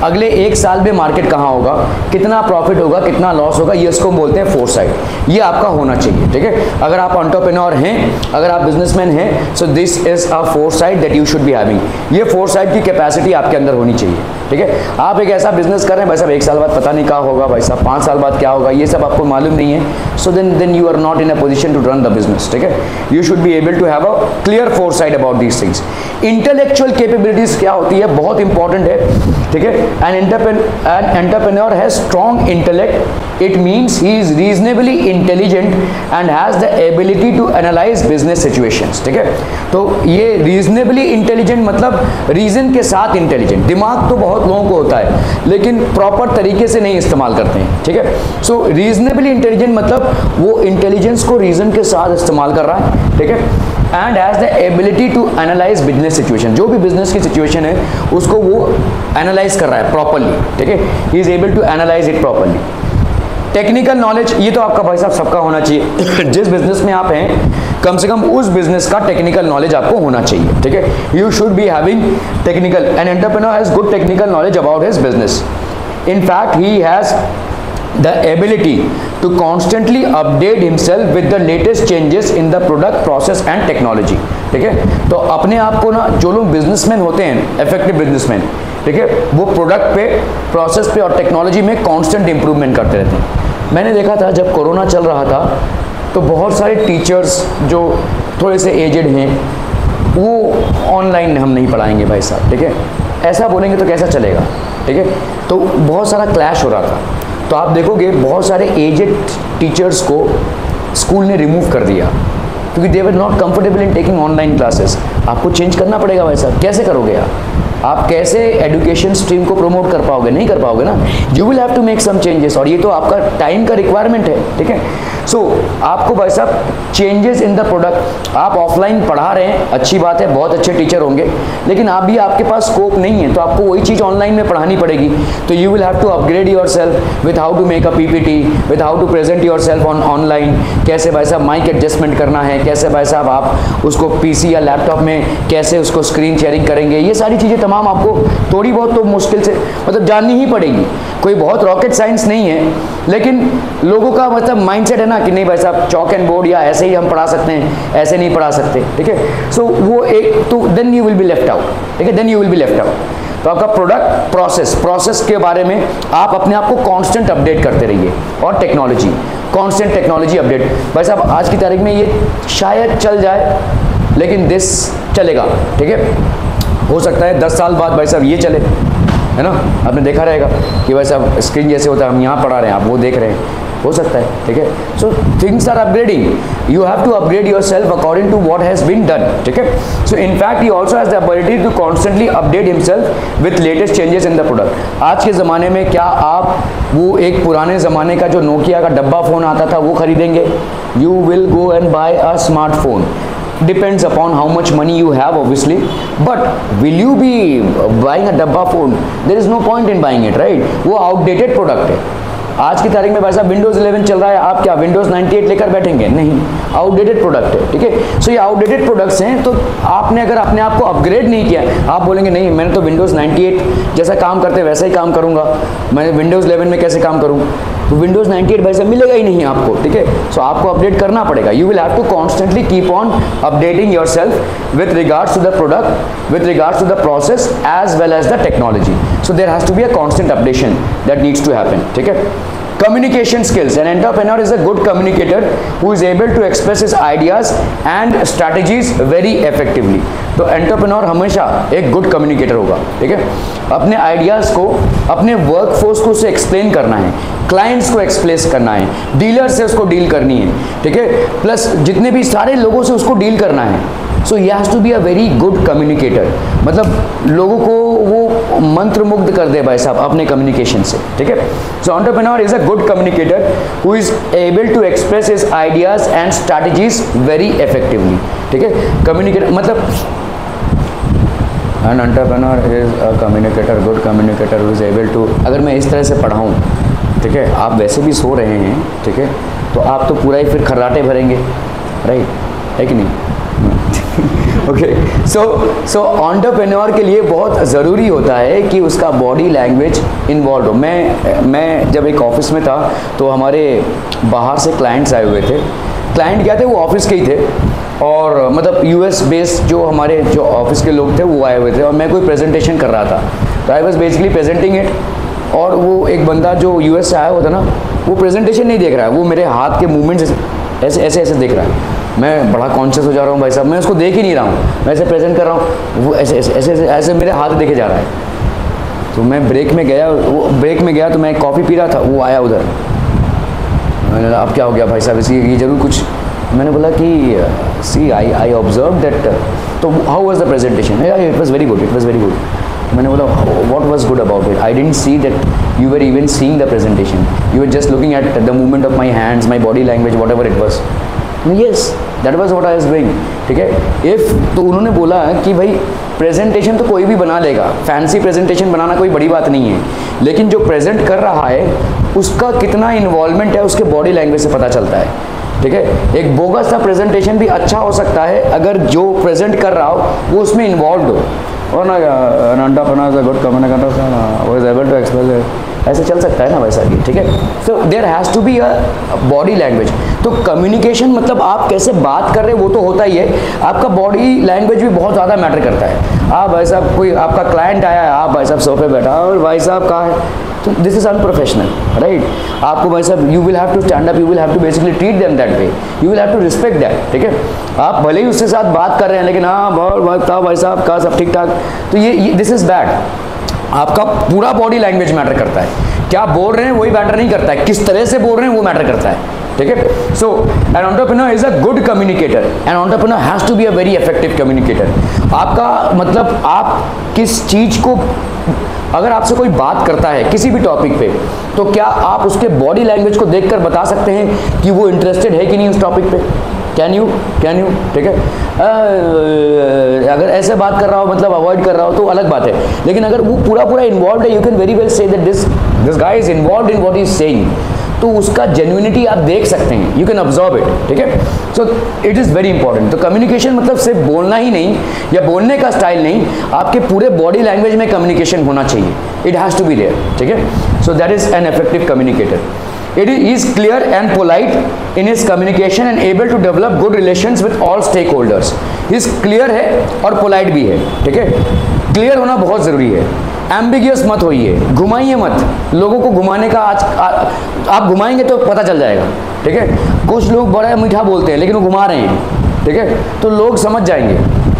अगले 1 साल में मार्केट कहाँ होगा, कितना प्रॉफिट होगा, कितना लॉस होगा, ये इसको बोलते हैं फोरसाइट। ये आपका होना चाहिए, ठीक है। अगर आप एंटरप्रेन्योर हैं, अगर आप बिजनेसमैन हैं, सो this is a foresight that you should be having. ये फोरसाइट की कैपेसिटी आपके अंदर होनी चाहिए, ठीक है। आप एक ऐसा बिजनेस कर रहे हैं भाई साहब 1 साल बाद पता नहीं क्या होगा, भाई साहब 5 साल बाद क्या होगा, ये सब आपको मालूम नहीं है, so then you are not in a position to run the business, ठीक है। You should be able to have a clear foresight about these things. Intellectual capabilities क्या होती है, बहुत इंपॉर्टेंट है, ठीक है। An entrepreneur has strong intellect, it means he is reasonably intelligent and has the ability to analyse business situations, ठीक है। तो ये रीजनेबली इंटेलिजेंट मतलब रीजन के साथ इंटेलिजेंट। दिमाग तो बहुत लोगों को होता है लेकिन प्रॉपर तरीके से नहीं इस्तेमाल करते हैं, ठीक है। सो रीजनेबली इंटेलिजेंट मतलब वो इंटेलिजेंस को रीजन के साथ इस्तेमाल कर रहा है, ठीक है। And has the ability to analyse business situation, जो भी बिजनेस की सिचुएशन है उसको वो एनालाइज कर रहा है प्रॉपरली, ठीक है। He is able to analyse it properly. Technical knowledge, ये तो आपका भाई साहब सबका होना चाहिए। जिस बिजनेस में आप हैं कम से कम उस बिजनेस का टेक्निकल नॉलेज आपको होना चाहिए, ठीक है। You should be having technical, N entrepreneur has good technical knowledge about his business. In fact he has the ability to constantly update himself with the latest changes in the product, process and technology, ठीक है। तो अपने आप को ना, जो लोग businessman होते हैं, इफेक्टिव बिजनेसमैन, ठीक है, वो प्रोडक्ट पे, प्रोसेस पे और टेक्नोलॉजी में कांस्टेंट इंप्रूवमेंट करते रहते हैं। मैंने देखा था जब कोरोना चल रहा था तो बहुत सारे टीचर्स जो थोड़े से एजेड हैं वो ऑनलाइन हम नहीं पढ़ाएंगे भाई साहब, ठीक है, ऐसा बोलेंगे तो कैसा चलेगा, ठीक है। तो बहुत सारा क्लैश हो रहा था। तो आप देखोगे बहुत सारे एजेड टीचर्स को स्कूल ने रिमूव कर दिया क्योंकि they were not comfortable in taking online classes. आपको चेंज करना पड़ेगा भाई साहब, कैसे करोगे आप कैसे एजुकेशन स्ट्रीम को प्रमोट कर पाओगे? नहीं कर पाओगे ना। You will have to make some changes और ये तो आपका टाइम का रिक्वायरमेंट है, ठीक है। सो आपको भाई साहब चेंजेस इन द प्रोडक्ट, आप ऑफलाइन पढ़ा रहे हैं, अच्छी बात है, बहुत अच्छे टीचर होंगे, लेकिन अभी आपके पास स्कोप नहीं है तो आपको वही चीज़ ऑनलाइन में पढ़ानी पड़ेगी। तो you will have to upgrade yourself with how to make a PPT, with how to present yourself online, कैसे भाई साहब माइक एडजस्टमेंट करना है, कैसे भाई साहब आप उसको पीसी या लैपटॉप में कैसे उसको स्क्रीन शेयरिंग करेंगे, ये सारी चीज़ें तमाम आपको थोड़ी बहुत तो मुश्किल से मतलब जाननी ही पड़ेगी। कोई बहुत रॉकेट साइंस नहीं है, लेकिन लोगों का मतलब माइंडसेट है ना कि नहीं भाई साहब चॉक एंड बोर्ड या ऐसे ही हम पढ़ा सकते हैं, ऐसे नहीं पढ़ा सकते, ठीक है। सो वो एक तो then you will be left out, ठीक है, then you will be left out. तो आपका प्रोडक्ट प्रोसेस के बारे में आप अपने आप को कांस्टेंट अपडेट करते रहिए और टेक्नोलॉजी, कांस्टेंट टेक्नोलॉजी अपडेट। भाई साहब आज की तारीख में ये शायद चल जाए, लेकिन दिस चलेगा, ठीक है। हो सकता है 10 साल बाद भाई साहब ये चले, है ना। आपने देखा रहेगा कि भाई साहब स्क्रीन जैसे होता है, हम यहाँ पढ़ा रहे हैं, आप वो देख रहे हैं, हो सकता है, ठीक है। So things are upgrading, you have to upgrade yourself according to what has been done, ठीक है। So in fact he also has the ability to constantly update himself with latest changes in the product. आज के ज़माने में क्या आप वो एक पुराने ज़माने का जो नोकिया का डब्बा फ़ोन आता था वो खरीदेंगे? You will go and buy a smartphone, depends upon how much money you have obviously, but will you be buying a डब्बा phone? There is no point in buying it, right? वो outdated product है। आज की तारीख में भाई साहब Windows 11 चल रहा है, आप क्या विंडोज़ 98 लेकर बैठेंगे? नहीं, आउटडेटेड प्रोडक्ट है, ठीक है। सो ये आउटडेटेड प्रोडक्ट्स हैं, तो आपने अगर अपने आप को अपग्रेड नहीं किया, आप बोलेंगे नहीं मैंने तो विंडोज़ 98 जैसा काम करते वैसा ही काम करूँगा, मैं विंडोज़ 11 में कैसे काम करूँ? तो विंडोज़ 98 भाई साहब मिलेगा ही नहीं आपको, ठीक है। सो आपको अपडेट करना पड़ेगा। You will have to constantly keep on updating yourself with regards to the product, with regards to the process as well as the technology. So there has to be a constant updation that needs to happen, ठीक है। Communication skills. An entrepreneur is a good communicator who is able to express his ideas and strategies very effectively. तो entrepreneur हमेशा एक good communicator होगा, ठीक है। अपने ideas को, अपने वर्कफोर्स को उसे एक्सप्लेन करना है, क्लाइंट्स को एक्सप्लेस करना है, डीलर से उसको डील करनी है, ठीक है, प्लस जितने भी सारे लोगों से उसको डील करना है। So he has to be a very good communicator, मतलब लोगों को वो मंत्रमुग्ध कर दे भाई साहब अपने कम्युनिकेशन से, ठीक है। So entrepreneur is a good communicator who is able to express his ideas and strategies very effectively, ठीक है। कम्युनिकेटर मतलब an entrepreneur is a communicator, good communicator who is able to, अगर मैं इस तरह से पढ़ाऊँ, ठीक है, आप वैसे भी सो रहे हैं, ठीक है, तो आप तो पूरा ही फिर खर्राटे भरेंगे, राइट, है कि नहीं? ओके, सो एंटरप्रेन्योर के लिए बहुत ज़रूरी होता है कि उसका बॉडी लैंग्वेज इन्वॉल्व हो। मैं जब एक ऑफिस में था तो हमारे बाहर से क्लाइंट्स आए हुए थे। क्लाइंट क्या थे, वो ऑफिस के ही थे, और मतलब यूएस बेस्ड जो हमारे जो ऑफिस के लोग थे वो आए हुए थे, और मैं कोई प्रेजेंटेशन कर रहा था, तो I was basically presenting it. और वो एक बंदा जो यूएस से आया हुआ था ना, वो प्रेजेंटेशन नहीं देख रहा है, वो मेरे हाथ के मूवमेंट्स ऐसे ऐसे ऐसे देख रहा है। मैं बड़ा कॉन्शियस हो जा रहा हूँ भाई साहब, मैं उसको देख ही नहीं रहा हूँ, मैं ऐसे प्रेजेंट कर रहा हूँ, वो ऐसे ऐसे ऐसे ऐसे ऐसे मेरे हाथ देखे जा रहा है। तो मैं ब्रेक में गया, तो मैं कॉफ़ी पी रहा था, वो आया उधर, मैंने अब क्या हो गया भाई साहब, इसकी ये जरूर कुछ, मैंने बोला कि सी आई ऑब्जर्व दैट, तो how was the presentation? It was very good, it was very good. मैंने बोला what was good about it? I didn't see that you were even seeing the presentation, you were just looking at the movement of my hands, my body language, what ever it was. Yes, that was what I was doing, ठीक है। If तो उन्होंने बोला कि भाई presentation तो कोई भी बना लेगा, फैंसी प्रेजेंटेशन बनाना कोई बड़ी बात नहीं है, लेकिन जो प्रेजेंट कर रहा है उसका कितना इन्वॉल्वमेंट है उसके बॉडी लैंग्वेज से पता चलता है, ठीक है। एक बोगस सा प्रेजेंटेशन भी अच्छा हो सकता है अगर जो प्रेजेंट कर रहा हो वो उसमें इन्वॉल्व हो, और ना entrepreneur good communicator was able to express, ऐसे चल सकता है ना वैसा भी, ठीक है। So there has to be a body language. तो कम्युनिकेशन मतलब आप कैसे बात कर रहे हैं वो तो होता ही है, आपका बॉडी लैंग्वेज भी बहुत ज़्यादा मैटर करता है। आप भाई साहब कोई आपका क्लाइंट आया है, आप भाई साहब सोफे बैठा और भाई साहब कहाँ है, तो दिस इज़ अनप्रोफेशनल, राइट। आपको भाई साहब you will have to stand up, you will have to basically treat them that way, you will have to respect that, ठीक है। आप भले ही उसके साथ बात कर रहे हैं लेकिन हाँ भाई साहब का सब ठीक ठाक, तो ये दिस इज़ बैड। आपका पूरा बॉडी लैंग्वेज मैटर करता है, क्या बोल रहे हैं वही मैटर नहीं करता है, किस तरह से बोल रहे हैं वो मैटर करता है, ठीक है। So an entrepreneur is a good communicator, an entrepreneur has to be a very effective communicator. आपका मतलब आप किस चीज को, अगर आपसे कोई बात करता है किसी भी टॉपिक पे, तो क्या आप उसके बॉडी लैंग्वेज को देखकर बता सकते हैं कि वो इंटरेस्टेड है कि नहीं उस टॉपिक पे? कैन यू, ठीक है। अगर ऐसे बात कर रहा हो मतलब अवॉइड कर रहा हो तो अलग बात है, लेकिन अगर वो पूरा इन्वॉल्व है, you can very well say that this guy is involve in what he is saying, तो उसका जेन्युइनिटी आप देख सकते हैं, यू कैन ऑब्जर्व इट, ठीक है। So it is very important. तो कम्युनिकेशन मतलब सिर्फ बोलना ही नहीं या बोलने का स्टाइल नहीं, आपके पूरे बॉडी लैंग्वेज में कम्युनिकेशन होना चाहिए, it has to be there, ठीक है। So that is an effective communicator. It is clear and polite in his communication and able to develop good relations with all stakeholders. Is clear है और polite भी है, ठीक है। Clear होना बहुत ज़रूरी है, ambiguous मत होइए, घुमाइए मत, लोगों को घुमाने का आप घुमाएंगे तो पता चल जाएगा, ठीक है। कुछ लोग बड़ा मीठा बोलते हैं लेकिन वो घुमा रहे हैं, ठीक है, तो लोग समझ जाएंगे।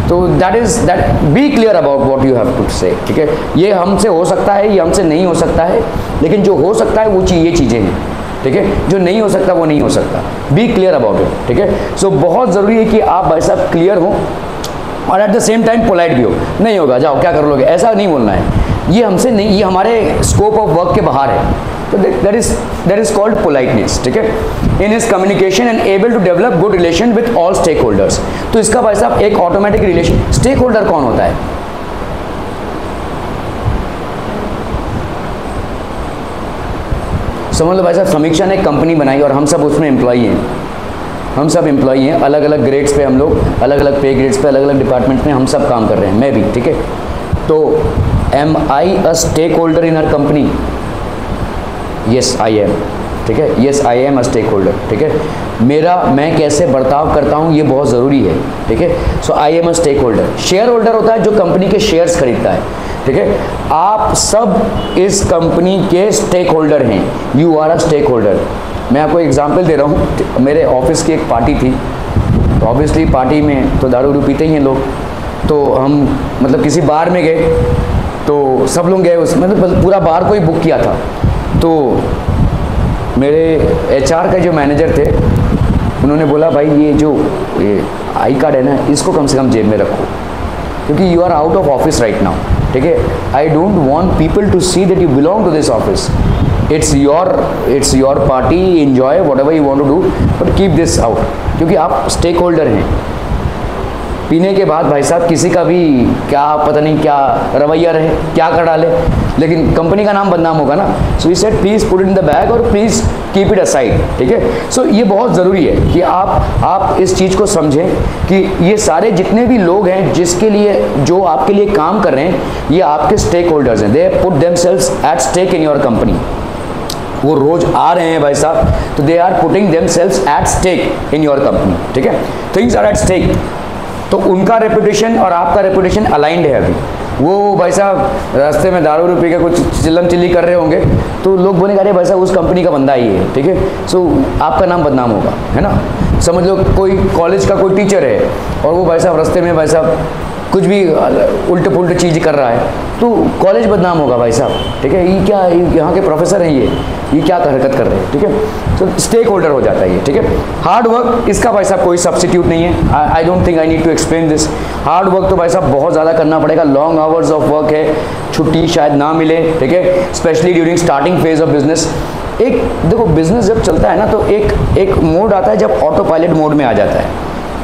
तो that be clear about what you have to say, ठीक है। ये हमसे हो सकता है, ये हमसे नहीं हो सकता है, लेकिन जो हो सकता है वो ये चीज़ें हैं, ठीक है। जो नहीं हो सकता वो नहीं हो सकता, बी क्लियर अबाउट इट, ठीक है। सो बहुत ज़रूरी है कि आप भाई साहब क्लियर हो और at the same time polite भी हो। नहीं होगा जाओ क्या कर लोगे, ऐसा नहीं बोलना है, ये हमसे नहीं, ये हमारे स्कोप ऑफ वर्क के बाहर है, तो दैट इज कॉल्ड पोलाइटनेस, ठीक है। In his communication and able to develop good relation with all stakeholders. तो इसका भाई साहब एक ऑटोमेटिक रिलेशन, स्टेक होल्डर कौन होता है? समझ लो भाई साहब, समीक्षा ने एक कंपनी बनाई और हम सब उसमें एम्प्लॉई हैं, हम सब एम्प्लॉई हैं, अलग अलग ग्रेड्स पे हम लोग, अलग अलग पे ग्रेड्स पे, अलग अलग डिपार्टमेंट में हम सब काम कर रहे हैं, मैं भी, ठीक है। तो am I a stakeholder in her company? Yes I am, ठीक है, yes I am a stakeholder, ठीक है। मैं कैसे बर्ताव करता हूँ ये बहुत ज़रूरी है, ठीक है। So I am a stakeholder. Shareholder होता है जो कंपनी के शेयर्स खरीदता है, ठीक है। आप सब इस कंपनी के स्टेक होल्डर हैं, you are a stakeholder. मैं आपको एग्जांपल दे रहा हूँ, मेरे ऑफिस की एक पार्टी थी, तो ऑब्वियसली पार्टी में तो दारू पीते ही हैं लोग, तो हम मतलब किसी बार में गए तो सब लोग गए, उसमें मतलब पूरा बार को ही बुक किया था। तो मेरे एचआर का जो मैनेजर थे उन्होंने बोला भाई ये आई कार्ड है ना, इसको कम से कम जेब में रखो, क्योंकि you are out of office right now, ठीक है। I don't want people to see that you belong to this office, it's your party, enjoy whatever you want to do, but keep this out, क्योंकि आप stake holder हैं। पीने के बाद भाई साहब किसी का भी क्या पता नहीं क्या रवैया रहे, क्या कर डाले, लेकिन कंपनी का नाम बदनाम होगा ना। So we said please put in the bag और प्लीज़ कीप इट असाइड, ठीक है। सो ये बहुत ज़रूरी है कि आप इस चीज़ को समझें कि ये सारे जितने भी लोग हैं जिसके लिए जो आपके लिए काम कर रहे हैं, ये आपके स्टेक होल्डर्स हैं, they put themselves at stake in your company. वो रोज आ रहे हैं भाई साहब, तो they are putting themselves at stake in your company, ठीक है। थिंग्स आर एट स्टेक, तो उनका रेपुटेशन और आपका रेपुटेशन अलाइंड है। अभी वो भाई साहब रास्ते में दारू पी के कुछ चिल्लम चिल्ली कर रहे होंगे तो लोग बोलेंगे अरे भाई साहब उस कंपनी का बंदा ही है, ठीक है। सो आपका नाम बदनाम होगा, है ना। समझ लो कोई कॉलेज का कोई टीचर है और वो भाई साहब रास्ते में भाई साहब कुछ भी उल्टे पुल्टे चीज़ कर रहा है तो कॉलेज बदनाम होगा भाई साहब, ठीक है। ये क्या, यहाँ के प्रोफेसर हैं ये क्या हरकत कर रहे हैं, ठीक है। तो स्टेक होल्डर हो जाता है ये, ठीक है। हार्ड वर्क, इसका भाई साहब कोई सब्सिट्यूट नहीं है, I don't think I need to explain this. Hard work तो भाई साहब बहुत ज़्यादा करना पड़ेगा, लॉन्ग आवर्स ऑफ वर्क है, छुट्टी शायद ना मिले, ठीक है, specially during starting phase of business. एक देखो बिजनेस जब चलता है ना तो एक मोड आता है जब ऑटो पायलट मोड में आ जाता है,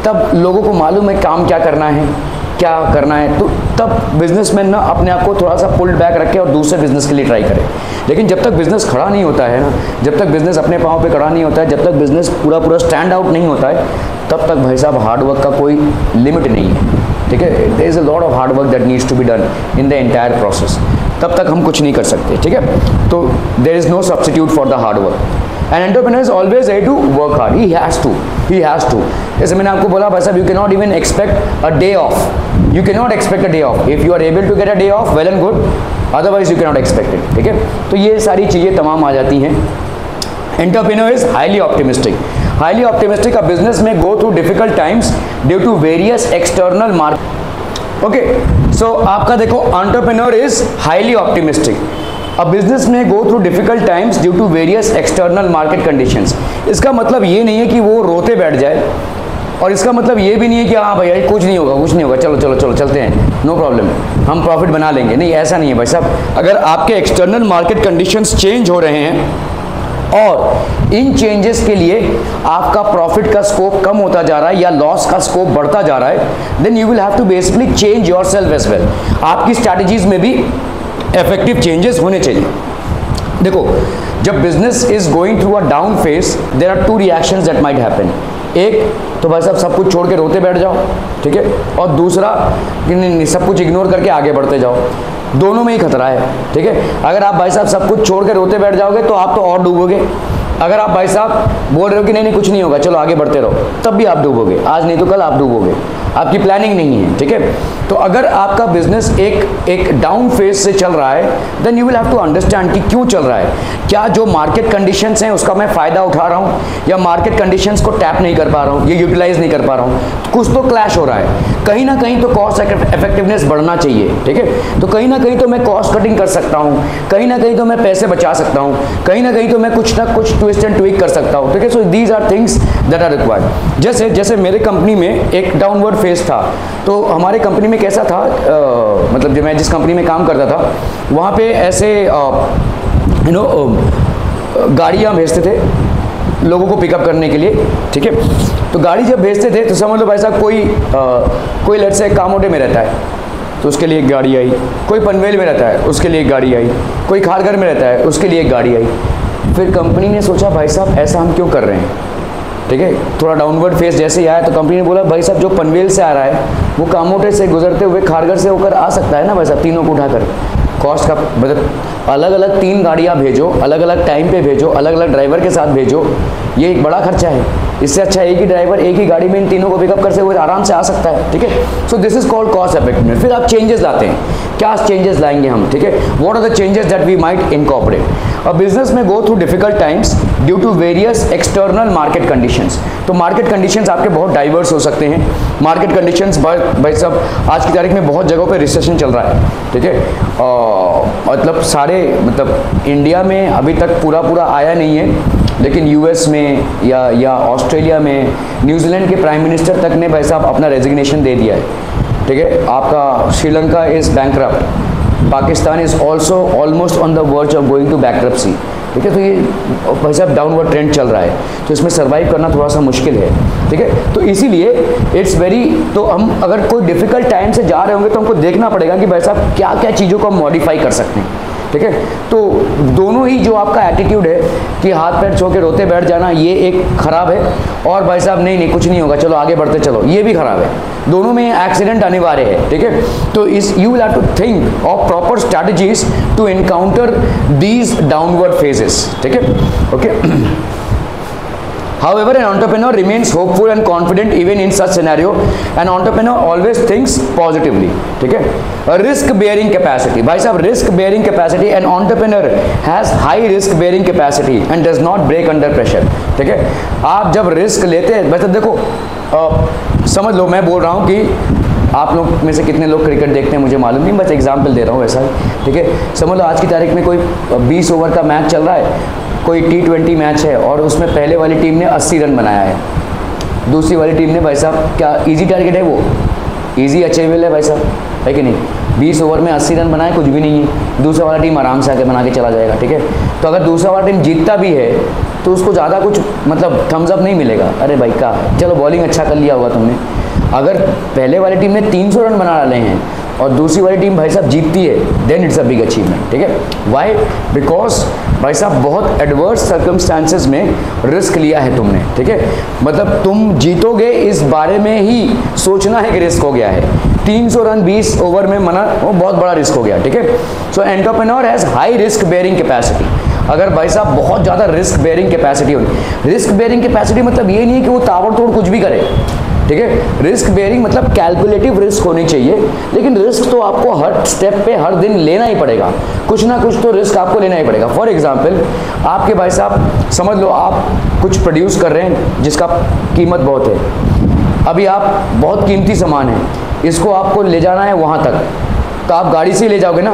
तब लोगों को मालूम है काम क्या करना है, तो तब बिजनेसमैन ना अपने आप को थोड़ा सा पुल्ड बैक रखे और दूसरे बिजनेस के लिए ट्राई करे। लेकिन जब तक बिजनेस खड़ा नहीं होता है ना, जब तक बिजनेस अपने पाँव पे खड़ा नहीं होता है, जब तक बिजनेस पूरा स्टैंड आउट नहीं होता है, तब तक भाई साहब हार्ड वर्क का कोई लिमिट नहीं है, ठीक है। There is a lot of hard work that needs to be done in the entire process, तब तक हम कुछ नहीं कर सकते, ठीक है। तो there is no substitute for the hard work. And entrepreneur is always ready to work hard, he has to. जैसे मैंने आपको बोला भाई साहब, you can not even expect a day off, you can not expect a day off. If you are able to get a day off, well and good, otherwise you can not expect it, ठीक है। तो ये सारी चीज़ें तमाम आ जाती हैं। Entrepreneur is highly optimistic, highly optimistic. A business में go through difficult times due to various external market. Okay, so आपका देखो entrepreneur is highly optimistic. A business में go through difficult times due to various external market conditions. इसका मतलब ये नहीं है कि वो रोते बैठ जाए, और इसका मतलब ये भी नहीं है कि हाँ भैया कुछ नहीं होगा, चलो चलते हैं, नो प्रॉब्लम, हम प्रॉफिट बना लेंगे। नहीं, ऐसा नहीं है भाई साहब। अगर आपके एक्सटर्नल मार्केट कंडीशंस चेंज हो रहे हैं और इन चेंजेस के लिए आपका प्रॉफिट का स्कोप कम होता जा रहा है या लॉस का स्कोप बढ़ता जा रहा है, then you will have to basically change yourself as well. आपकी स्ट्रैटेजीज में भी इफेक्टिव चेंजेस होने चाहिए। देखो, जब business is going through a down phase, there are two reactions that might happen. एक तो भाई साहब सब कुछ छोड़ के रोते बैठ जाओ, ठीक है, और दूसरा कि नहीं, सब कुछ इग्नोर करके आगे बढ़ते जाओ। दोनों में ही खतरा है, ठीक है। अगर आप भाई साहब सब कुछ छोड़ के रोते बैठ जाओगे तो आप तो और डूबोगे। अगर आप भाई साहब बोल रहे हो कि नहीं कुछ नहीं होगा, चलो आगे बढ़ते रहो, तब भी आप डूबोगे। आज नहीं तो कल आप डूबोगे, आपकी प्लानिंग नहीं है, ठीक है। तो अगर आपका बिजनेस एक डाउन फेज से चल रहा है, then you will have to understand कि क्यों चल रहा है। क्या जो मार्केट कंडीशंस हैं उसका मैं फ़ायदा उठा रहा हूँ, या मार्केट कंडीशंस को टैप नहीं कर पा रहा हूँ, ये यूटिलाइज नहीं कर पा रहा हूँ, कुछ तो क्लैश हो रहा है। कहीं ना कहीं तो कॉस्ट इफेक्टिवनेस बढ़ना चाहिए, ठीक है। तो कहीं ना कहीं तो मैं कॉस्ट कटिंग कर सकता हूँ, कहीं ना कहीं तो मैं पैसे बचा सकता हूँ, कहीं ना कहीं तो मैं कुछ ना कुछ ट्विस्ट एंड ट्विक कर सकता हूँ, ठीक है। So these are things that are required. जैसे मेरे कंपनी में एक डाउनवर्ड फेज था, तो हमारे कंपनी में कैसा था, मतलब जो मैं जिस कंपनी में काम करता था वहाँ पे ऐसे गाड़ियाँ भेजते थे लोगों को पिकअप करने के लिए, ठीक है। तो गाड़ी जब भेजते थे तो समझ लो भाई साहब कोई लेट से कामोटे में रहता है तो उसके लिए एक गाड़ी आई, कोई पनवेल में रहता है उसके लिए एक गाड़ी आई, कोई खारघर में रहता है उसके लिए एक गाड़ी आई। फिर कंपनी ने सोचा भाई साहब ऐसा हम क्यों कर रहे हैं, ठीक है। थोड़ा डाउनवर्ड फेज जैसे ही आया तो कंपनी ने बोला भाई साहब जो पनवेल से आ रहा है वो कामोटे से गुजरते हुए खारघर से होकर आ सकता है ना भाई साहब, तीनों को उठाकर। कॉस्ट का मतलब अलग अलग 3 गाड़ियाँ भेजो, अलग अलग टाइम पे भेजो, अलग अलग ड्राइवर के साथ भेजो, ये एक बड़ा खर्चा है। इससे अच्छा एक ही ड्राइवर एक ही गाड़ी में इन तीनों को पिकअप करते हुए आराम से आ सकता है, ठीक है। So this is called cost effectiveness. फिर आप चेंजेस लाते हैं, क्या चेंजेस लाएंगे हम, ठीक है। What are the changes that we might incorporate. अब बिजनेस में go through difficult times due to various external market conditions. तो मार्केट कंडीशंस आपके बहुत डाइवर्स हो सकते हैं। मार्केट कंडीशंस भाई साहब आज की तारीख में बहुत जगहों पे रिसेशन चल रहा है, ठीक है। मतलब इंडिया में अभी तक पूरा आया नहीं है, लेकिन यूएस में या ऑस्ट्रेलिया में, न्यूजीलैंड के प्राइम मिनिस्टर तक ने भाई साहब अपना रेजिग्नेशन दे दिया है, ठीक है। आपका Sri Lanka is bankrupt, Pakistan is also almost on the verge of going to bankruptcy, ठीक है। तो ये भाई साहब डाउनवर्ड ट्रेंड चल रहा है, तो इसमें सर्वाइव करना थोड़ा सा मुश्किल है, ठीक है। तो इसीलिए इट्स वेरी, तो हम अगर कोई डिफिकल्ट टाइम से जा रहे होंगे तो हमको देखना पड़ेगा कि भाई साहब क्या क्या चीज़ों को हम मॉडिफाई कर सकते हैं, ठीक है। तो दोनों ही जो आपका एटीट्यूड है कि हाथ पैर छो के रोते बैठ जाना, ये एक खराब है, और भाई साहब नहीं कुछ नहीं होगा चलो आगे बढ़ते चलो, ये भी खराब है। दोनों में एक्सीडेंट अनिवार्य है, ठीक है। तो you will have to think of proper strategies to encounter these downward phases, ठीक है, okay. However, an entrepreneur remains hopeful and confident even in such scenario. An entrepreneur always thinks positively, ठीक है। Risk bearing capacity, भाई साहब risk bearing capacity, an entrepreneur has high risk bearing capacity and does not break under pressure, ठीक है। आप जब risk लेते हैं, वैसे देखो समझ लो मैं बोल रहा हूँ कि आप लोग में से कितने लोग क्रिकेट देखते हैं मुझे मालूम नहीं, बस एग्जाम्पल दे रहा हूँ ऐसा, ठीक है। समझ लो आज की तारीख में कोई 20 ओवर का मैच चल रहा है, कोई T20 मैच है और उसमें पहले वाली टीम ने 80 रन बनाया है, दूसरी वाली टीम ने भाई साहब क्या इजी टारगेट है, वो इजी अचीवेबल है भाई साहब, है कि नहीं। 20 ओवर में 80 रन बनाए कुछ भी नहीं है, दूसरा वाला टीम आराम से आके बना के चला जाएगा, ठीक है। तो अगर दूसरा वाला टीम जीतता भी है तो उसको ज़्यादा कुछ मतलब थम्स अप नहीं मिलेगा, अरे भाई का चलो बॉलिंग अच्छा कर लिया होगा तुमने। अगर पहले वाली टीम ने 300 रन बना डाले हैं और दूसरी वाली टीम भाई साहब जीतती है, then it's a big achievement, ठीक है। वाई, बिकॉज भाई साहब बहुत एडवर्स सर्कमस्टांसेस में रिस्क लिया है तुमने, ठीक है। मतलब तुम जीतोगे इस बारे में ही सोचना है कि रिस्क हो गया है। 300 रन 20 ओवर में मना, वो बहुत बड़ा रिस्क हो गया, ठीक है। So entrepreneur has high risk bearing capacity. अगर भाई साहब बहुत ज़्यादा रिस्क बेयरिंग कैपेसिटी होगी। रिस्क बेयरिंग कैपेसिटी मतलब ये नहीं है कि वो ताबड़तोड़ कुछ भी करे, ठीक है। रिस्क बेयरिंग मतलब कैलकुलेटिव रिस्क होनी चाहिए, लेकिन रिस्क तो आपको हर स्टेप पे हर दिन लेना ही पड़ेगा, कुछ ना कुछ तो रिस्क आपको लेना ही पड़ेगा। फॉर एग्जांपल आपके भाई साहब समझ लो आप कुछ प्रोड्यूस कर रहे हैं जिसका कीमत बहुत है, अभी आप बहुत कीमती सामान है, इसको आपको ले जाना है वहाँ तक, तो आप गाड़ी से ही ले जाओगे ना,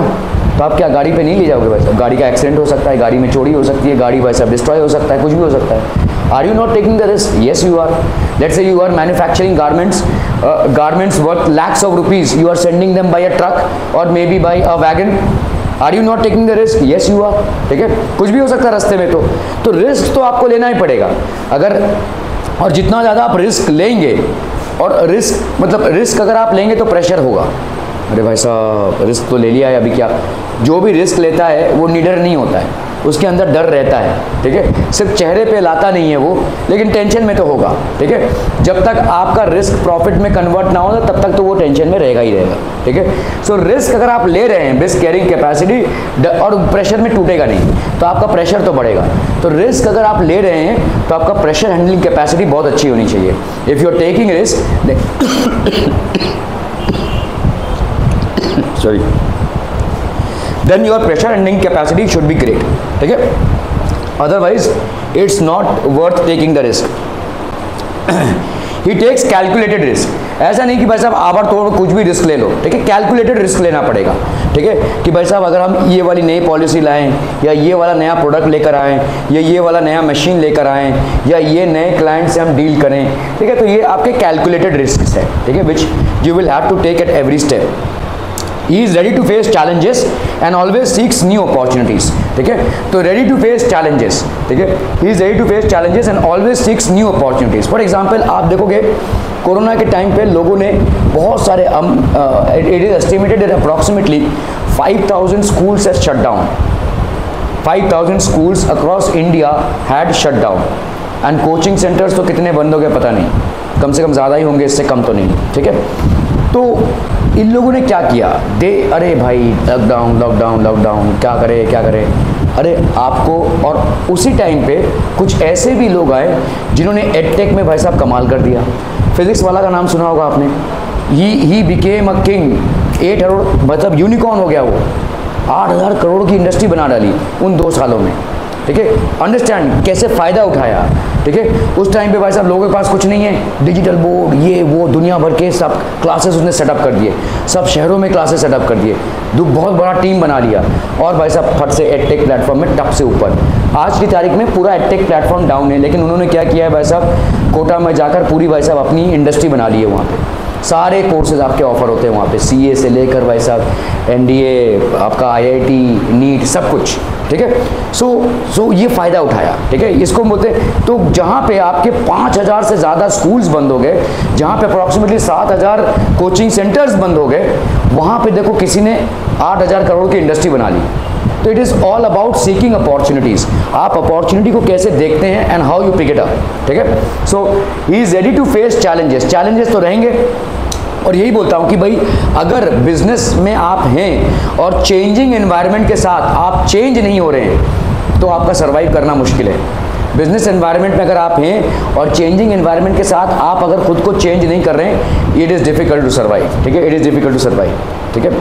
तो आप क्या गाड़ी पे नहीं ले जाओगे भाई साहब, गाड़ी का एक्सीडेंट हो सकता है, गाड़ी में चोरी हो सकती है, गाड़ी भाई साहब डिस्ट्रॉय हो सकता है, कुछ भी हो सकता है। Are you not taking the risk? Yes, you are. Let's say you are manufacturing garments worth lakhs of rupees. You are sending them by a truck or maybe by a wagon. Are you not taking the risk? Yes, you are. ठीक है, कुछ भी हो सकता है रास्ते में, तो रिस्क तो आपको लेना ही पड़ेगा। अगर और जितना ज़्यादा आप रिस्क लेंगे, और रिस्क मतलब रिस्क अगर आप लेंगे तो प्रेशर होगा। अरे भाई साहब रिस्क तो ले लिया है, अभी क्या। जो भी रिस्क लेता है वो निडर नहीं होता है, उसके अंदर डर रहता है, ठीक है। सिर्फ चेहरे पे लाता नहीं है वो, लेकिन टेंशन में तो होगा, ठीक है। जब तक आपका रिस्क प्रॉफिट में कन्वर्ट ना हो तब तक तो वो टेंशन में रहेगा ही रहेगा, ठीक है। सो रिस्क अगर आप ले रहे हैं, रिस्क कैरिंग कैपेसिटी, और प्रेशर में टूटेगा नहीं तो आपका प्रेशर तो बढ़ेगा। तो रिस्क अगर आप ले रहे हैं तो आपका प्रेशर हैंडलिंग कैपेसिटी बहुत अच्छी होनी चाहिए। If you are taking risk sorry, then your pressure handling capacity should be great, ठीक है। Otherwise it's not worth taking the risk. He takes calculated risk. ऐसा नहीं कि भाई साहब आबड़तोड़ कुछ भी रिस्क ले लो, ठीक है। कैलकुलेटेड रिस्क लेना पड़ेगा, ठीक है, कि भाई साहब अगर हम ये वाली नई पॉलिसी लाएं, या ये वाला नया प्रोडक्ट लेकर आएँ, या ये वाला नया मशीन लेकर आएँ, या ये नए क्लाइंट से हम डील करें, ठीक है, तो ये आपके कैलकुलेटेड रिस्क है, ठीक है, which you will have to take at every step. He is ready to face challenges and always seeks new opportunities, ठीक है। तो ready to face challenges, ठीक है, he is ready to face challenges and always seeks new opportunities. For example आप देखोगे corona के time पे लोगों ने बहुत सारे it is estimated that approximately 5,000 schools has shut down. 5,000 schools across India had shut down. And coaching centers तो कितने बंद हो गए पता नहीं, कम से कम ज़्यादा ही होंगे, इससे कम तो नहीं, ठीक है। तो इन लोगों ने क्या किया, अरे भाई लॉकडाउन लॉकडाउन लॉकडाउन, क्या करें। अरे आपको, और उसी टाइम पे कुछ ऐसे भी लोग आए जिन्होंने एडटेक में भाई साहब कमाल कर दिया। फिजिक्स वाला का नाम सुना होगा आपने, he became a king, 8 crore मतलब यूनिकॉर्न हो गया वो, 8,000 करोड़ की इंडस्ट्री बना डाली उन 2 सालों में, ठीक है। अंडरस्टैंड कैसे फ़ायदा उठाया, ठीक है। उस टाइम पे भाई साहब लोगों के पास कुछ नहीं है, डिजिटल बोर्ड ये वो दुनिया भर के सब क्लासेस उसने सेटअप कर दिए, सब शहरों में क्लासेस सेटअप कर दिए, बहुत बड़ा टीम बना लिया, और भाई साहब फट से एडटेक प्लेटफॉर्म में टप से ऊपर। आज की तारीख में पूरा एडटेक प्लेटफॉर्म डाउन है, लेकिन उन्होंने क्या किया है भाई साहब, कोटा में जाकर पूरी भाई साहब अपनी इंडस्ट्री बना ली है। वहाँ पे सारे कोर्सेज आपके ऑफर होते हैं वहाँ पे, CA से लेकर भाई साहब NDA, आपका IIT, नीट, सब कुछ, ठीक है। सो ये फ़ायदा उठाया, ठीक है, इसको बोलते। तो जहाँ पे आपके 5,000 से ज़्यादा स्कूल्स बंद हो गए, जहाँ पे अप्रॉक्सीमेटली 7,000 कोचिंग सेंटर्स बंद हो गए, वहाँ पे देखो किसी ने 8,000 करोड़ की इंडस्ट्री बना ली। तो it is all about seeking opportunities, आप अपॉर्चुनिटी को कैसे देखते हैं and how you pick it up, ठीक है। So he is ready to face challenges तो रहेंगे, और यही बोलता हूँ कि भाई अगर बिजनेस में आप हैं और चेंजिंग एनवायरनमेंट के साथ आप चेंज नहीं हो रहे हैं तो आपका सर्वाइव करना मुश्किल है। बिजनेस एनवायरनमेंट में अगर आप हैं और चेंजिंग एनवायरनमेंट के साथ आप अगर खुद को चेंज नहीं कर रहे हैं, it is difficult to survive, ठीक है, it is difficult to survive, ठीक है।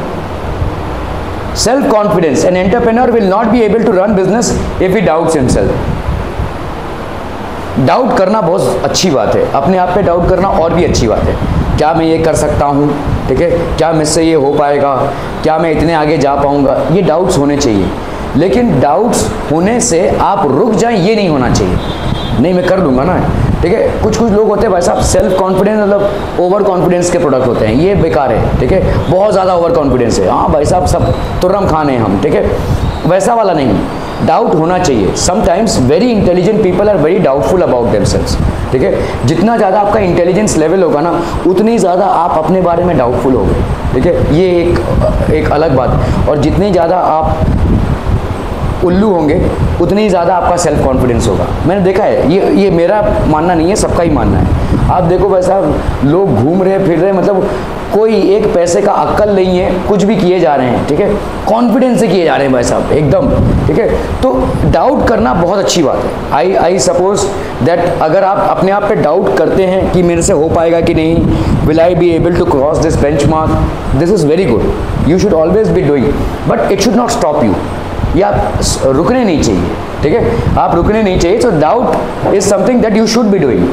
Self confidence, an entrepreneur will not be able to run business if he doubts himself. Doubt करना बहुत अच्छी बात है, अपने आप पे डाउट करना और भी अच्छी बात है। क्या मैं ये कर सकता हूँ, ठीक है, क्या मुझसे ये हो पाएगा, क्या मैं इतने आगे जा पाऊँगा, ये डाउट्स होने चाहिए। लेकिन डाउट्स होने से आप रुक जाएं ये नहीं होना चाहिए, नहीं मैं कर लूँगा ना, ठीक है। कुछ लोग होते हैं भाई साहब सेल्फ कॉन्फिडेंस मतलब ओवर कॉन्फिडेंस के प्रोडक्ट होते हैं, ये बेकार है, ठीक है। बहुत ज़्यादा ओवर कॉन्फिडेंस है, हाँ भाई साहब सब तुर्रम खाने हैं हम, ठीक है, वैसा वाला नहीं। डाउट होना चाहिए। Sometimes very intelligent people are very doubtful about themselves, ठीक है। जितना ज़्यादा आपका इंटेलिजेंस लेवल होगा ना, उतनी ज़्यादा आप अपने बारे में डाउटफुल होगे, ठीक है, ये एक अलग बात। और जितनी ज़्यादा आप उल्लू होंगे उतनी ज़्यादा आपका सेल्फ कॉन्फिडेंस होगा। मैंने देखा है, ये मेरा मानना नहीं है, सबका ही मानना है। आप देखो भाई साहब, लोग घूम रहे फिर रहे, मतलब कोई एक पैसे का अक्ल नहीं है, कुछ भी किए जा रहे हैं, ठीक है, कॉन्फिडेंस से किए जा रहे हैं भाई साहब एकदम, ठीक है। तो डाउट करना बहुत अच्छी बात है। आई सपोज दैट अगर आप अपने आप पे डाउट करते हैं कि मेरे से हो पाएगा कि नहीं, will I be able to cross this benchmark, this is very good, you should always be doing, but it should not stop you. या आप रुकने नहीं चाहिए, ठीक है, आप रुकने नहीं चाहिए। So doubt is something that you should be doing.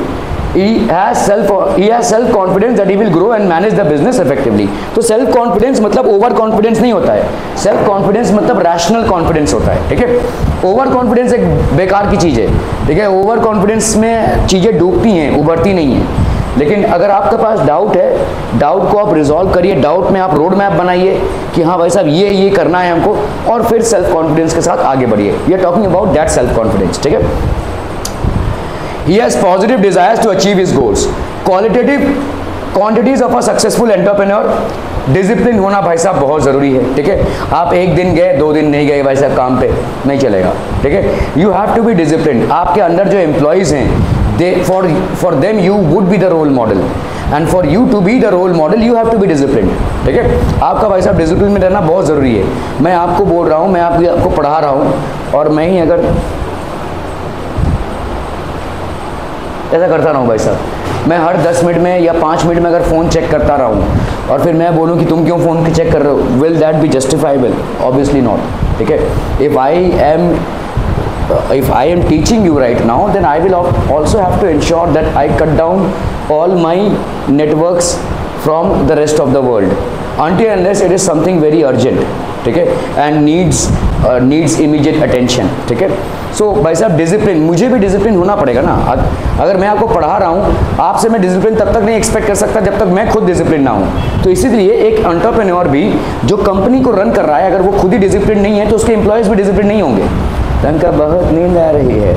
He has self confidence that he will grow and manage the business effectively. तो सेल्फ कॉन्फिडेंस मतलब ओवर कॉन्फिडेंस नहीं होता है, सेल्फ कॉन्फिडेंस मतलब रैशनल कॉन्फिडेंस होता है, ठीक है। ओवर कॉन्फिडेंस एक बेकार की चीज़ है, ठीक है, ओवर कॉन्फिडेंस में चीज़ें डूबती हैं, उभरती नहीं हैं। लेकिन अगर आपके पास डाउट है, डाउट को आप रिजॉल्व करिए, डाउट में आप रोड मैप बनाइए कि हाँ भाई साहब ये करना है हमको, और फिर सेल्फ कॉन्फिडेंस के साथ आगे बढ़िए। We are talking about that self confidence, ठीक है। He has positive desires to achieve his goals. Qualitative quantities of a successful entrepreneur. Discipline होना भाई साहब बहुत ज़रूरी है, ठीक है। आप एक दिन गए, 2 दिन नहीं गए भाई साहब काम पे, नहीं चलेगा, ठीक है। You have to be discipline. आपके अंदर जो एम्प्लॉयज़ हैं, they for them you would be the role model, and for you to be the role model you have to be discipline, ठीक है। आपका भाई साहब डिसिप्लिन में रहना बहुत ज़रूरी है। मैं आपको बोल रहा हूँ, मैं आपको पढ़ा रहा हूँ, और मैं ही अगर ऐसा करता रहा हूँ भाई साहब, मैं हर 10 मिनट में या 5 मिनट में अगर फ़ोन चेक करता रहा हूँ और फिर मैं बोलूँ कि तुम क्यों फ़ोन चेक कर रहे हो, will that be justifiable? Obviously not, ठीक है। If I am teaching you right now, then I will also have to ensure that I cut down all my networks from the rest of the world until unless it is something very urgent, ठीक है, and needs immediate attention, ठीक है। सो भाई साहब discipline, मुझे भी discipline होना पड़ेगा ना। अगर मैं आपको पढ़ा रहा हूँ, आपसे मैं डिसिप्लिन तब तक नहीं एक्सपेक्ट कर सकता जब तक मैं खुद डिसिप्लिन ना हूँ। तो इसीलिए एक एंटरप्रेन्योर भी जो कंपनी को रन कर रहा है, अगर वो खुद ही डिसिप्लिन नहीं है तो उसके एम्प्लॉयज़ भी डिसिप्लिन नहीं होंगे। रंग का बहुत नींद आ रही है,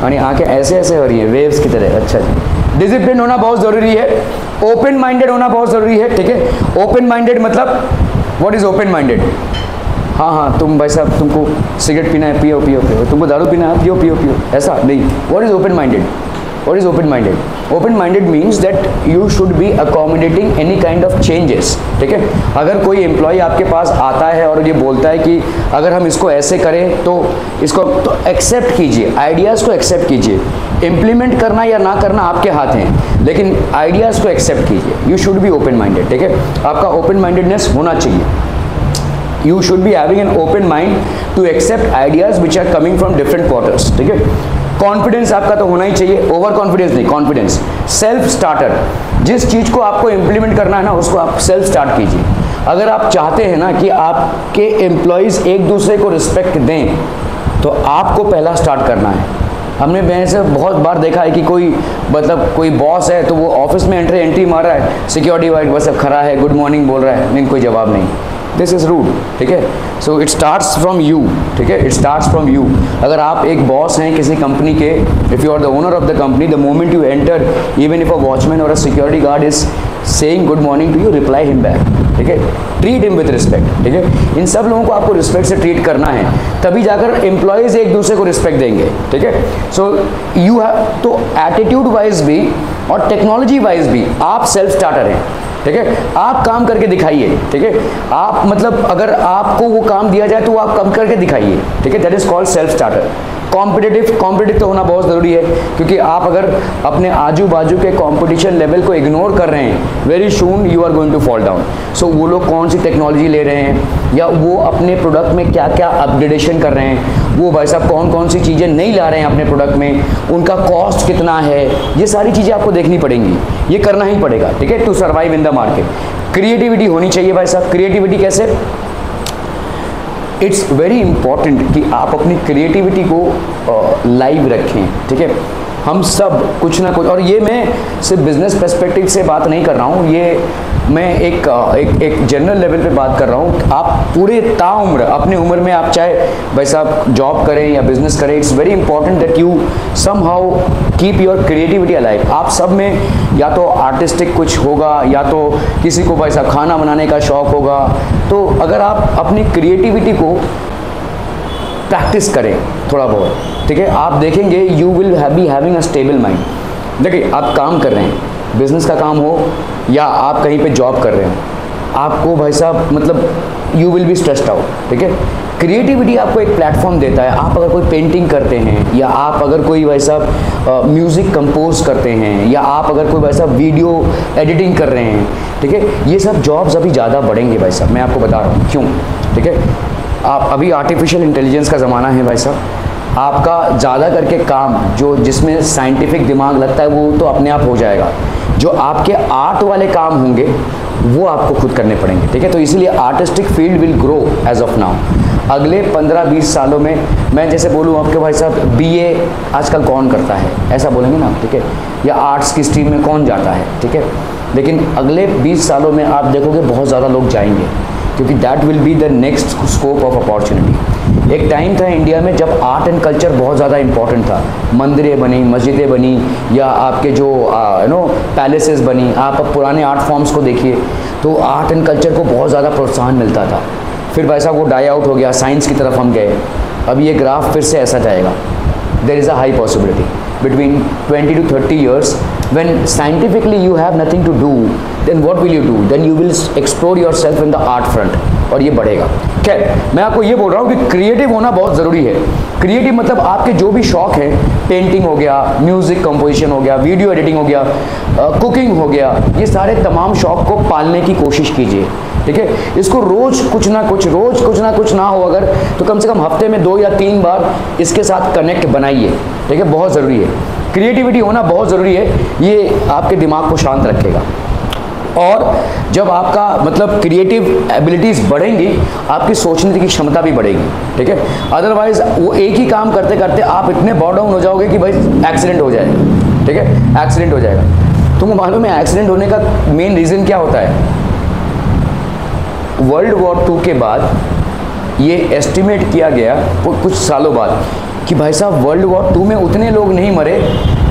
यानी आंखें ऐसे ऐसे हो रही है वेव्स की तरह। अच्छा जी, डिसिप्लिन होना बहुत ज़रूरी है। ओपन माइंडेड होना बहुत ज़रूरी है, ठीक है। ओपन माइंडेड मतलब व्हाट इज़ ओपन माइंडेड? हाँ, तुम भाई साहब तुमको सिगरेट पीना है, पियो, तुमको दारू पीना है, पियो, ऐसा नहीं। What is open minded? What is open minded? Open minded means that you should be accommodating any kind of changes, ठीक है। अगर कोई एम्प्लॉय आपके पास आता है और ये बोलता है कि अगर हम इसको ऐसे करें तो इसको, तो एक्सेप्ट कीजिए, आइडियाज़ को एक्सेप्ट कीजिए। इम्प्लीमेंट करना या ना करना आपके हाथ हैं, लेकिन आइडियाज़ को एक्सेप्ट कीजिए। You should be open minded, ठीक है। आपका ओपन माइंडेडनेस होना चाहिए। You should be having an open mind to accept ideas which are coming from different quarters, ठीक है। कॉन्फिडेंस आपका तो होना ही चाहिए, ओवर कॉन्फिडेंस नहीं, कॉन्फिडेंस। सेल्फ स्टार्टर, जिस चीज़ को आपको इम्प्लीमेंट करना है ना, उसको आप सेल्फ स्टार्ट कीजिए। अगर आप चाहते हैं ना कि आपके एम्प्लॉयज़ एक दूसरे को रिस्पेक्ट दें, तो आपको पहला स्टार्ट करना है। हमने मैंने से बहुत बार देखा है कि कोई मतलब कोई बॉस है तो वो ऑफिस में एंट्री मार रहा है, सिक्योरिटी वाइट बस अब खड़ा है, गुड मॉर्निंग बोल रहा है, नहीं कोई जवाब नहीं। दिस इज़ रूड, ठीक है। So it starts from you, ठीक है, इट स्टार्ट्स फ्रॉम यू। अगर आप एक बॉस हैं किसी कंपनी के, if you are the owner of the company, the moment you enter, even if a watchman और a security guard is saying good morning to you, reply him back, ठीक है। Treat him with respect, ठीक है। इन सब लोगों को आपको respect से ट्रीट करना है, तभी जाकर एम्प्लॉयज़ एक दूसरे को रिस्पेक्ट देंगे, ठीक है। सो यू हैव तो एटीट्यूड वाइज भी और टेक्नोलॉजी वाइज भी आप सेल्फ स्टार्टर हैं, ठीक है। आप काम करके दिखाइए, ठीक है। आप मतलब अगर आपको वो काम दिया जाए तो वो आप काम करके दिखाइए, ठीक है। That is called self starter. Competitive तो होना बहुत ज़रूरी है, क्योंकि आप अगर अपने आजू बाजू के कंपटीशन लेवल को इग्नोर कर रहे हैं, very soon you are going to fall down. So वो लोग कौन सी टेक्नोलॉजी ले रहे हैं, या वो अपने प्रोडक्ट में क्या क्या अपग्रेडेशन कर रहे हैं, वो भाई साहब कौन सी चीज़ें नहीं ला रहे हैं अपने प्रोडक्ट में, उनका कॉस्ट कितना है, ये सारी चीज़ें आपको देखनी पड़ेंगी, ये करना ही पड़ेगा, ठीक है, to survive in the market. Creativity होनी चाहिए भाई साहब। क्रिएटिविटी कैसे? इट्स वेरी इंपॉर्टेंट कि आप अपनी क्रिएटिविटी को लाइव रखें, ठीक है। हम सब कुछ ना कुछ, और ये मैं सिर्फ बिजनेस पर्सपेक्टिव से बात नहीं कर रहा हूँ, ये मैं एक जनरल लेवल पे बात कर रहा हूँ। आप पूरे ताउम्र अपने उम्र में आप चाहे भाई साहब जॉब करें या बिजनेस करें, it's very important that you somehow keep your creativity alive. आप सब में या तो आर्टिस्टिक कुछ होगा, या तो किसी को भाई साहब खाना बनाने का शौक़ होगा। तो अगर आप अपनी क्रिएटिविटी को प्रैक्टिस करें थोड़ा बहुत, ठीक है, आप देखेंगे you will be having a stable mind. देखिए, आप काम कर रहे हैं, बिजनेस का काम हो या आप कहीं पे जॉब कर रहे हो, आपको भाई साहब मतलब you will B stressed out, ठीक है। क्रिएटिविटी आपको एक प्लेटफॉर्म देता है। आप अगर कोई पेंटिंग करते हैं, या आप अगर कोई भाई साहब म्यूज़िक कंपोज करते हैं, या आप अगर कोई भाई साहब वीडियो एडिटिंग कर रहे हैं, ठीक है, ये सब जॉब्स अभी ज़्यादा बढ़ेंगे भाई साहब, मैं आपको बता रहा हूँ क्यों, ठीक है। आप अभी आर्टिफिशियल इंटेलिजेंस का ज़माना है भाई साहब, आपका ज़्यादा करके काम जो जिसमें साइंटिफिक दिमाग लगता है वो तो अपने आप हो जाएगा। जो आपके आर्ट वाले काम होंगे वो आपको खुद करने पड़ेंगे, ठीक है। तो इसीलिए artistic field will grow as of now. अगले 15-20 सालों में मैं जैसे बोलूँ आपके भाई साहब, बीए आजकल कौन करता है, ऐसा बोलेंगे ना, ठीक है, या आर्ट्स की स्ट्रीम में कौन जाता है, ठीक है। लेकिन अगले 20 सालों में आप देखोगे बहुत ज़्यादा लोग जाएंगे, क्योंकि that will be the next scope of opportunity. एक टाइम था इंडिया में जब आर्ट एंड कल्चर बहुत ज़्यादा इंपॉर्टेंट था। मंदिरें बनी, मस्जिदें बनी, या आपके जो पैलेसेस बनी, आप अब पुराने आर्ट फॉर्म्स को देखिए तो आर्ट एंड कल्चर को बहुत ज़्यादा प्रोत्साहन मिलता था। फिर भाई साहब वो डाई आउट हो गया, साइंस की तरफ हम गए। अब ये ग्राफ फिर से ऐसा जाएगा। There is a high possibility between 20 to 30 years when scientifically you have nothing to do, then what will you do? Then you will explore yourself in the art front, और ये बढ़ेगा। खैर, मैं आपको ये बोल रहा हूँ कि क्रिएटिव होना बहुत ज़रूरी है। क्रिएटिव मतलब आपके जो भी शौक हैं, पेंटिंग हो गया, म्यूज़िक कंपोजिशन हो गया, वीडियो एडिटिंग हो गया, कुकिंग हो गया, ये सारे तमाम शौक को पालने की कोशिश कीजिए, ठीक है। इसको रोज़ कुछ ना कुछ ना हो अगर, तो कम से कम हफ्ते में 2 या 3 बार इसके साथ कनेक्ट बनाइए, ठीक है। बहुत ज़रूरी है, क्रिएटिविटी होना बहुत ज़रूरी है। ये आपके दिमाग को शांत रखेगा, और जब आपका मतलब क्रिएटिव एबिलिटीज़ बढ़ेंगी, आपकी सोचने की क्षमता भी बढ़ेगी, ठीक है। अदरवाइज वो एक ही काम करते करते आप इतने बॉर्न डाउन हो जाओगे कि भाई एक्सीडेंट हो जाएगा, ठीक है, एक्सीडेंट हो जाएगा। तुमको मालूम है एक्सीडेंट होने का मेन रीज़न क्या होता है? वर्ल्ड वॉर 2 के बाद ये एस्टिमेट किया गया कुछ सालों बाद कि भाई साहब वर्ल्ड वॉर 2 में उतने लोग नहीं मरे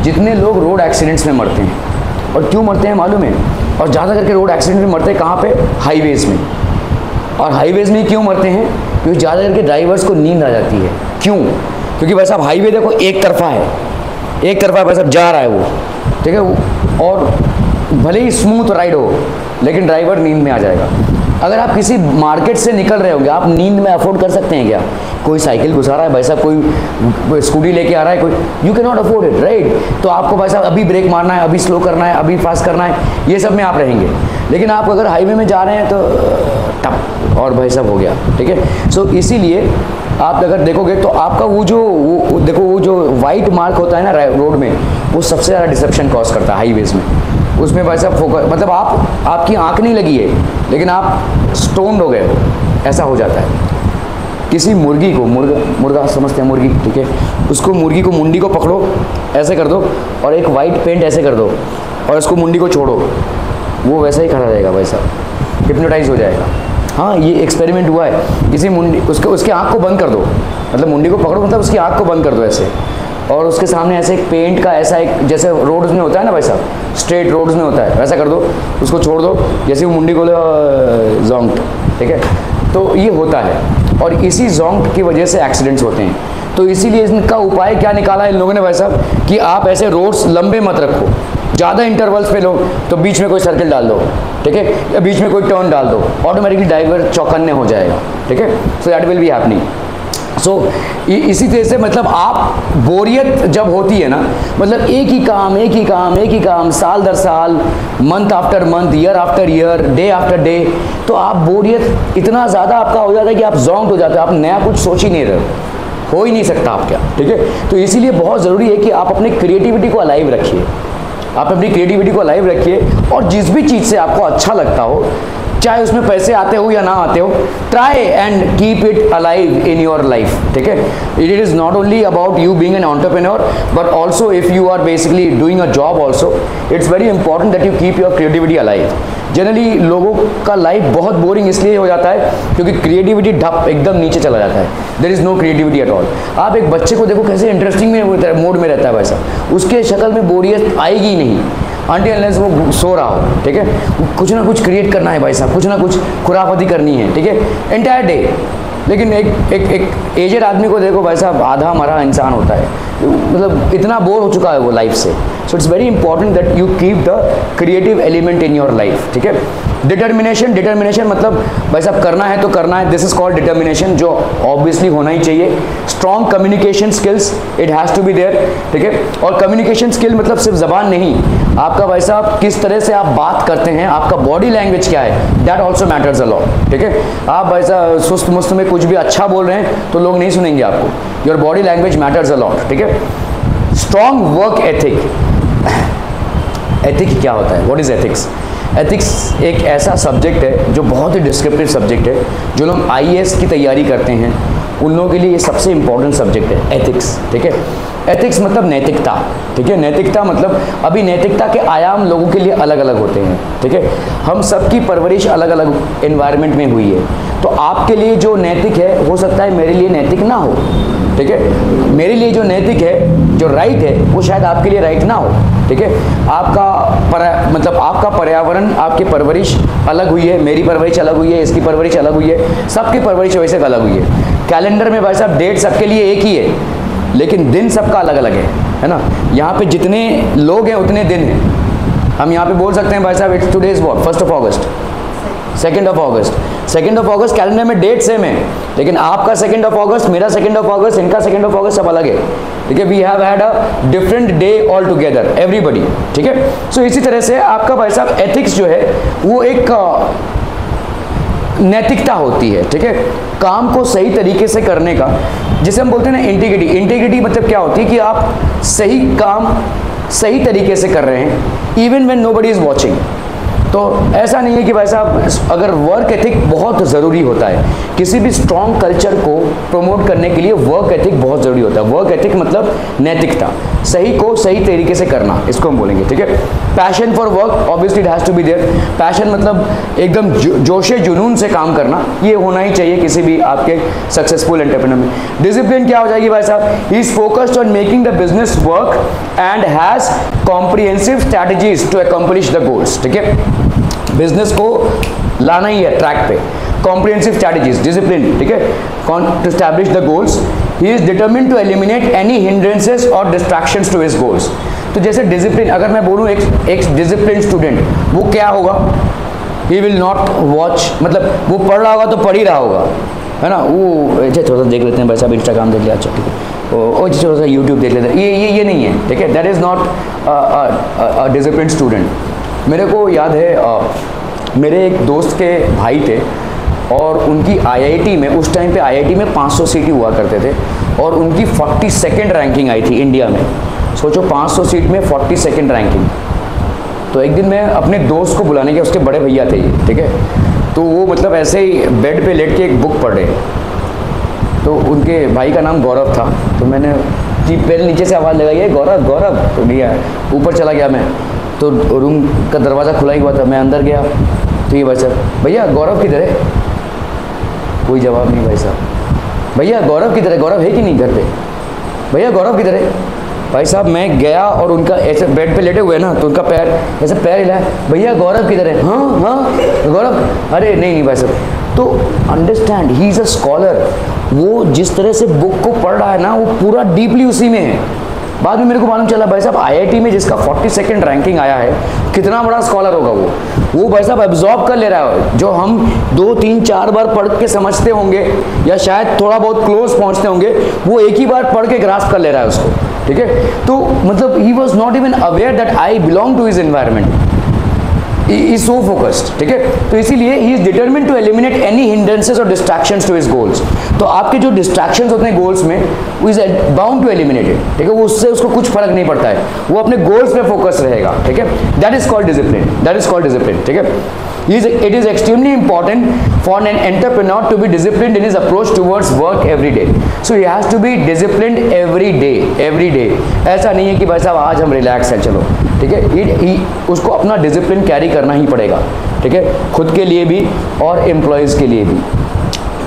जितने लोग रोड एक्सीडेंट्स में मरते हैं। और क्यों मरते हैं मालूम है? और ज़्यादा करके रोड एक्सीडेंट में मरते हैं कहाँ पे? हाईवेज़ में। और हाईवेज़ में क्यों मरते हैं? क्योंकि ज़्यादा करके ड्राइवर्स को नींद आ जाती है। क्यों? क्योंकि भाई साहब हाईवे देखो एक तरफा है, भाई साहब जा रहा है वो, ठीक है, और भले ही स्मूथ राइड हो लेकिन ड्राइवर नींद में आ जाएगा। अगर आप किसी मार्केट से निकल रहे होंगे, आप नींद में अफोर्ड कर सकते हैं क्या? कोई साइकिल घुसा रहा है भाई साहब, कोई स्कूटी लेके आ रहा है, कोई, you can not afford it, right. तो आपको भाई साहब अभी ब्रेक मारना है, अभी स्लो करना है, अभी फास्ट करना है, ये सब में आप रहेंगे। लेकिन आप अगर हाईवे में जा रहे हैं तो टप और भाई साहब हो गया, ठीक है। सो इसीलिए आप अगर देखोगे तो आपका वो जो वाइट मार्क होता है ना रोड में, वो सबसे ज़्यादा डिसेप्शन कॉज करता है हाईवेज़ में। उसमें भाई साहब फोकस, मतलब आपकी आंख नहीं लगी है लेकिन आप स्टोन्ड हो गए हो, ऐसा हो जाता है। किसी मुर्गी को, मुर्गा समझते हैं मुर्गी, ठीक है, उसको मुर्गी को मुंडी को पकड़ो, ऐसे कर दो, और एक वाइट पेंट ऐसे कर दो, और उसको मुंडी को छोड़ो, वो वैसा ही खड़ा रहेगा भाई साहब, हिप्नोटाइज हो जाएगा। हाँ, ये एक्सपेरिमेंट हुआ है। किसी मुंडी उसके आँख को बंद कर दो, मतलब मुंडी को पकड़ो, मतलब उसकी आँख को बंद कर दो ऐसे, और उसके सामने ऐसे एक पेंट का ऐसा एक, जैसे रोड्स में होता है ना भाई साहब, स्ट्रेट रोड्स में होता है, वैसा कर दो, उसको छोड़ दो, जैसे वो मुंडी को जोंक्ट, ठीक है। तो ये होता है, और इसी जोंक्ट की वजह से एक्सीडेंट्स होते हैं। तो इसीलिए इनका उपाय क्या निकाला इन लोगों ने भाई साहब, कि आप ऐसे रोड्स लंबे मत रखो, ज़्यादा इंटरवल्स पे लो, तो बीच में कोई सर्कल डाल दो, ठीक है, या बीच में कोई टर्न डाल दो, ऑटोमेटिकली ड्राइवर चौकन्ने हो जाएगा, ठीक है। So that will be happening. So इसी तरह से मतलब आप बोरियत जब होती है ना, मतलब एक ही काम साल दर साल, month after month, year after year, day after day, तो आप बोरियत इतना ज़्यादा आपका हो जाता है कि आप जोंक्ट हो जाते हो, आप नया कुछ सोच ही नहीं रहे हो ही नहीं सकता आप क्या, ठीक है। तो इसीलिए बहुत ज़रूरी है कि आप अपने क्रिएटिविटी को अलाइव रखिए, आप अपनी क्रिएटिविटी को अलाइव रखिए, और जिस भी चीज़ से आपको अच्छा लगता हो, चाहे उसमें पैसे आते हो या ना आते हो, try and keep it alive in your life, ठीक है। It is not only about you being an entrepreneur, but also if you are basically doing a job also, it's very important that you keep your creativity alive. Generally लोगों का life बहुत boring इसलिए हो जाता है क्योंकि creativity ढप एकदम नीचे चला जाता है, there is no creativity at all. आप एक बच्चे को देखो कैसे इंटरेस्टिंग में मोड में रहता है भाई साहब, उसके शक्ल में बोरियत आएगी ही नहीं अनटिल अनलेस वो सो रहा हो, ठीक है। कुछ ना कुछ क्रिएट करना है भाई साहब, कुछ ना कुछ खुराफती करनी है, ठीक है, एंटायर डे, लेकिन एक एजेड आदमी को देखो भाई साहब, आधा मरा इंसान होता है, मतलब इतना बोर हो चुका है वो लाइफ से। So it's very important that you keep the creative element in your life, ठीक है। डिटर्मिनेशन मतलब भाई साहब करना है तो करना है, दिस इज कॉल्ड डिटर्मिनेशन, जो ऑब्वियसली होना ही चाहिए। Strong communication skills, it has to be there, ठीक है। और कम्युनिकेशन स्किल मतलब सिर्फ जबान नहीं, आपका भाई साहब किस तरह से आप बात करते हैं, आपका बॉडी लैंग्वेज क्या है, that also matters a lot, ठीक है। आप भाई साहब सुस्त मुस्त में कुछ भी अच्छा बोल रहे हैं तो लोग नहीं सुनेंगे आपको, your body language matters a lot, ठीक है। स्ट्रॉन्ग वर्क एथिक, एथिक क्या होता है, व्हाट इज एथिक्स? एथिक्स एक ऐसा सब्जेक्ट है जो बहुत ही डिस्क्रिप्टिव सब्जेक्ट है। जो लोग आईएएस की तैयारी करते हैं उन लोगों के लिए ये सबसे इंपॉर्टेंट सब्जेक्ट है, एथिक्स, ठीक है। एथिक्स मतलब नैतिकता, ठीक है। नैतिकता मतलब अभी नैतिकता के आयाम लोगों के लिए अलग अलग होते हैं, ठीक है। हम सबकी परवरिश अलग अलग एनवायरनमेंट में हुई है, तो आपके लिए जो नैतिक है हो सकता है मेरे लिए नैतिक ना हो, ठीक है। मेरे लिए जो नैतिक है, जो राइट है, वो शायद आपके लिए राइट ना हो, ठीक है। मतलब आपका पर्यावरण, आपकी परवरिश अलग हुई है, मेरी परवरिश अलग हुई है, इसकी परवरिश अलग हुई है, सबकी परवरिश वैसे अलग हुई है। कैलेंडर में भाई साहब डेट सबके लिए एक ही है, लेकिन दिन सबका अलग अलग है ना। यहाँ पे जितने लोग हैं उतने दिन हैं। हम यहाँ पे बोल सकते हैं भाई साहब it's today is what, 1 August, 2 August, 2 August calendar में डेट सेम है, लेकिन आपका 2 अगस्त, मेरा 2 अगस्त, इनका 2 अगस्त सब अलग है, ठीक है। We have had a different day all together everybody, ठीक है। सो इसी तरह से आपका भाई साहब एथिक्स जो है वो एक नैतिकता होती है, ठीक है। काम को सही तरीके से करने का, जिसे हम बोलते हैं ना इंटीग्रिटी। इंटीग्रिटी मतलब क्या होती है कि आप सही काम सही तरीके से कर रहे हैं even when nobody is watching. तो ऐसा नहीं है कि भाई साहब अगर वर्क एथिक बहुत ज़रूरी होता है, किसी भी स्ट्रॉन्ग कल्चर को प्रमोट करने के लिए वर्क एथिक बहुत ज़रूरी होता है। वर्क एथिक मतलब नैतिकता, सही को सही तरीके से करना, इसको हम बोलेंगे, ठीक है। Passion for work, obviously it has to be there. Passion मतलब एकदम जोशे जुनून से काम करना, ये होना ही चाहिए किसी भी आपके सक्सेसफुल एंटरप्रेन्योर में। डिसिप्लिन क्या हो जाएगी भाई साहब, he is focused on making the business work and has comprehensive strategies to accomplish the goals, ठीक है। बिजनेस को लाना ही है ट्रैक पे, कॉम्प्रिहेंसिव स्ट्रैटेजीज, डिसिप्लिन, ठीक है, to establish the goals. He is determined to eliminate any hindrances और distractions to his goals. तो जैसे डिसिप्लिन, अगर मैं बोलूँ एक डिसिप्लिन स्टूडेंट, वो क्या होगा, ही विल नॉट वॉच, मतलब वो पढ़ रहा होगा तो पढ़ ही रहा होगा, है ना। वो अच्छा थोड़ा सा देख लेते हैं भाई साहब, इंस्टाग्राम देख लिया, अच्छा ठीक है, ओ थोड़ा सा यूट्यूब देख लेते हैं, ये नहीं है, ठीक है। That is not a discipline student. मेरे को याद है मेरे एक दोस्त के भाई थे और उनकी आईआईटी में, उस टाइम पे आईआईटी में 500 सीट हुआ करते थे और उनकी 42nd रैंकिंग आई थी इंडिया में। सोचो 500 सीट में 42nd रैंकिंग। तो एक दिन मैं अपने दोस्त को बुलाने गया, उसके बड़े भैया थे ये, ठीक है। तो वो मतलब ऐसे ही बेड पे लेट के एक बुक पढ़ रहे, तो उनके भाई का नाम गौरव था। तो मैंने जी पहले नीचे से आवाज़ लगाई है, गौरव गौरव, तो नहीं आया। ऊपर चला गया मैं, तो रूम का दरवाज़ा खुला ही हुआ था, मैं अंदर गया तो ये भाई साहब, भैया गौरव किधर है? कोई जवाब नहीं भाई साहब। भैया गौरव किधर है? गौरव है कि नहीं घर पे? भैया गौरव किधर है? भाई साहब मैं गया और उनका ऐसे बेड पे लेटे हुए ना, तो उनका पैर ऐसे पैर हिलाया, भैया गौरव किधर है? हाँ गौरव, अरे नहीं भाई साहब। तो understand, he is a scholar. वो जिस तरह से बुक को पढ़ रहा है ना, वो पूरा डीपली उसी में है। बाद में मेरे को मालूम चला भाई साहब आईआईटी में जिसका 42nd रैंकिंग आया है, कितना बड़ा स्कॉलर होगा वो भाई साहब एब्जॉर्ब कर ले रहा है। जो हम 2, 3, 4 बार पढ़ के समझते होंगे या शायद थोड़ा बहुत क्लोज पहुंचते होंगे, वो एक ही बार पढ़ के ग्रास्प कर ले रहा है उसको, ठीक है। तो मतलब he was not even aware that I belong to his environment, is so focused, ठीक है। तो इसीलिए he is determined to eliminate any hindrances और डिस्ट्रैक्शंस टू हिज गोल्स। तो आपके जो डिस्ट्रैक्शंस होते हैं गोल्स में, वो is bound to eliminate it, ठीक है। वो उससे उसको कुछ फर्क नहीं पड़ता है, वो अपने गोल्स पे फोकस रहेगा, ठीक है। That is called discipline, that is called discipline, ठीक है। It is extremely important for an entrepreneur to be disciplined in his approach towards work every day. So he has to be disciplined every day. ऐसा नहीं है कि भाई साहब आज हम रिलैक्स हैं चलो, ठीक है। उसको अपना डिसिप्लिन कैरी करना ही पड़ेगा, ठीक है, खुद के लिए भी और एम्प्लॉयज़ के लिए भी,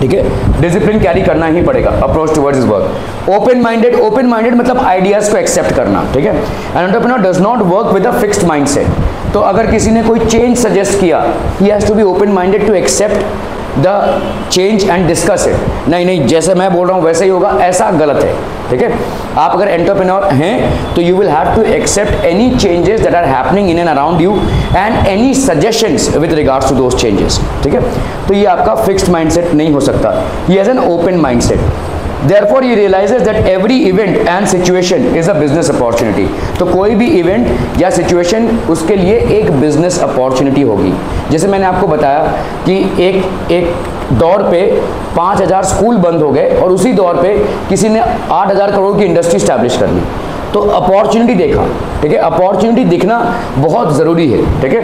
ठीक है। डिसिप्लिन कैरी करना ही पड़ेगा। Approach towards his work, open minded मतलब आइडियाज़ को एक्सेप्ट करना, ठीक है। An entrepreneur does not work with a fixed mindset. तो अगर किसी ने कोई चेंज सजेस्ट किया, he has to be open minded to accept the change and discuss it. नहीं नहीं, जैसे मैं बोल रहा हूँ वैसे ही होगा, ऐसा गलत है, ठीक है। आप अगर एंटरप्रेन्योर हैं तो you will have to accept any changes that are happening in and around you and any suggestions with regards to those changes, ठीक है। तो ये आपका फिक्स्ड माइंडसेट नहीं हो सकता, ये has an open mindset. Therefore he realizes that every event and situation is a business opportunity। तो कोई भी इवेंट या सिचुएशन उसके लिए एक बिजनेस अपॉर्चुनिटी होगी। जैसे मैंने आपको बताया कि एक दौर पे 5000 स्कूल बंद हो गए और उसी दौर पे किसी ने 8000 करोड़ की इंडस्ट्री स्टैब्लिश कर ली, तो अपॉर्चुनिटी देखा, ठीक है। अपॉर्चुनिटी दिखना बहुत ज़रूरी है, ठीक है।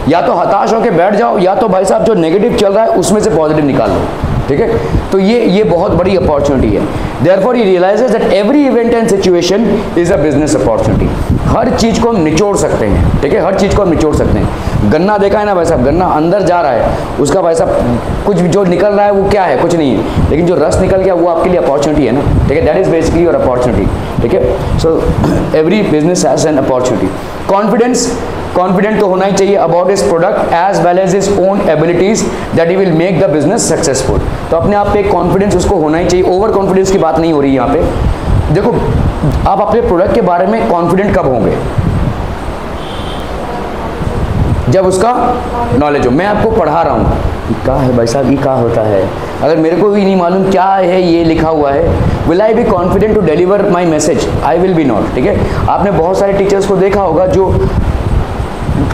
या तो हताश होकर बैठ जाओ, या तो भाई साहब जो नेगेटिव चल रहा है उसमें से पॉजिटिव निकाल लो, ठीक है। तो ये बहुत बड़ी अपॉर्चुनिटी है। Therefore he realizes that every event and situation is a business opportunity। हर चीज़ को हम निचोड़ सकते हैं, ठीक है, हर चीज़ को हम निचोड़ सकते हैं। गन्ना देखा है ना भाई साहब, गन्ना अंदर जा रहा है, उसका भाई साहब कुछ जो निकल रहा है वो क्या है, कुछ नहीं है, लेकिन जो रस निकल गया वो आपके लिए अपॉर्चुनिटी है ना, ठीक है। That is basically your opportunity, ठीक है। So every business has an opportunity. Confident तो होना ही चाहिए about his product as well as his own abilities that he will make the business successful. तो अपने आप पे कॉन्फिडेंस उसको होना ही चाहिए। ओवर कॉन्फिडेंस की बात नहीं हो रही है यहाँ पे। देखो, आप अपने प्रोडक्ट के बारे में कॉन्फिडेंट कब होंगे? जब उसका नॉलेज हो। मैं आपको पढ़ा रहा हूँ, क्या है भाई साहब, ये क्या होता है, अगर मेरे को भी नहीं मालूम क्या है ये लिखा हुआ है, will I be confident to deliver my message? I will be not, ठीक है। आपने बहुत सारे टीचर्स को देखा होगा जो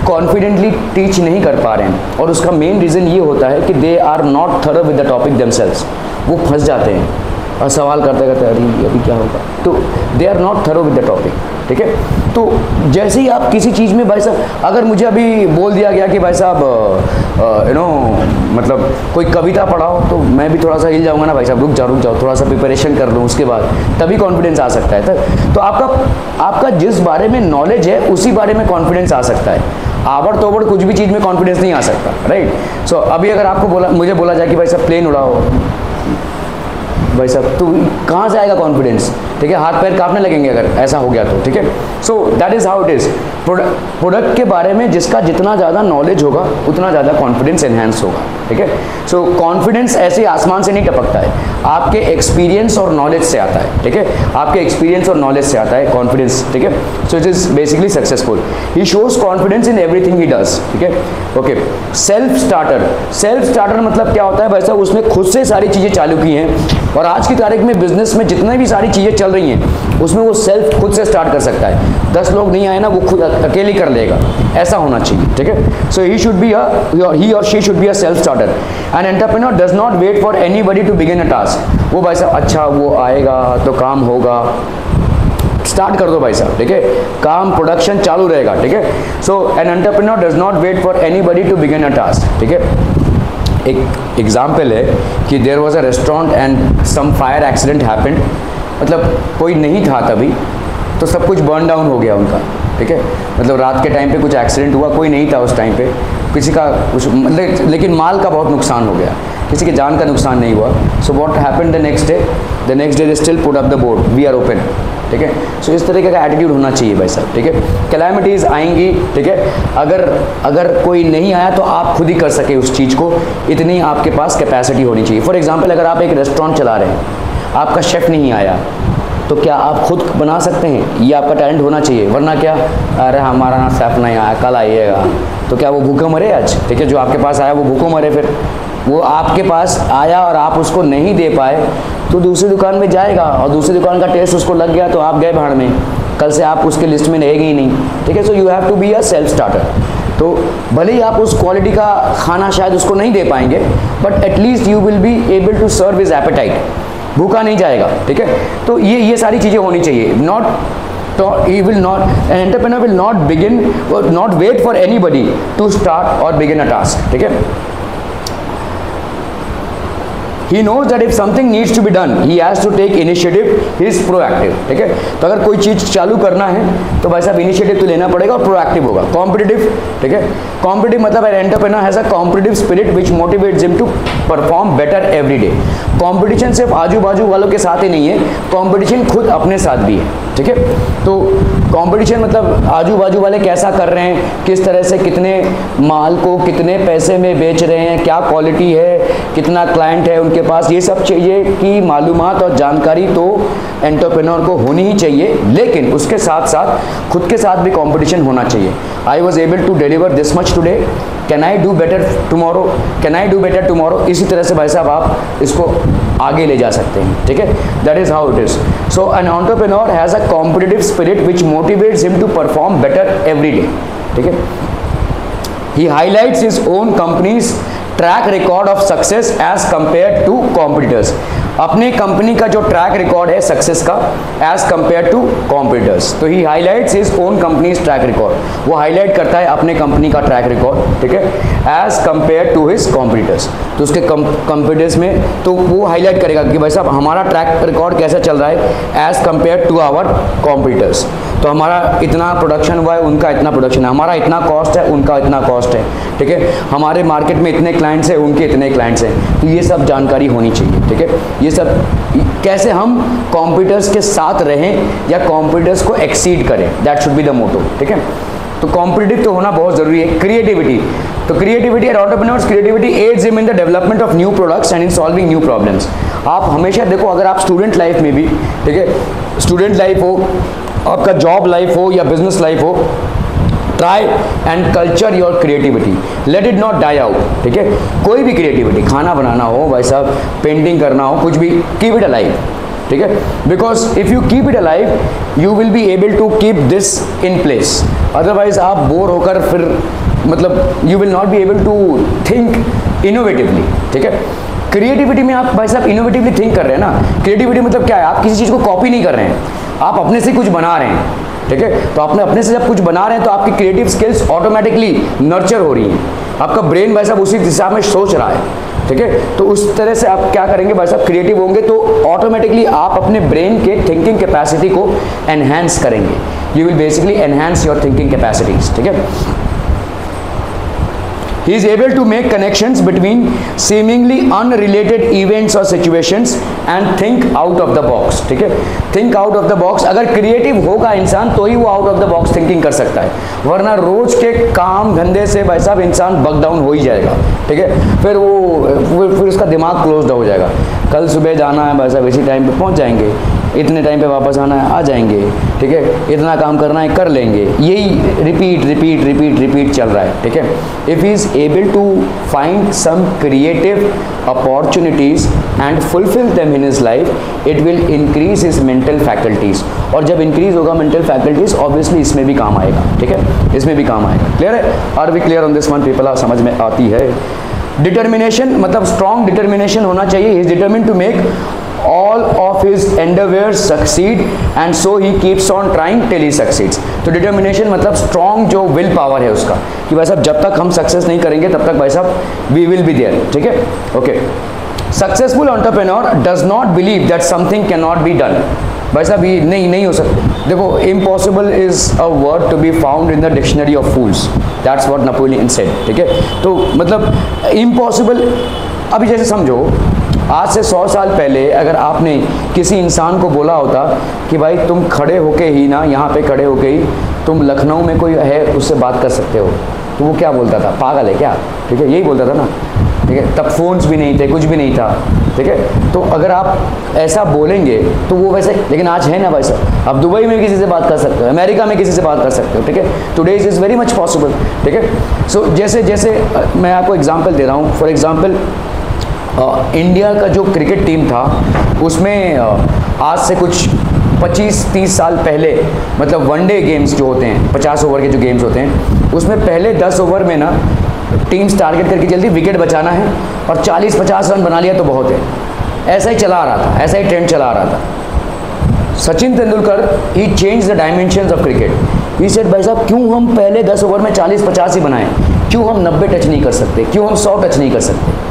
कॉन्फिडेंटली टीच नहीं कर पा रहे हैं, और उसका मेन रीज़न ये होता है कि they are not thorough with the topic themselves. वो फंस जाते हैं और सवाल करते करते अरे अभी क्या होगा, तो they are not thorough with the topic, ठीक है। तो जैसे ही आप किसी चीज़ में भाई साहब, अगर मुझे अभी बोल दिया गया कि भाई साहब मतलब कोई कविता पढ़ाओ, तो मैं भी थोड़ा सा हिल जाऊंगा ना भाई साहब, रुक जाओ थोड़ा सा प्रिपरेशन कर लूँ, उसके बाद तभी कॉन्फिडेंस आ सकता है। तो आपका जिस बारे में नॉलेज है उसी बारे में कॉन्फिडेंस आ सकता है। आवर तोबड़ कुछ भी चीज़ में कॉन्फिडेंस नहीं आ सकता, राइट। सो अभी अगर आपको मुझे बोला जाए कि भाई साहब प्लेन उड़ाओ, भाई साहब तो कहाँ से आएगा कॉन्फिडेंस, ठीक है। हाथ पैर कांपने लगेंगे अगर ऐसा हो गया तो, ठीक है। So that is how it is. Product के बारे में जिसका जितना ज़्यादा नॉलेज होगा उतना ज़्यादा कॉन्फिडेंस एनहेंस होगा, ठीक है। सो कॉन्फिडेंस ऐसे आसमान से नहीं टपकता है, आपके एक्सपीरियंस और नॉलेज से आता है, ठीक है। आपके एक्सपीरियंस और नॉलेज से आता है कॉन्फिडेंस, ठीक है। So it is basically successful. He shows confidence in everything he does, ठीक है। ओके, सेल्फ स्टार्टर मतलब क्या होता है भाई साहब, उसने खुद से सारी चीज़ें चालू की हैं, और आज की तारीख में बिजनेस में जितने भी सारी चीज़ें चल रही हैं उसमें वो सेल्फ खुद से स्टार्ट कर सकता है। 10 लोग नहीं आए ना, वो खुद अकेले कर लेगा, ऐसा होना चाहिए, ठीक है। सो ही और she should be a self starter. An entrepreneur does not wait for anybody to begin a task. वो भाई साहब अच्छा वो आएगा तो काम होगा, स्टार्ट कर दो भाई साहब, ठीक है, काम प्रोडक्शन चालू रहेगा, ठीक है। So an entrepreneur does not wait for anybody to begin a task, ठीक है। एक एग्जाम्पल है कि there was a restaurant and some fire accident happened. मतलब कोई नहीं था तभी, तो सब कुछ बर्न डाउन हो गया उनका, ठीक है। मतलब रात के टाइम पे कुछ एक्सीडेंट हुआ, कोई नहीं था उस टाइम पे, किसी का कुछ लेकिन माल का बहुत नुकसान हो गया, किसी के जान का नुकसान नहीं हुआ। So what happened the next day they still put up the board, we are open, ठीक है। सो इस तरीके का एटीट्यूड होना चाहिए भाई साहब, ठीक है। कैलामिटीज़ आएंगी, ठीक है, अगर कोई नहीं आया तो आप खुद ही कर सके उस चीज़ को, इतनी आपके पास कैपेसिटी होनी चाहिए। फॉर एग्जांपल, अगर आप एक रेस्टोरेंट चला रहे हैं, आपका शेफ़ नहीं आया, तो क्या आप खुद बना सकते हैं? ये आपका टैलेंट होना चाहिए, वरना क्या, अरे हमारा ना शेफ़ नहीं आया, कल आइएगा, तो क्या वो भूखे मरे आज, ठीक है। जो आपके पास आया वो भूखों मरे, फिर वो आपके पास आया और आप उसको नहीं दे पाए तो दूसरी दुकान में जाएगा, और दूसरी दुकान का टेस्ट उसको लग गया तो आप गए भाड़ में, कल से आप उसके लिस्ट में रहेंगे ही नहीं, ठीक है। So you have to be a self starter. तो भले ही आप उस क्वालिटी का खाना शायद उसको नहीं दे पाएंगे, but at least you will be able to serve his appetite, भूखा नहीं जाएगा, ठीक है। तो ये सारी चीज़ें होनी चाहिए। He will not, an entrepreneur will not begin or not wait for anybody to start or begin a task, ठीक है। He knows that if something needs to be done, he has to take initiative. He is proactive, ठीक है। तो अगर कोई चीज़ चालू करना है तो भाई साहब इनिशिएटिव तो लेना पड़ेगा और प्रोएक्टिव होगा। कॉम्पिटिटिव, ठीक है, कॉम्पिटिटिव मतलब an entrepreneur has a competitive spirit which motivates him to perform better every day. Competition सिर्फ आजू बाजू वालों के साथ ही नहीं है, कॉम्पिटिशन खुद अपने साथ भी है, ठीक है। तो कंपटीशन मतलब आजू बाजू वाले कैसा कर रहे हैं, किस तरह से कितने माल को कितने पैसे में बेच रहे हैं, क्या क्वालिटी है, कितना क्लाइंट है उनके पास, ये सब चाहिए कि मालूमात और जानकारी तो एंटरप्रेन्योर को होनी ही चाहिए, लेकिन उसके साथ साथ खुद के साथ भी कंपटीशन होना चाहिए। I was able to deliver this much today, can I do better tomorrow, can I do better tomorrow. इसी तरह से भाई साहब आप इसको आगे ले जा सकते हैं, ठीक है। That is how it is. So an entrepreneur has a competitive spirit which motivates him to perform better every day, ठीक है। He highlights his own company's track record of success as compare to competitors. अपनी कंपनी का जो track record है success का as compare to competitors, तो he highlights his own company's track record, वो हाईलाइट करता है अपने कंपनी का ट्रैक रिकॉर्ड, ठीक है, as compare to his competitors. तो उसके कॉम्पिटिटर्स में तो वो हाईलाइट करेगा कि भाई साहब हमारा ट्रैक रिकॉर्ड कैसा चल रहा है as compare to our competitors. तो हमारा इतना प्रोडक्शन हुआ है, उनका इतना प्रोडक्शन है, हमारा इतना कॉस्ट है, उनका इतना कॉस्ट है, ठीक है, हमारे मार्केट में इतने क्लाइंट्स हैं, उनके इतने क्लाइंट्स हैं। तो ये सब जानकारी होनी चाहिए, ठीक है। ये सब कैसे हम कॉम्पिटिटर्स के साथ रहें या कॉम्पिटिटर्स को एक्सीड करें, that should be the motto, ठीक है। तो कॉम्पिटिटिव तो होना बहुत जरूरी है। क्रिएटिविटी, तो creativity and entrepreneurs creativity aids him in the development of new products and in solving new problems. आप हमेशा देखो, अगर आप स्टूडेंट लाइफ में भी, ठीक है, स्टूडेंट लाइफ हो, आपका जॉब लाइफ हो या बिजनेस लाइफ हो, try and culture your creativity, let it not die out, ठीक है। कोई भी क्रिएटिविटी, खाना बनाना हो भाई साहब, पेंटिंग करना हो, कुछ भी, कीप इट अलाइव, ठीक है। Because if you keep it alive you will be able to keep this in place, otherwise आप बोर होकर फिर मतलब you will not be able to think innovatively, ठीक है। क्रिएटिविटी में आप भाई साहब इनोवेटिवली थिंक कर रहे हैं ना। क्रिएटिविटी मतलब क्या है, आप किसी चीज़ को कॉपी नहीं कर रहे हैं, आप अपने से कुछ बना रहे हैं, ठीक है। तो आपने अपने से जब कुछ बना रहे हैं तो आपकी क्रिएटिव स्किल्स ऑटोमेटिकली नर्चर हो रही हैं, आपका ब्रेन भाई साहब उसी दिशा में सोच रहा है, ठीक है। तो उस तरह से आप क्या करेंगे भाई साहब, क्रिएटिव होंगे तो ऑटोमेटिकली आप अपने ब्रेन के थिंकिंग कैपेसिटी को एनहेंस करेंगे, you will basically enhance your thinking capacities, ठीक है। He is able to make connections between seemingly unrelated events or situations and think out of the box, ठीक है। Think out of the box, अगर creative होगा इंसान तो ही वो out of the box thinking कर सकता है, वरना रोज के काम धंधे से भाई साहब इंसान बग डाउन हो ही जाएगा, ठीक है। फिर उसका दिमाग क्लोज्ड हो जाएगा। कल सुबह जाना है भाई साहब, इसी टाइम पे पहुंच जाएंगे, इतने टाइम पे वापस आना है, आ जाएंगे, ठीक है, इतना काम करना है, कर लेंगे, यही रिपीट रिपीट रिपीट रिपीट चल रहा है, ठीक है। If he is able to find some creative opportunities and fulfil them in his life, it will increase his mental faculties, और जब इंक्रीज होगा मेंटल फैकल्टीज ऑब्वियसली इसमें भी काम आएगा, ठीक है, इसमें भी काम आएगा। क्लियर है? Are we clear on this one people? आप समझ में आती है? डिटर्मिनेशन मतलब स्ट्रॉन्ग डिटर्मिनेशन होना चाहिए। He is determined to make all of his endeavors succeed and so he keeps on trying till he succeeds। तो determination मतलब strong जो will power है उसका, कि भाई साहब जब तक हम सक्सेस नहीं करेंगे तब तक भाई साहब we will be there, ठीक है। Okay, successful entrepreneur does not believe that something can not be done. भाई साहब ये नहीं हो सकता। देखो, impossible is a word to be found in the dictionary of fools, that's what Napoleon said, ठीक है। तो मतलब इम्पॉसिबल, अभी जैसे समझो आज से 100 साल पहले अगर आपने किसी इंसान को बोला होता कि भाई तुम खड़े होके ही ना, यहाँ पे खड़े होके ही तुम लखनऊ में कोई है उससे बात कर सकते हो, तो वो क्या बोलता था? पागल है क्या? ठीक है, यही बोलता था ना, ठीक है। तब फोन्स भी नहीं थे, कुछ भी नहीं था, ठीक है। तो अगर आप ऐसा बोलेंगे तो वो वैसे, लेकिन आज है ना भाई साहब, आप दुबई में किसी से बात कर सकते हो, अमेरिका में किसी से बात कर सकते हो, ठीक है। Today is very much possible, ठीक है। सो जैसे जैसे मैं आपको एग्जांपल दे रहा हूँ, फॉर एग्जांपल इंडिया का जो क्रिकेट टीम था उसमें आज से कुछ 25-30 साल पहले, मतलब वनडे गेम्स जो होते हैं, 50 ओवर के जो गेम्स होते हैं, उसमें पहले 10 ओवर में ना टीम्स टारगेट करके चलती, विकेट बचाना है और 40-50 रन बना लिया तो बहुत है। ऐसा ही चला आ रहा था, ऐसा ही ट्रेंड चला आ रहा था। Sachin Tendulkar he change the dimensions of cricket. He said भाई साहब क्यों हम पहले 10 ओवर में 40-50 ही बनाएं, क्यों हम 90 टच नहीं कर सकते, क्यों हम 100 टच नहीं कर सकते।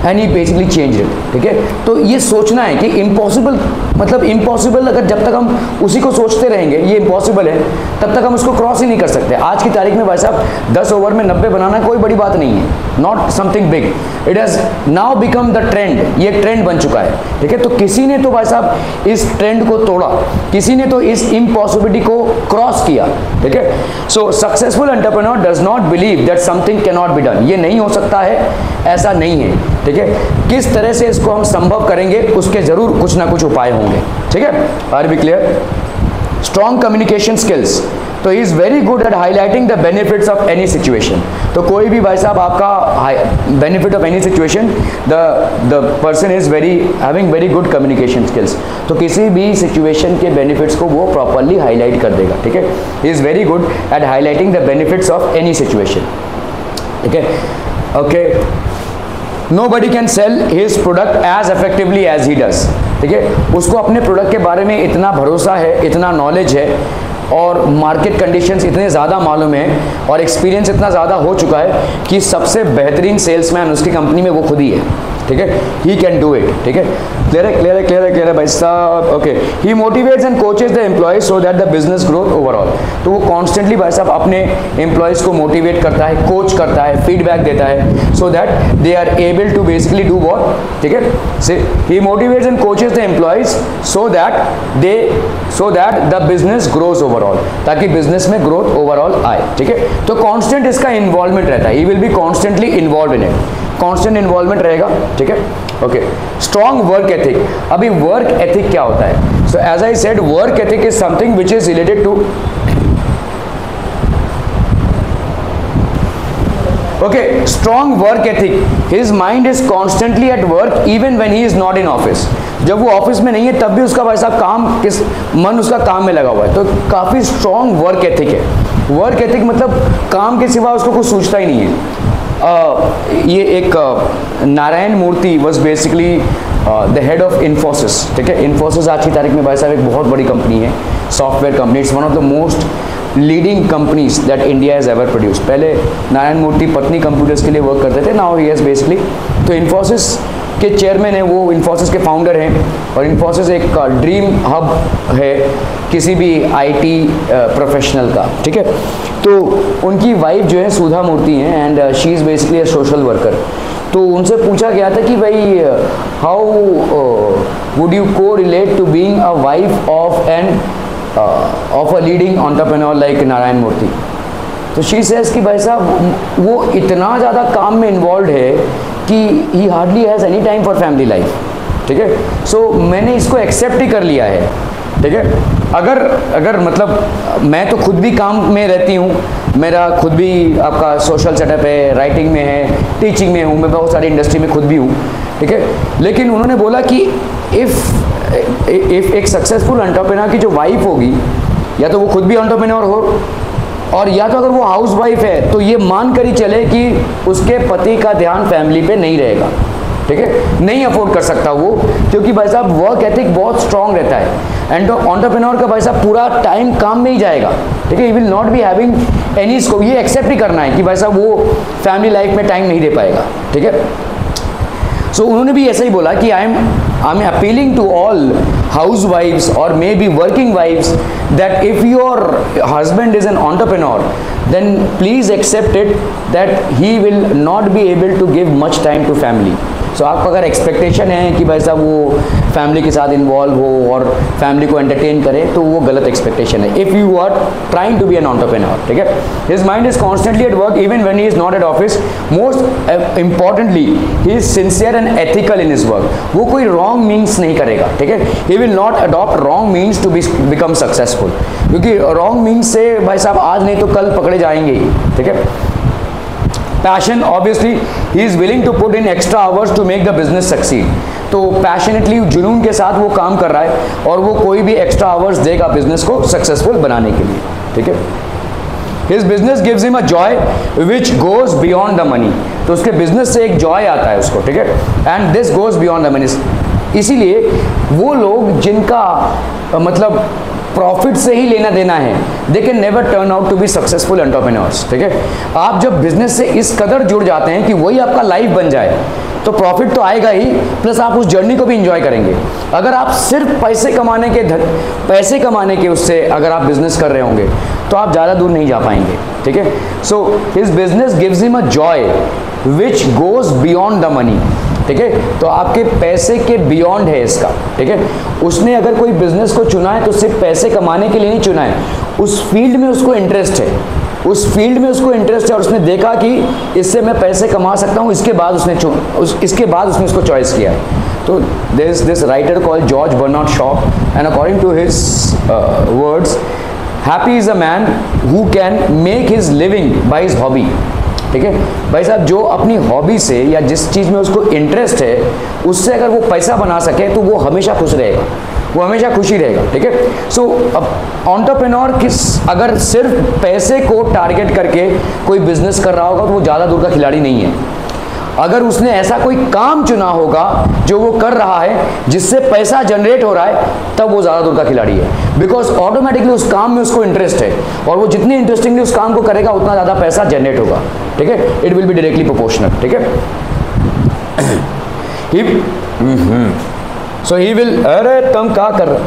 And he basically change it, ठीक है। तो ये सोचना है कि इम्पॉसिबल, मतलब इम्पॉसिबल अगर जब तक हम उसी को सोचते रहेंगे ये इम्पॉसिबल है, तब तक हम उसको क्रॉस ही नहीं कर सकते। आज की तारीख में भाई साहब 10 ओवर में 90 बनाना कोई बड़ी बात नहीं है, not something big, it has now become the trend, ये ट्रेंड बन चुका है, ठीक है। तो किसी ने तो भाई साहब इस ट्रेंड को तोड़ा, किसी ने तो इस इम्पॉसिबिलिटी को क्रॉस किया, ठीक है। So successful entrepreneur does not believe that something can not be done, ये नहीं हो सकता है, ऐसा नहीं है, ठीक है। किस तरह से इसको हम संभव करेंगे उसके जरूर कुछ ना कुछ उपाय होंगे, ठीक है। Are we clear? Strong communication skills, तो he is very good at highlighting the benefits of any situation. तो कोई भी भाई साहब आपका benefit of any situation, the person is having very good communication skills, तो किसी भी सिचुएशन के बेनिफिट्स को वो प्रॉपरली हाईलाइट कर देगा, ठीक है। ही is very good at highlighting the benefits of any situation, ठीक है। Okay, nobody can sell his product as effectively as he does, ठीक है। उसको अपने प्रोडक्ट के बारे में इतना भरोसा है, इतना नॉलेज है, और मार्केट कंडीशंस इतने ज़्यादा मालूम है, और एक्सपीरियंस इतना ज़्यादा हो चुका है कि सबसे बेहतरीन सेल्समैन उसकी कंपनी में वो खुद ही है, ठीक है। ही कैन डू इट, ठीक है। क्लियर है, क्लियर है, क्लियर है, क्लियर है भाई साहब। Okay, he motivates and coaches the employees so that the business growth overall, तो वो कॉन्स्टेंटली भाई साहब अपने एम्प्लॉयज को मोटिवेट करता है, कोच करता है, फीडबैक देता है, so that they are able to basically do what, ठीक है। Say he motivates and coaches the employees so that the business grows overall, ताकि बिजनेस में ग्रोथ ओवरऑल आए, ठीक है। तो कांस्टेंट इसका इन्वॉल्वमेंट रहता है, he will be constantly involve in it, constant involvement रहेगा, ठीक है। ओके, स्ट्रॉन्ग वर्क एथिक, अभी वर्क एथिक क्या होता है? So as I said, work ethic is something which is related to, okay, strong work ethic, his mind is constantly at work even when he is not in office, जब वो office में नहीं है तब भी उसका भाई साहब मन उसका काम में लगा हुआ है, तो काफ़ी स्ट्रॉन्ग वर्क एथिक है। वर्क एथिक मतलब काम के सिवा उसको कुछ सोचता ही नहीं है। ये एक Narayana Murthy was basically the head of Infosys, ठीक है। इन्फोसिस आज की तारीख में भाई साहब एक बहुत बड़ी कंपनी है, software company, it's one of the most leading companies that India has ever produce. पहले नारायण मूर्ति पत्नी कंप्यूटर्स के लिए वर्क करते थे, नाउ ही हैज़ बेसिकली, तो इन्फोसिस के चेयरमैन है वो, इन्फोसिस के फाउंडर हैं, और इन्फोसिस एक ड्रीम हब है किसी भी आईटी प्रोफेशनल का, ठीक है। तो उनकी वाइफ जो है सुधा मूर्ति हैं, and she is basically a social worker. तो उनसे पूछा गया था कि भाई हाउ वुड यू को relate to being a wife of a leading entrepreneur like Narayana Murthy. तो शी सेज कि भाई साहब वो इतना ज़्यादा काम में इन्वॉल्व है कि ही hardly has any time for family life, ठीक है। सो मैंने इसको एक्सेप्ट ही कर लिया है, ठीक है। अगर मतलब मैं तो खुद भी काम में रहती हूँ, मेरा खुद भी आपका सोशल सेटअप है, राइटिंग में है, टीचिंग में हूँ, मैं बहुत सारी इंडस्ट्री में खुद भी हूँ, ठीक है। लेकिन उन्होंने बोला कि इफ़ एक सक्सेसफुल एंटरप्रेन्योर की जो वाइफ होगी, या तो वो खुद भी एंटरप्रेन्योर हो, और या तो अगर वो हाउस वाइफ है तो ये मान कर ही चले कि उसके पति का ध्यान फैमिली पे नहीं रहेगा, ठीक है। नहीं अफोर्ड कर सकता वो, क्योंकि भाई साहब वर्क एथिक बहुत स्ट्रांग रहता है, एंड एंटरप्रेन्योर का भाई साहब पूरा टाइम काम में ही जाएगा, ठीक है। He will not be having any scope, ये एक्सेप्ट ही करना है कि भाई साहब वो फैमिली लाइफ में टाइम नहीं दे पाएगा, ठीक है। सो उन्होंने भी ऐसा ही बोला कि I am appealing to all housewives or maybe working wives that if your husband is an entrepreneur, then please accept it that he will not be able to give much time to family. सो आपका अगर expectation है कि भाई साहब वो family के साथ involve हो और फैमिली को एंटरटेन करे, तो वो गलत एक्सपेक्टेशन है। If you are trying to be an entrepreneur, ठीक है, his mind is constantly at work even when he is not at office, most importantly he is sincere and ethical in his work, वो कोई wrong means नहीं करेगा, ठीक है। He will not adopt wrong means to become successful, क्योंकि wrong means से भाई साहब आज नहीं तो कल पकड़े जाएंगे ही, ठीक है। Passion, obviously he is willing to put in extra hours to make the business succeed, तो पैशनेटली जुनून के साथ वो काम कर रहा है और वो कोई भी एक्स्ट्रा आवर्स देगा बिजनेस को सक्सेसफुल बनाने के लिए, ठीक है। His business gives him a joy which goes beyond the money, तो उसके बिजनेस से एक जॉय आता है उसको, ठीक है, and this goes beyond the money. इसीलिए वो लोग जिनका मतलब प्रॉफिट से ही लेना देना है, they can never turn out to be successful entrepreneurs, ठीक है। आप जब बिजनेस से इस कदर जुड़ जाते हैं कि वही आपका लाइफ बन जाए, तो प्रॉफिट तो आएगा ही, प्लस आप उस जर्नी को भी इंजॉय करेंगे। अगर आप सिर्फ पैसे कमाने के उससे अगर आप बिजनेस कर रहे होंगे तो आप ज़्यादा दूर नहीं जा पाएंगे, ठीक है। So his business gives him a joy which goes beyond the money, ठीक है। तो आपके पैसे के बियॉन्ड है इसका, ठीक है। उसने अगर कोई बिजनेस को चुना है तो सिर्फ पैसे कमाने के लिए नहीं चुना है, उस फील्ड में उसको इंटरेस्ट है, और उसने देखा कि इससे मैं पैसे कमा सकता हूँ, इसके बाद उसने इसको चॉइस किया है। तो there is this writer called George Bernard Shaw, and according to his words, happy is a man who can make his living by his hobby, ठीक है। भाई साहब, जो अपनी हॉबी से या जिस चीज़ में उसको इंटरेस्ट है उससे अगर वो पैसा बना सके तो वो हमेशा खुश रहेगा, वो हमेशा खुशी रहेगा, ठीक है। सो अब एंटरप्रेन्योर अगर सिर्फ पैसे को टारगेट करके कोई बिजनेस कर रहा होगा तो वो ज़्यादा दूर का खिलाड़ी नहीं है। अगर उसने ऐसा कोई काम चुना होगा जो वो कर रहा है जिससे पैसा जनरेट हो रहा है, तब वो ज़्यादा दूर का खिलाड़ी है, बिकॉज ऑटोमेटिकली उस काम में उसको इंटरेस्ट है, और वो जितनी इंटरेस्टिंगली उस काम को करेगा उतना ज़्यादा पैसा जनरेट होगा, ठीक है। It will be directly proportional, ठीक है। सो ही विल, अरे तुम क्या कर रहे हो,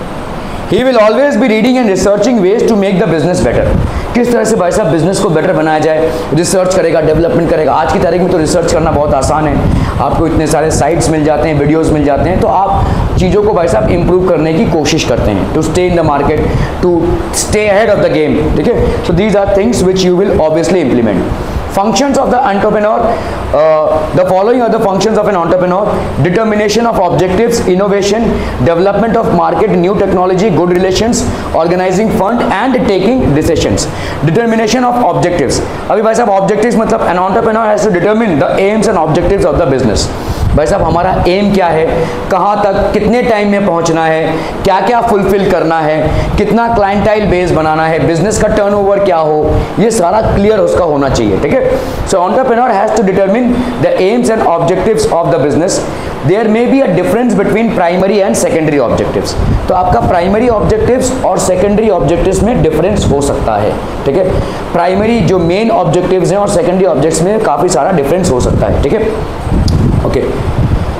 he will always be reading and researching ways to make the business better. किस तरह से भाई साहब बिजनेस को बेटर बनाया जाए, रिसर्च करेगा, डेवलपमेंट करेगा। आज की तारीख में तो रिसर्च करना बहुत आसान है, आपको इतने सारे साइट्स मिल जाते हैं, वीडियोस मिल जाते हैं, तो आप चीज़ों को भाई साहब इंप्रूव करने की कोशिश करते हैं, to stay in the market, to stay ahead of the game, ठीक है। So these are things which you will obviously implement. Functions of the entrepreneur, the following are the functions of an entrepreneur: determination of objectives, innovation, development of market, new technology, good relations, organizing fund and taking decisions. Determination of objectives. अभी भाई साहब objectives मतलब an entrepreneur has to determine the aims and objectives of the business. भाई साहब हमारा M क्या है, कहाँ तक कितने टाइम में पहुँचना है, क्या क्या फुलफिल करना है, कितना क्लाइंटाइल बेस बनाना है, बिजनेस का टर्नओवर क्या हो, ये सारा क्लियर उसका होना चाहिए, ठीक है। So entrepreneur has to determine the aims and objectives of the business. There may be a difference between primary and secondary objectives. तो आपका प्राइमरी ऑब्जेक्टिव्स और सेकेंडरी ऑब्जेक्टिव्स में डिफरेंस हो सकता है, ठीक है। प्राइमरी जो मेन ऑब्जेक्टिव्स हैं और सेकेंडरी ऑब्जेक्ट्स में काफ़ी सारा डिफरेंस हो सकता है, ठीक है। Okay,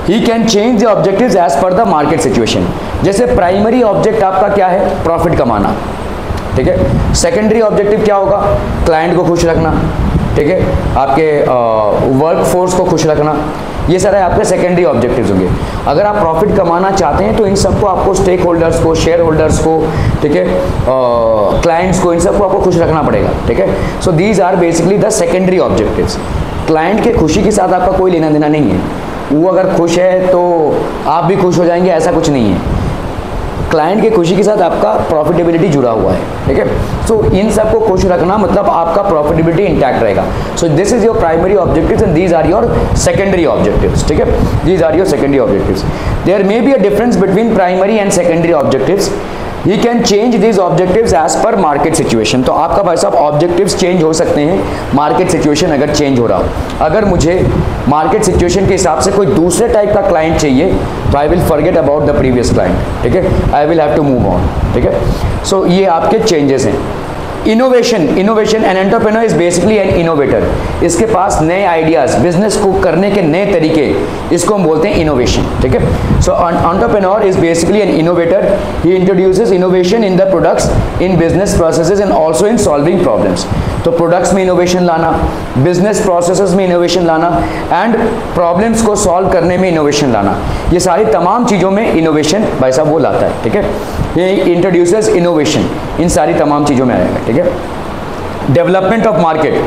he can change the objectives as per the market situation. जैसे प्राइमरी ऑब्जेक्ट आपका क्या है, प्रॉफिट कमाना, ठीक है। सेकेंडरी ऑब्जेक्टिव क्या होगा, क्लाइंट को खुश रखना, ठीक है, आपके वर्क फोर्स को खुश रखना, ये सारे आपके सेकेंडरी ऑब्जेक्टिव्स होंगे। अगर आप प्रॉफिट कमाना चाहते हैं तो इन सबको आपको स्टेक होल्डर्स को, शेयर होल्डर्स को, ठीक है, क्लाइंट्स को, इन सबको आपको खुश रखना पड़ेगा, ठीक है। So these are basically the secondary objectives. Client के खुशी के साथ आपका कोई लेना देना नहीं है, वो अगर खुश है तो आप भी खुश हो जाएंगे, ऐसा कुछ नहीं है। क्लाइंट की खुशी के साथ आपका प्रॉफिटेबिलिटी जुड़ा हुआ है, ठीक है। सो इन सबको खुश रखना मतलब आपका प्रॉफिटेबिलिटी इंटैक्ट रहेगा। So this is your primary objectives and these are your secondary objectives, ठीक है। These are your secondary objectives. There may be a difference between primary and secondary objectives. He can change these objectives as per market situation. तो आपका भाई साहब objectives change हो सकते हैं market situation अगर चेंज हो रहा हो। अगर मुझे मार्केट सिचुएशन के हिसाब से कोई दूसरे टाइप का क्लाइंट चाहिए तो I will forget about the previous client, ठीक है, I will have to move on, ठीक है। सो ये आपके चेंजेस हैं। Innovation, an entrepreneur is basically an innovator. इसके पास नए आइडियाज, बिजनेस को करने के नए तरीके, इसको हम बोलते हैं इनोवेशन, ठीक है। So entrepreneur is basically an innovator. He introduces innovation in the products, in business processes and also in solving problems. तो प्रोडक्ट्स में इनोवेशन लाना, बिजनेस प्रोसेसेस में इनोवेशन लाना एंड प्रॉब्लम्स को सॉल्व करने में इनोवेशन लाना, ये सारी तमाम चीज़ों में इनोवेशन भाई साहब वो लाता है, ठीक है। ये इंट्रोड्यूसेस इनोवेशन इन सारी तमाम चीज़ों में आएगा, ठीक है। Development of market,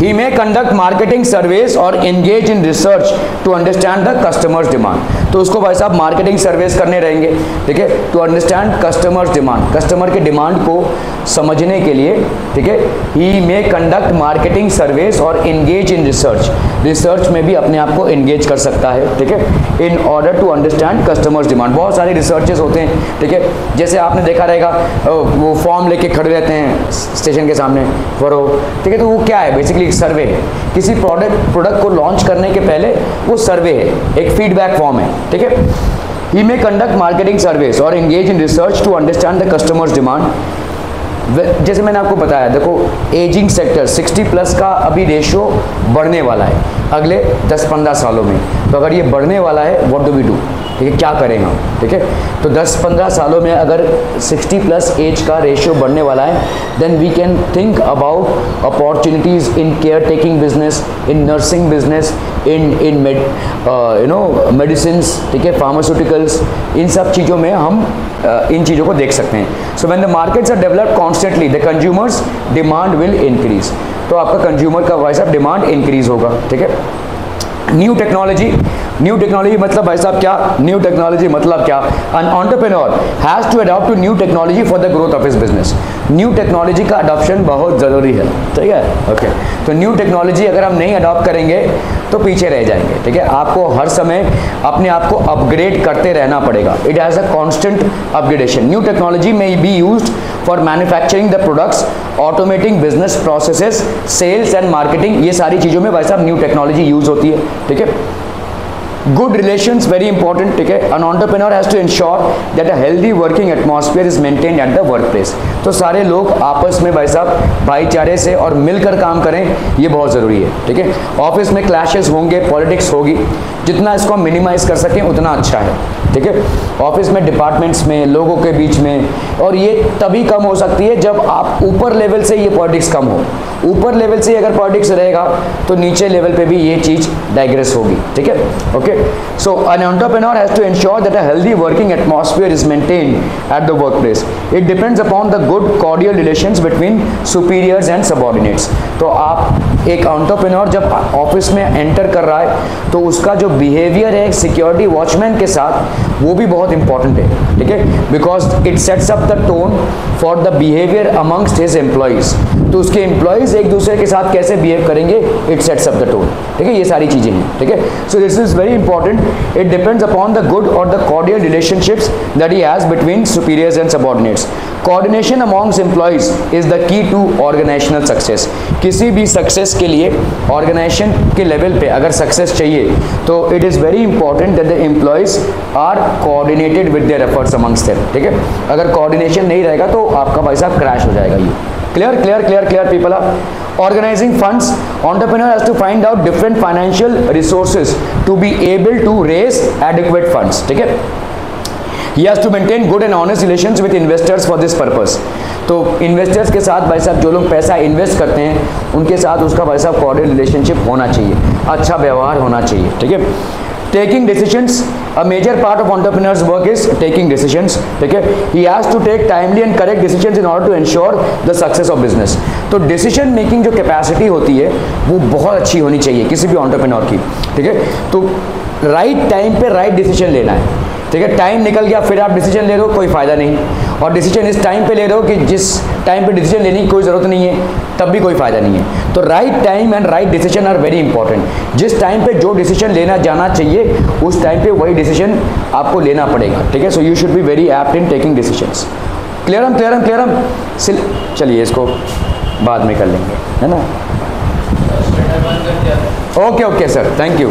he may conduct marketing surveys or engage in research to understand the customers demand। तो उसको भाई साहब मार्केटिंग सर्वेस करने रहेंगे, ठीक है, to understand customers demand, customer के डिमांड को समझने के लिए, ठीक है। ही मे कंडक्ट मार्केटिंग सर्वेस और एंगेज इन रिसर्च, रिसर्च में भी अपने आप को एंगेज कर सकता है, ठीक है, in order to understand customers demand. बहुत सारे रिसर्चेस होते हैं, ठीक है, जैसे आपने देखा रहेगा वो फॉर्म लेके खड़े रहते हैं स्टेशन के सामने फॉरो, ठीक है, तो वो क्या है, बेसिकली एक सर्वे है। किसी प्रोडक्ट को लॉन्च करने के पहले वो सर्वे है, एक फीडबैक फॉर्म है, ठीक है। ही मे कंडक्ट मार्केटिंग सर्वेस और engage in research to understand the customers demand. जैसे मैंने आपको बताया, देखो एजिंग सेक्टर 60+ का अभी रेशियो बढ़ने वाला है अगले 10-15 सालों में। तो अगर ये बढ़ने वाला है, व्हाट डू वी डू, ठीक है, क्या करें हम, ठीक है। तो 10-15 सालों में अगर 60+ एज का रेशियो बढ़ने वाला है, then we can think about opportunities in care taking business, in nursing business, in medicines, ठीक है, फार्मास्यूटिकल्स, इन सब चीज़ों में हम इन चीज़ों को देख सकते हैं। So when the markets are developed constantly, the consumers demand will increase. तो आपका कंज्यूमर का भाई साहब डिमांड इंक्रीज होगा, ठीक है। न्यू टेक्नोलॉजी मतलब भाई साहब क्या, न्यू टेक्नोलॉजी मतलब क्या, an entrepreneur has to adopt to new technology for the growth of his business. New technology का अडॉप्शन बहुत ज़रूरी है, ठीक है, ओके। तो न्यू टेक्नोलॉजी अगर हम नहीं अडॉप्ट करेंगे तो पीछे रह जाएंगे, ठीक है। आपको हर समय अपने आप को अपग्रेड करते रहना पड़ेगा। It has a constant upgradation. New technology may be used for manufacturing the products, automating business processes, sales and marketing, ये सारी चीज़ों में भाई साहब न्यू टेक्नोलॉजी यूज होती है, ठीक है। गुड रिलेशंस वेरी इंपॉर्टेंट, ठीक है। An entrepreneur has to ensure that a healthy working atmosphere is maintained at the work place. तो सारे लोग आपस में भाई साहब भाईचारे से और मिलकर काम करें, ये बहुत ज़रूरी है, ठीक है। ऑफिस में क्लैशेस होंगे, पॉलिटिक्स होगी, जितना इसको मिनिमाइज कर सकें उतना अच्छा है, ठीक है। ऑफिस में, डिपार्टमेंट्स में, लोगों के बीच में, और ये तभी कम हो सकती है जब आप ऊपर लेवल से ये पॉलिटिक्स कम हो। ऊपर लेवल से अगर पॉलिटिक्स रहेगा तो नीचे लेवल पे भी ये चीज़ डाइग्रेस होगी, ठीक है, okay. So an entrepreneur has to ensure that a healthy working atmosphere is maintained at the work place. It depends upon the good cordial relations between superiors and subordinates. तो आप एक entrepreneur जब office में enter कर रहा है तो उसका जो बिहेवियर है सिक्योरिटी वॉचमैन के साथ, वो भी बहुत इंपॉर्टेंट है, ठीक है, because it sets up the tone for the behaviour amongst his employees. तो उसके एम्प्लॉइज एक दूसरे के साथ कैसे बिहेव करेंगे, it sets up the tone, ठीक है। ये सारी चीज़ें हैं, ठीक है। So this is very important. It depends upon the good और the cordial relationships that he has between superiors and subordinates. Coordination amongst employees is the key to organisational success. किसी भी सक्सेस के लिए ऑर्गेनाइजेशन के level पे अगर success चाहिए तो it is very important that the employees are coordinated with their efforts amongst them, ठीक है। अगर कोऑर्डिनेशन नहीं रहेगा तो आपका भाई साहब क्रैश हो जाएगा। ये clear people are organizing funds. Entrepreneur has to find out different financial resources to be able to raise adequate funds, ठीक है। He has to maintain good and honest relations with investors for this purpose. तो investors के साथ भाई साहब जो लोग पैसा इन्वेस्ट करते हैं उनके साथ उसका भाई साहब कॉर्डियल रिलेशनशिप होना चाहिए, अच्छा व्यवहार होना चाहिए, ठीक है। Taking decisions, a major part of entrepreneurs work is taking decisions, ठीक है। He has to take timely and correct decisions in order to ensure the success of business. तो डिसीजन मेकिंग जो कैपेसिटी होती है वो बहुत अच्छी होनी चाहिए किसी भी एंटरप्रेन्योर की, ठीक है। तो राइट टाइम पे राइट डिसीजन लेना है, ठीक है। टाइम निकल गया फिर आप डिसीजन ले रहे हो, कोई फ़ायदा नहीं। और डिसीजन इस टाइम पे ले रहे हो कि जिस टाइम पे डिसीजन लेने की कोई ज़रूरत नहीं है, तब भी कोई फ़ायदा नहीं है। तो right time and right decision are very important. जिस टाइम पे जो डिसीजन लेना जाना चाहिए उस टाइम पे वही डिसीजन आपको लेना पड़ेगा, ठीक है। So you should be very apt in taking decisions. Clear. चलिए इसको बाद में कर लेंगे, है ना। Okay sir, thank you.